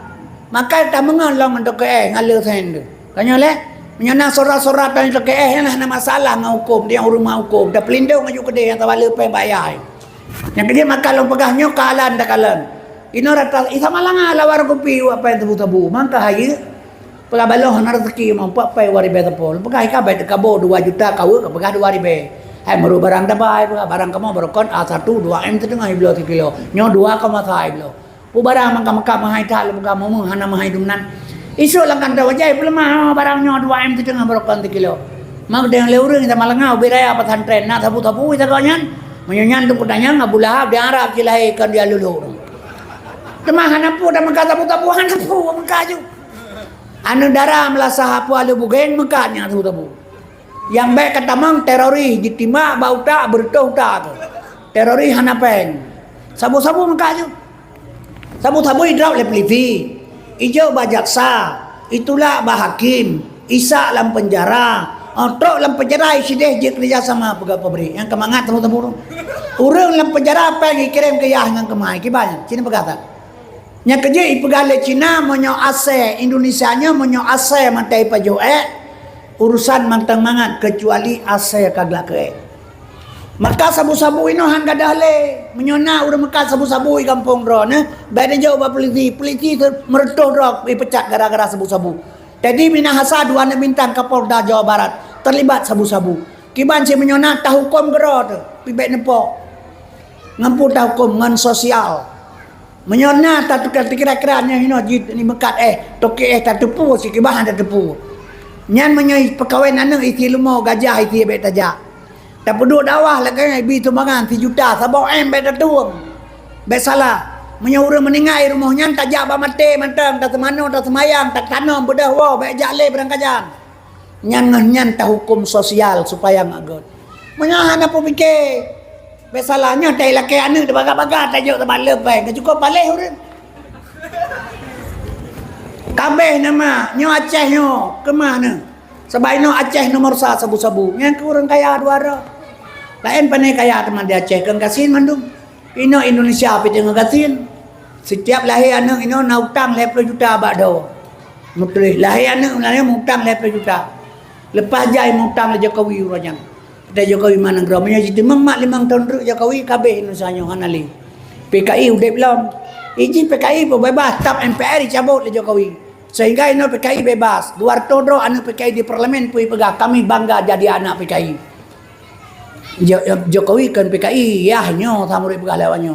Maka tak mengalong untuk ngalir sendu. Kanya le, menyana sorat-sorat dan untuk nah masalah ngau hukum dia rumah hukum. Dah pelindung ngaju kedai yang tawale pe bayar. Yang kedua maka long pegahnya kalan dak kalan. Ino rata isa malanga lawar kopi apa yang tebu-tebu. Mangka hayu pegah baloh na rezeki mampu pe wari be tepol. Pegah ka be kabo 2 juta kau pegah 2 ribu. Hai meru barang dapai pegah barang kamu berkon A1 2M setengah kilo 3 kilo. Nyo 2,5 kilo. Barang maka mahai tak maka mau hana mahai dumnan. Isu lang kan wajai belum barangnya 2M setengah berkon 3 kilo. Mak dengan leureng kita malangau beraya patan tren na tabu-tabu kita kanyan. Menyanyan tu kudanya ngabulah di Arab cilai kan dia lulu. Temah hana pu dah maka tabu-tabu hana pu maka ju. Anu darah melasah apa alu bugen mekanya tabu-tabu. Yang baik kata mang teroris ditima bau tak bertuh tak. Teroris hana peng. Sabu-sabu maka ju. Sabu-sabu hidrap oleh polisi, ijo bajaksa, itulah bahakim, isa dalam penjara, otok dalam penjara isi deh je kerja sama pegawai pabrik. Yang kemangat sabu-sabu. Urang dalam penjara apa yang kirim ke yah yang kemai, kibanya, Cina berkata. Yang kerja ipegale Cina monyo ase, Indonesia nya monyo ase mantai pajoe, urusan mantang mangat kecuali ase kagla ke. Maka sabu-sabu ino han gadale menyona urang maka sabu-sabu i kampung ro ne badan jauh ba polisi meretuh ro dipecat gara-gara sabu-sabu. Jadi Minahasa 2 bintang Kapolda Jawa Barat terlibat sabu-sabu. Kiban si menyona tahu hukum gero tu pibek nepok. Ngampu tahu hukum ngan sosial. Menyona tak kira-kira nya hino jit ni mekat toke tak tepu si kiban tak tepu. Nyan menyoi pekawai nanu isi lumo gajah isi bet tajak. Tak peduk dakwah lagi ibi tu mangan 3 juta sabau bet tuang. Bet salah. Menyuruh meningai rumahnya tak jak ba mate mantang tak semano tak semayang tak tanam bedah wa bet jak le berangkajan. Nyan tak hukum sosial supaya ngagot. Menyahan apa fikir. Bet salahnya tai laki anu de bagat-bagat tajuk tempat lepai cukup paleh urang. Kabeh nama nyo Aceh nyo ke mana? Sebab no Aceh nomor 1 sabu-sabu. Yang kurang kaya duara. Lain panai kaya teman di Aceh kan kasin mandung. Ino Indonesia pi tengah kasin. Setiap lahir anak ino na utang 20 juta bado. Mutulih lahir anak ulangnya utang 20 juta. Lepas jai utang le Jokowi urang. Kita Jokowi mana gramanya jitu mak 5 tahun ru Jokowi kabeh Indonesia nyo hanali. PKI udah belum. Iji PKI bebas tap MPR dicabut le Jokowi. Sehingga ino PKI bebas. 200 ro anak PKI di parlemen pui pegah kami bangga jadi anak PKI. Jokowi kan PKI ya nyo samuri pegah lawannya.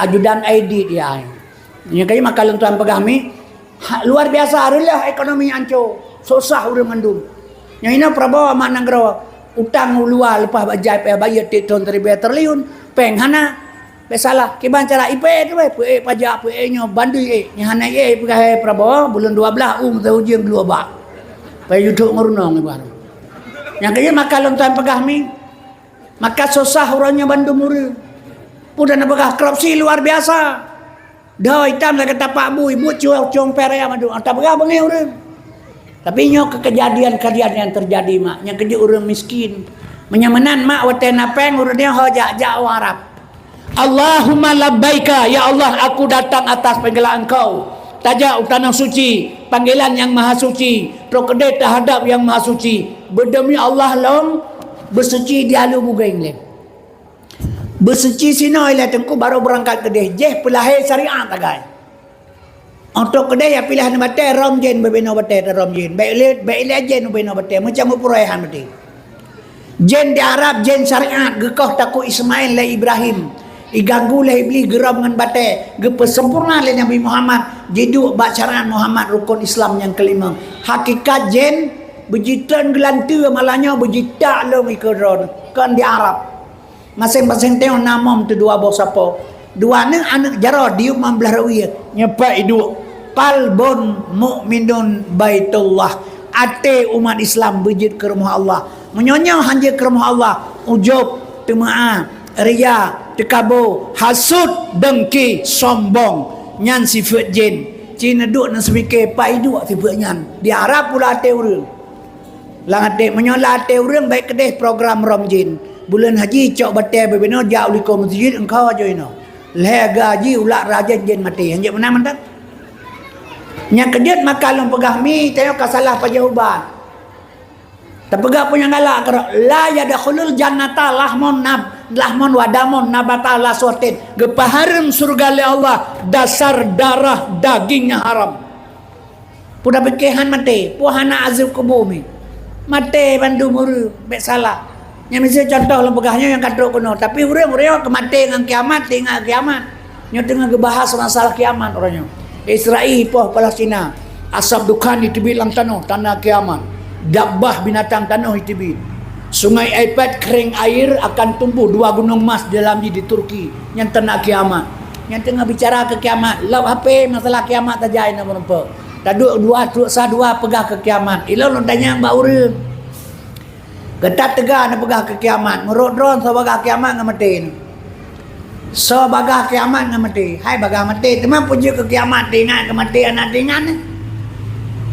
Ajudan ID dia. Nya kaya makalung tuan pegah mi luar biasa arulah ekonomi anco. Susah urang mandum. Nya ina Prabowo mak nanggro utang luar lepas bajai bayar tahun 3 triliun penghana besalah kiban cara IP tu we pajak nyo bandui nya hana pegah Prabowo bulan 12 tahun 2 bak. Pai duduk ngurunong ibarat. Yang kaya maka lontan pegah mi maka susah orangnya Bandung muri pudan pegah korupsi luar biasa dah hitam lah kata Pak Bu ibu cuang peraya Bandung tak pegah bengi orang tapi nyok kejadian yang terjadi mak yang kerja orang miskin menyamanan mak watena peng urangnya hojak Arab Allahumma labbaika ya Allah aku datang atas panggilan engkau tajak tanah suci panggilan yang maha suci prokedai terhadap yang maha suci berdemi Allah long bersuci di alu bugaing lem bersuci sino ila tengku baru berangkat ke deh pelahir syariat tagai Untuk kedai ya pilihan batai rom jen berbeno batai rom jen. Baik jen berbeno batai macam upurehan batai. Jen di Arab jen syariat gekoh takut Ismail lah Ibrahim. Iganggu lah iblis geram dengan batai. Gepesempurna lah Nabi Muhammad. Jeduk bak syariat Muhammad rukun Islam yang kelima. Hakikat jen berjitan gelantu malahnya berjitak lo mikron kan di Arab. Masing-masing tengok nama tu dua bos apa. Dua ni anak jarah diuk mambelah rawi nyepak hidup. Qalbun mu'minun baitullah. Ate umat Islam berjid ke rumah Allah. Menyonya hanya ke rumah Allah. Ujub, temaah, ria, tekabur, hasud, dengki, sombong. Nyan sifat jin. Cina duk nak sepikir pak hidup sifat nyan. Di Arab pula ate orang. Lang ate menyola ate orang baik kedai program rom jin. Bulan haji cok batai berbina jauh liko masjid engkau aja ino. Leh gaji ulak raja jin mati. Hanjak mana mantan? Yang kejut maka long pegah mi tengok kasalah pajahuban. Terpegah punya galak kerok la yadkhulul jannata lahmun wadamun nabata la suatin. Gepahareum surga le Allah dasar darah dagingnya haram. Pudah bekehan mati, puhana azab kubur mi. Mati bandu muru bek salah. Yang mesti contoh long pegahnya yang katrok kuno, tapi urang-urang kemati dengan kiamat tinggal kiamat. Nyo tengah gebahas masalah kiamat orangnya. Israel poh Palestina asap dukan ditibit dalam tanah kiamat. Dabbah binatang tanah ditibit. Sungai Aipad kering air akan tumbuh 2 gunung emas dalam di Turki yang tanah kiamat. Yang tengah bicara ke kiamat. Lau HP masalah kiamat saja ini nampak. Taduk dua pegah ke kiamat. Ilau lu tanya mbak urang. Ketat tegah nak pegah ke kiamat. Merut dron sebagai kiamat ngan mati. So bagah kiamat ngan mati. Hai bagah mati teman puji ke kiamat ingat kematian nak ingat ni.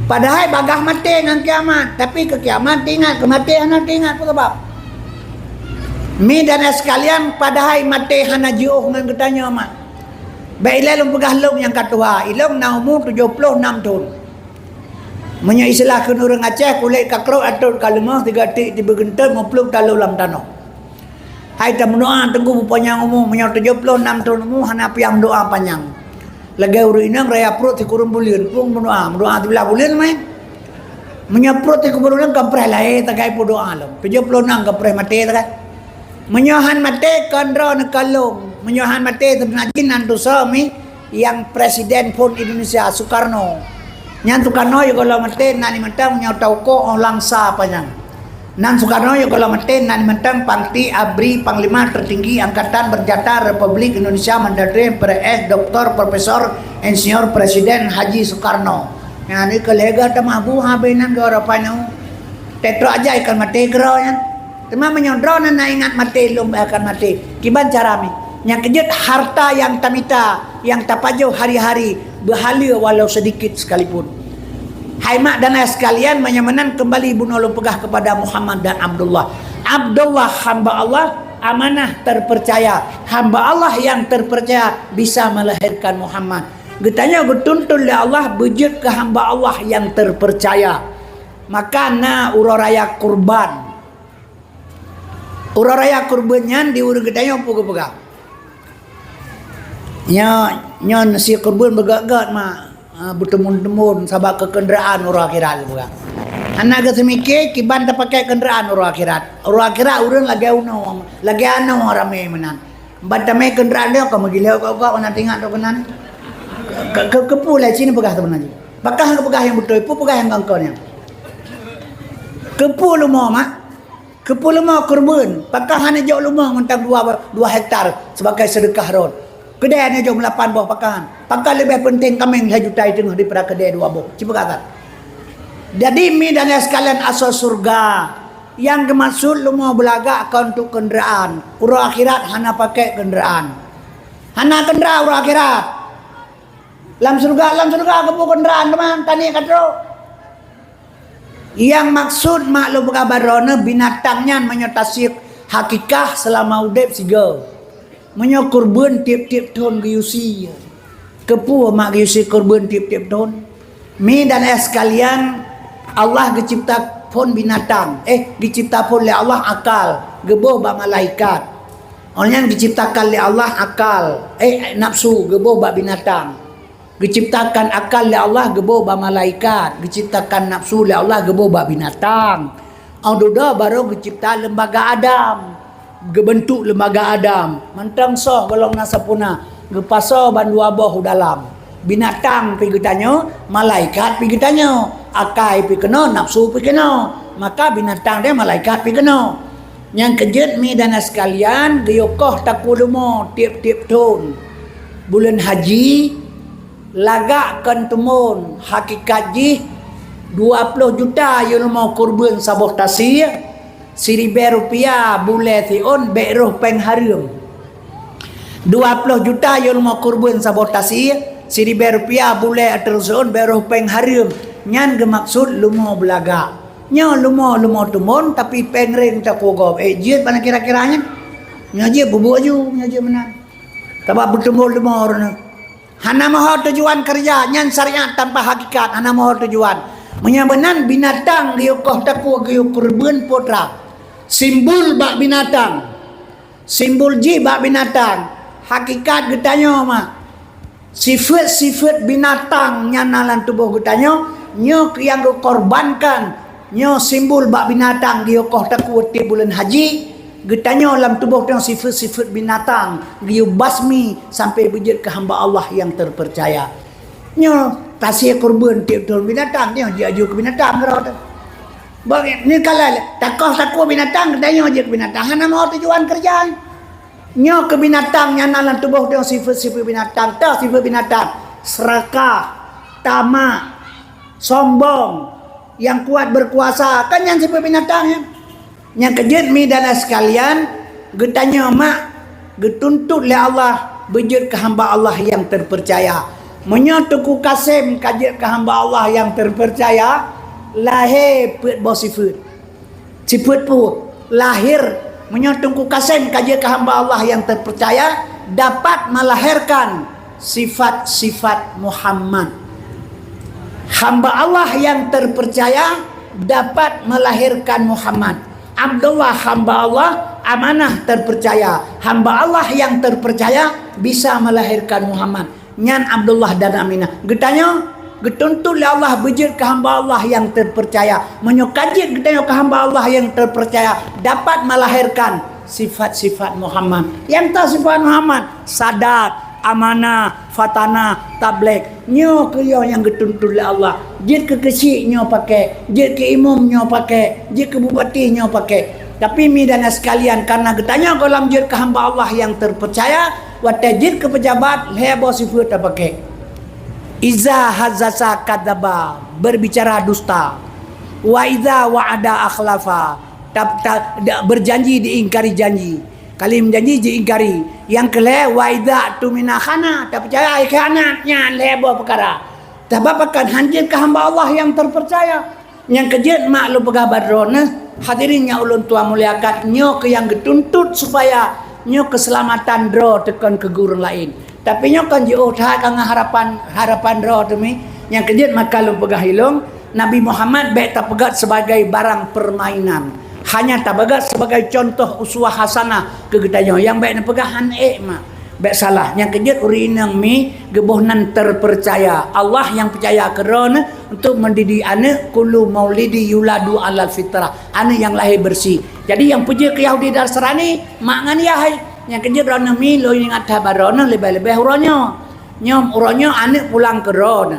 Padahal bagah mati dengan kiamat, tapi ke kiamat ingat kematian nak ingat apa sebab? Mi dan sekalian padahal mati hana jiuh ngan ketanya mak. Baik ilal pegah long yang katua, ilong na umur 76 tahun. Menyo istilah kun urang Aceh kulit kakrok atau kalemah 3 tik tiba gentet 50 talu dalam tanah. Hai tak mendoa tunggu panjang umur menyo 76 tahun umur hana piang doa panjang. Lagi urang inang raya perut ti kurun bulan pun mendoa ti belah bulan mai. Menyo perut ti kurun bulan kampres lae tagai pu doa lo. 76 kampres mati tagai. Menyohan mati kandra ne kalung. Menyohan mati tenajin nantu suami yang presiden pun Indonesia Soekarno. Nyan Soekarno yo kalau mati nani mentang menyo tauko langsa panjang. Nan Soekarno yo kalau mati nani mentang Pangti Abri Panglima tertinggi Angkatan Bersenjata Republik Indonesia Mandarin PS Dr. Profesor Insinyur Presiden Haji Soekarno. Yang ni kelega tamabu habenan ke rapanya. Tetro aja ikan mati gero yan. Tema menyondro na ingat mati lum akan mati. Kiban cara mi? Yang kejut harta yang tamita, yang tapajau hari-hari, berhala walau sedikit sekalipun. Hai mak dan ayah sekalian, menyamanan kembali bunuh pegah kepada Muhammad dan Abdullah. Abdullah hamba Allah, amanah terpercaya. Hamba Allah yang terpercaya bisa melahirkan Muhammad. Getanya getuntun oleh Allah bejut ke hamba Allah yang terpercaya. Maka na uraraya kurban. Uraraya kurbannya di urang getanya apa pegang. Nya nasi kurban bergat-gat mak. Bertemun-temun sabak ke kenderaan orang akhirat juga. Anak ke semikir kiban tak pakai kenderaan orang akhirat. Orang akhirat urang lagi ano ramai menan. Batame kenderaan dia kamu gila kau nak tengok tu kenan. Kepu lah sini pegah tu menan. Bakah ke pegah yang betul, pu pegah yang kangkaunya. Kepu lumah mak. Kepu lumah kurban. Bakah hanya jauh lumah mentang 2 hektar sebagai sedekah road. Kedai ni jom 8 buah pakahan. Pakar lebih penting kambing 1 juta itu daripada kedai 2 buah. Cuba kata. Jadi mi dan sekalian asal surga. Yang kemaksud lu mau belagak kau untuk kenderaan. Urang akhirat hana pakai kenderaan. Hana kenderaan urang akhirat. Lam surga kepu kenderaan teman. Tani katro. Yang maksud mak lu berkabarona binatangnya menyotasik hakikah selama udep siga. Menyo kurban tiap-tiap tahun geyusi. Kepu mak geyusi kurban tiap-tiap tahun. Mi dan sekalian Allah gecipta pun binatang. Dicipta pun oleh Allah akal. Geboh bak malaikat. Orangnya diciptakan oleh Allah akal. Nafsu geboh bak binatang. Diciptakan akal oleh Allah gebo ba malaikat, diciptakan nafsu oleh Allah gebo ba binatang. Audoda baru dicipta lembaga Adam. Gebentuk lembaga Adam. Mentang soh golong nasapuna. Gepaso bandu aboh dalam. Binatang pergi tanya, malaikat pergi tanya. Akai pergi kena, nafsu pergi kena. Maka binatang dia malaikat pergi kena. Yang kejut mi dan sekalian, geyokoh takulumo tiap-tiap tahun. Bulan haji, lagakkan temun hakikat ji 20 juta yang mau kurban saboh tasir. Rupiah boleh tion beroh pengharum 20 juta yang mau kurban sabotasi Rupiah boleh aterson beroh pengharum nyan gemaksud lumo belaga nya lumo tumun tapi pengring tak kogop jid mana kira-kiranya nya je bubuk aju nya je menang tabak bertemu lumo orang hana mahu tujuan kerja nyan syariat tanpa hakikat hana mahu tujuan menyabenan binatang giyukoh takwa giyuk kurban potra simbol bak binatang simbol ji bak binatang hakikat getanya mah sifat-sifat binatang nyanalan tubuh getanya nyo yang dikorbankan nyo simbol bak binatang giyukoh takwa ti bulan haji getanya dalam tubuh tang sifat-sifat binatang giyu basmi sampai wujud ke hamba Allah yang terpercaya nyo tasih kurban tiap tahun binatang nyo jaju ke binatang gerak bagi ni kalau takut binatang katanya aja ke binatang hana mau tujuan kerjaan nyo ke binatang nyanalan tubuh dia sifat-sifat binatang tah sifat binatang serakah tamak sombong yang kuat berkuasa kan yang sifat binatang ya yang kejut mi dan sekalian getanya mak getuntut oleh Allah bejut ke hamba Allah yang terpercaya menyotuku kasim kajut ke hamba Allah yang terpercaya lahir put bos sifat pu lahir menyotongku kasen kaji ke hamba Allah yang terpercaya dapat melahirkan sifat-sifat Muhammad. Hamba Allah yang terpercaya dapat melahirkan Muhammad. Abdullah hamba Allah amanah terpercaya. Hamba Allah yang terpercaya bisa melahirkan Muhammad. Nyan Abdullah dan Aminah getanya getuntut oleh Allah bejit ke hamba Allah yang terpercaya menyukajit getanya ke hamba Allah yang terpercaya dapat melahirkan sifat-sifat Muhammad yang tak sifat Muhammad sadat amanah fatana tablek nyo kyo yang getuntut oleh Allah jit ke kecil nyo pakai jit ke imam nyo pakai jit ke bupati nyo pakai tapi mi dan sekalian karena getanya kolam jit ke hamba Allah yang terpercaya watajit ke pejabat lebo sifat tak pakai iza hazasa kadaba berbicara dusta wa iza wa'ada akhlafa berjanji diingkari janji kali menjanji diingkari yang kele wa iza tumina khana tak percaya khianatnya lebo perkara tabapakan hanjir ke hamba Allah yang terpercaya yang kejut maklum pegabat rona hadirinnya ulun tua muliakan nyo ke yang getuntut supaya nyo keselamatan dro tekan ke guru lain tapi nyo kan jauh tak kang harapan roh demi yang kejut maka lu pegah hilung Nabi Muhammad baik tak pegat sebagai barang permainan hanya tak pegat sebagai contoh uswah hasanah ke getanya yang baik nak pegahan mah baik salah yang kejut urinang mi gebohnan terpercaya Allah yang percaya kerana untuk mendidik anak kullu maulidi yuladu alal fitrah anak yang lahir bersih jadi yang puji ke Yahudi dan Nasrani mangan yahai yang kejut rona mi lo ingat habarona lebih-lebih uronyo nyom uronyo anak pulang ke rona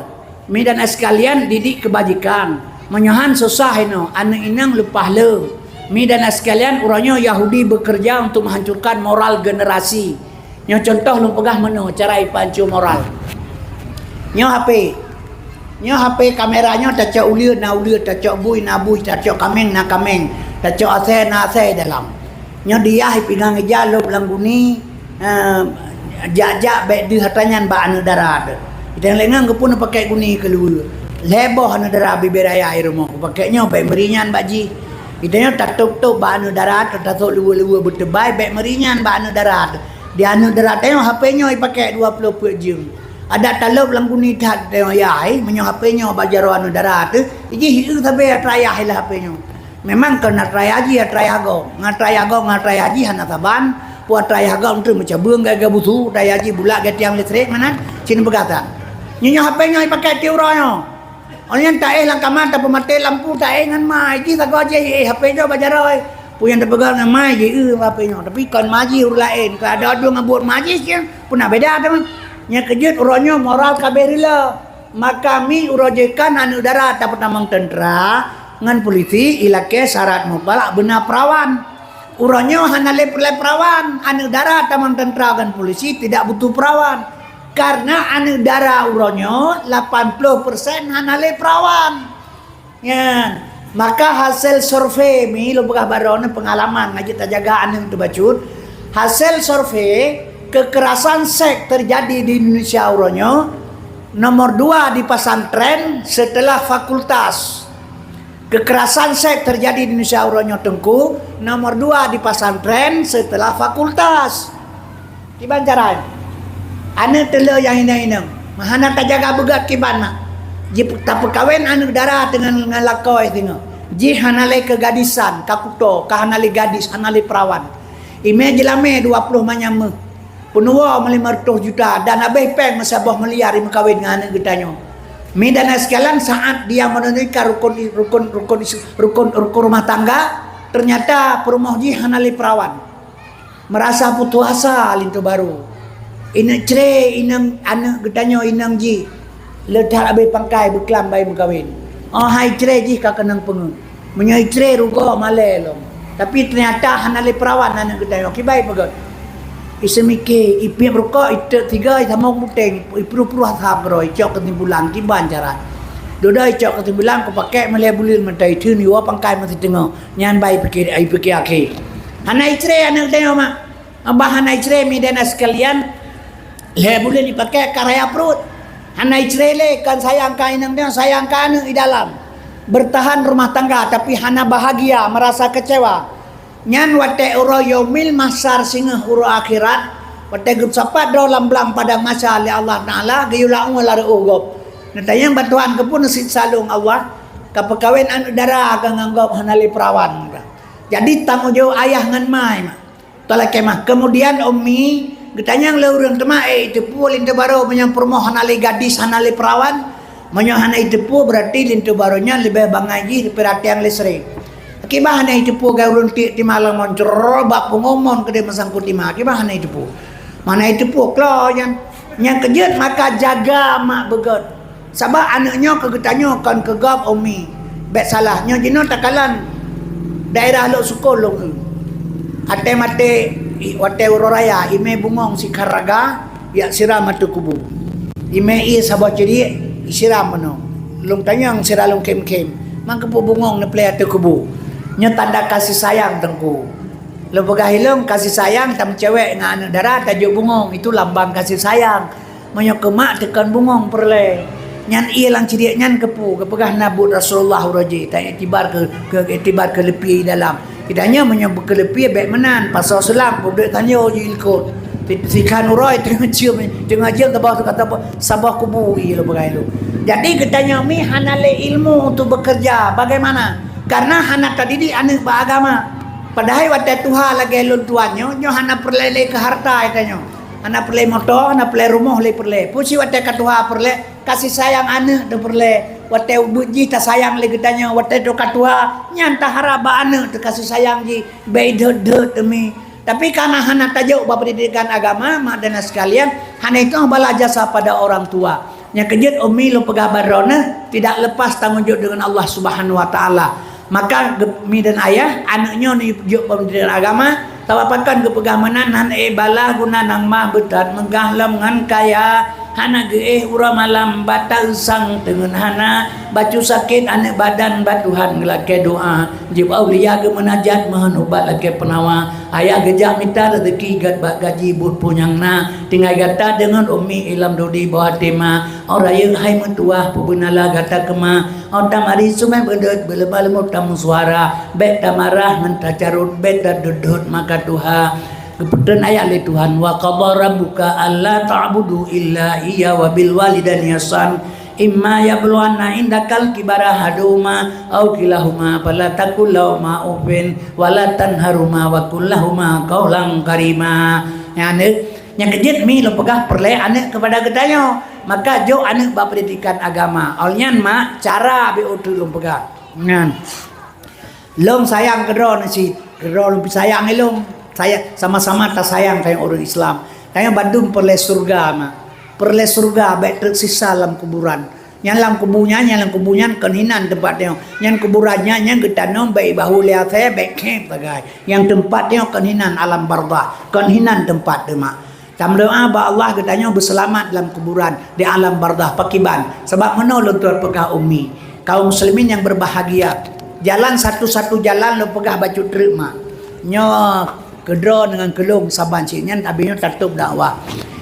mi dan sekalian didik kebajikan menyohan susah ino anak inang lupa le mi dan sekalian uronyo Yahudi bekerja untuk menghancurkan moral generasi nyo contoh lu pegah menu cara pancu moral nyo HP kameranya tak cak uliur na uliur tak cak bui na bui tak cak kameng na kameng tak cak ase na ase dalam nyo dia pingang jalop langguni jajak baik di hatanyan ba anu darat dan lengang kepun pakai guni keluar leboh anu darat biberaya air mo pakai nyo baik merinyan baji idenya tak tok ba anu darat tak tok luwa-luwa bertebai baik merinyan ba anu darat di anu darat tengok HP nyo pakai 20 jam ada talop langguni tak tengok yai menyo HP nyo bajaro anu darat iki hiu tapi traya lah HP nyo memang kena trayaji ya trayago ngatrayaji hana taban puat trayago untuk macam beung gaga butuh trayaji bulak getiang listrik mana cina berkata Nyonya HP-nya pakai tiuranya. Orang tak lang kamar tapi mati lampu tak ngan mai ji tak aja HP-nya bajaroi. Puyan terpegang dengan mai je HP-nya. Tapi kan maji urus lain. Kalau ada dua ngabut maji sih pun beda teman. Nya kejut orangnya moral kaberila. Maka mi urojekan anu udara dapat namang tentera ngan polisi ilake syarat mubala benar perawan. Uronyo hanale perawan, anu udara tamang tentera ngan polisi tidak butuh perawan. Karena anu udara uronyo 80% hanale perawan. Ya, maka hasil survei mi lo bekah barone pengalaman ngaji tajaga anu tu bacut. Hasil survei kekerasan seks terjadi di Indonesia uronyo nomor 2 di pesantren setelah fakultas. Kekerasan seks terjadi di Indonesia uronyo tengku nomor 2 di pesantren setelah fakultas. Kiban caranya? Ane telo yang inang-inang. Mahana tajaga begat kibana. Ji tak perkawin anu darah dengan ngalakoi tengok. Ji hanale kegadisan, kakuto, kahanale gadis, hanale perawan. Ime jelame 20 manyame. Penuwa 500 juta dan abeh peng masabah meliar kawin dengan anak getanyo. Mi dan sekalian saat dia menunaikan rukun rumah tangga, ternyata perumah ji hanali perawan. Merasa putus asa lintu baru. Ina cere inang anak getanyo inang ji. Ledak abeh pangkai beklam bayi mengkawin. Oh hai cere ji kakenang pengen. Menyai cere rugo male long. Tapi ternyata hanali perawan anak getanyo kibai pegot. Isemike ipi berko itu 3 sama muteng ipru-pru hasab roy cok ketimbulan tiban cara dodai cok ketimbulan ko pakai melebulil mentai thun yo pangkai masih tengok nyan bai pikir ai pikir akhi hanai cre anak tengok mak abah hanai cre mi dan sekalian lebulil dipakai karaya perut hanai cre le kan sayang kainang dia sayang kan di dalam bertahan rumah tangga tapi hana bahagia merasa kecewa. Nyan wate uro yaumil masar singah uro akhirat wate gup sapat do lamblang padang masa li Allah Taala gayulang wala ugop natayang batuan ke pun sit salung Allah kapekawin anu dara kang anggap hanali perawan. Jadi tanggung jawab ayah ngan mai tolak kemah. Kemudian ummi getanyang leurang tema itu pu lintu baro menyang permohon hanali gadis hanali perawan menyang hanai tepu berarti lintu baronya lebih bangaji perhatian listrik. Kibah hanai tepu gaurun ti malang moncor bak pengomon kede masangkut lima kibah hanai tepu mana tepu klo yang kejut maka jaga mak begot sabab anaknya kegetanyo kan kegap umi bet salahnya jino takalan daerah lo sukolong ate mate wate uroraya ime bungong si karaga ya siram atu kubu ime i sabah jadi siram mano long tanyang siralong kem mangkepu bungong na play atu kubu nya tanda kasih sayang tengku. Lo begahilong kasih sayang tam cewek dengan anak darah tajuk bungong itu lambang kasih sayang. Menyo kemak tekan bungong perle. Nyan iya lang cidik nyan kepu kepegah nabut Rasulullah raji tak itibar ke itibar ke lepi dalam. Tidaknya menyo ke lepi baik menan pasal selang budak tanyo jilkot. Sikan urai tengah cium tabah kata sabah kubu iya lo begahilong. Jadi ketanya mi hanale ilmu untuk bekerja bagaimana? Karena anak tadi di anak beragama. Padahal waktu Tuhan lagi lun tuannya, nyo anak perlele ke harta katanya. Anak perle motor, anak perle rumah le perle. Pusi waktu ke Tuhan perle kasih sayang anak tu perle. Waktu buji tak sayang le katanya. Waktu tu ke Tuhan nyanta harap anak tu kasih sayang ji. Baik demi. Tapi karena anak tajuk berpendidikan agama, mak dan sekalian, anak itu bala jasa pada orang tua. Yang kejut umi lo pegabar rona tidak lepas tanggung jawab dengan Allah Subhanahu Wa Taala. Maka mi dan ayah anaknya ni juk pendidikan agama tawapakan kepegamanan han bala guna nang mah betat megah lam ngan kaya hana ge ura malam bata usang dengan hana bacu sakit anak badan batuhan ngelake doa jib aulia ge menajat mohon ubat lake penawa ayah gejak minta rezeki gat bak gaji but punyangna tinggal gata dengan umi ilam dodi bawa tema orang hai mentuah pubunala gata kema otam ari sumai bedet belebal mutam suara bet tamarah ngan carut bet dudut maka Tuhan keputusan ayat li Tuhan wa qadara rabbuka alla ta'budu illa iya wa bil walidayni ihsan imma yablughanna indakal kibara haduma aw kilahuma fala taqul lahumā uffin wa la tanharhumā wa qul lahumā qawlan karīmā. Yang kejit mi lo pegah perle anak kepada ketanya Maka jo anak berpendidikan agama. Olnyan mak cara be utul long pegang. Ngan. Long sayang kedro nasi. Kedro long sayang long. Saya sama-sama tak sayang kayak orang Islam. Kayak Bandung perle surga mak. Perle surga baik tersisa dalam kuburan. Yang dalam kubunya keninan tempatnya. Yang kuburannya yang getanong baik bahu lihat saya baik camp bagai. Yang tempatnya keninan alam barzah. Keninan tempat demak. Tam doa ba Allah katanya berselamat dalam kuburan di alam barzah pakiban. Sebab menolong tuan pegah ummi. Kaum muslimin yang berbahagia. Jalan satu-satu jalan lo pegah baju terima. Nyo kedro dengan kelung saban ciknya tabinya tertutup dakwah.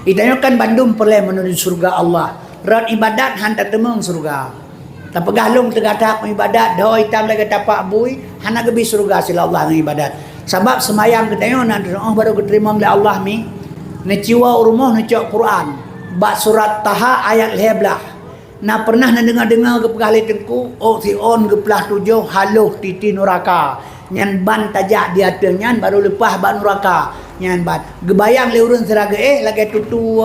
Itanya kan Bandung perlu menuju surga Allah. Rot ibadat hantar temung surga. Tak pegah long tegak ibadat do hitam lagi tapak bui hana gebi surga sila Allah dengan ibadat. Sebab semayang katanya nanti baru keterima oleh Allah mi. Neciwa urmoh necok Quran. Bak surat Taha ayat 11. Na pernah dengar ke pegahli tengku. Oh si on ke pelah 7 haluh titi neraka. Nyan ban tajak dia nyan baru lepas ban neraka. Nyan ban. Gebayang le urun seraga lagi tutu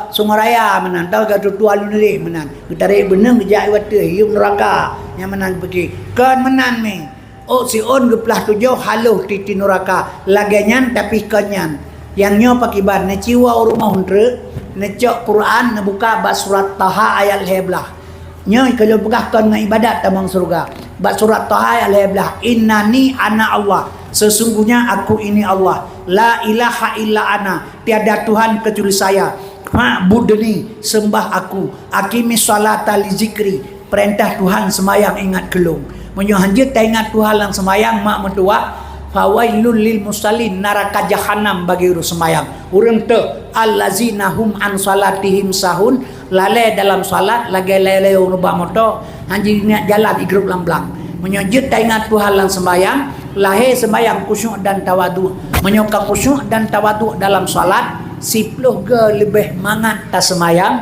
Sungaraya menan. Tahu ke tutu alun ni menan. Getarik beneng gejak wate hiup neraka. Yang menan pergi. Kan menan ni. Oh si on ke pelah 7 haluh titi neraka. Lagi nyan tapi kenyan. Yang nyo pakiban neciwa rumah hundre necok Quran buka bab surat Taha ayat 11. Nyo kalau pegahkan dengan ibadat tamang surga. Bab surat Taha ayat 11. Innani ana Allah. Sesungguhnya aku ini Allah. La ilaha illa ana. Tiada Tuhan kecuali saya. Ma'budni sembah aku. Aqimi sholata li zikri. Perintah Tuhan semayang ingat kelung. Menyo hanjit tak ingat Tuhan lang semayang mak mentua. Fawailul lil musallin neraka jahanam bagi urus semayang. Urang te allazina hum an salatihim sahun lalai dalam salat lagi lele ubah moto hanji niat jalan igrup lamblang. Menyojud tak ingat Tuhan lang sembayang, lahir sembayang khusyuk dan tawadu. Menyokak khusyuk dan tawadu dalam salat, 10 ke lebih mangat tak sembayang.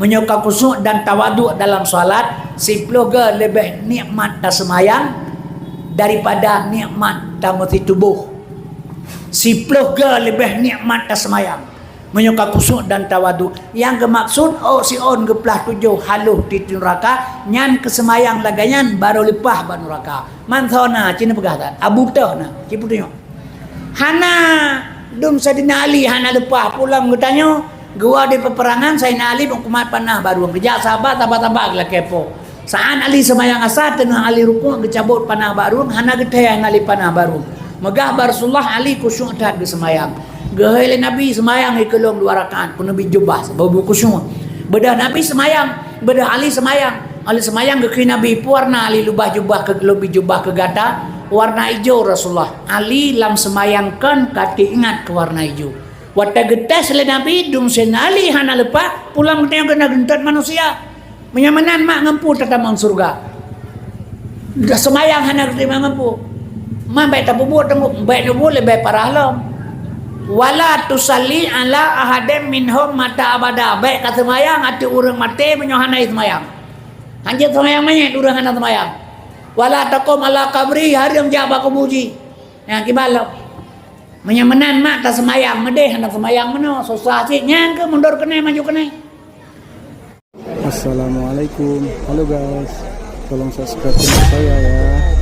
Menyokak khusyuk dan tawadu dalam salat, 10 ke lebih nikmat tak sembayang daripada nikmat tamuti tubuh. 10 ke lebih nikmat tak semayang. Menyuka kusuk dan tawadu. Yang kemaksud si on ke pelah 7 haluh di neraka nyan kesemayang laganyan baru lepah ban neraka. Man thona cina pegatan. Abu tah na. Cipu tengok. Hana dum Saidina Ali hana lepah pulang katanya gua di peperangan Saidina Ali kumat panah baru kerja sahabat tabak-tabak lah kepo. Saan Ali semayang asar tengah Ali rukuk kecabut panah baru hana geteh Ali panah baru. Megah Rasulullah Ali khusyuk dah ke semayang. Gehele Nabi semayang ikelong 2 rakaat pun Nabi jubah babu khusyuk. Bedah Nabi semayang, bedah Ali semayang. Ali semayang ke Nabi warna Ali lubah jubah ke lebih jubah ke gata warna hijau Rasulullah. Ali lam semayangkan kati ingat ke warna hijau. Wata getas le Nabi dum sen Ali hana lepas pulang tengok kena gentat manusia. Menyamanan mak ngempu tatamang surga. Dah semayang hana terima ngempu. Mak baik tak buat tengok baik boleh baik parah lam. Wala tusalli ala ahadin minhum mata abada. Baik kata semayang ati urang mati menyohanai semayang. Hanjat semayang banyak urang hana semayang. Wala taqum ala qabri harim jaba kubuji. Yang kibalap. Menyamanan mak tak semayang medeh hana semayang meno susah sih nyang ke mundur kene maju kene. Assalamualaikum. Halo guys. Tolong subscribe channel saya ya.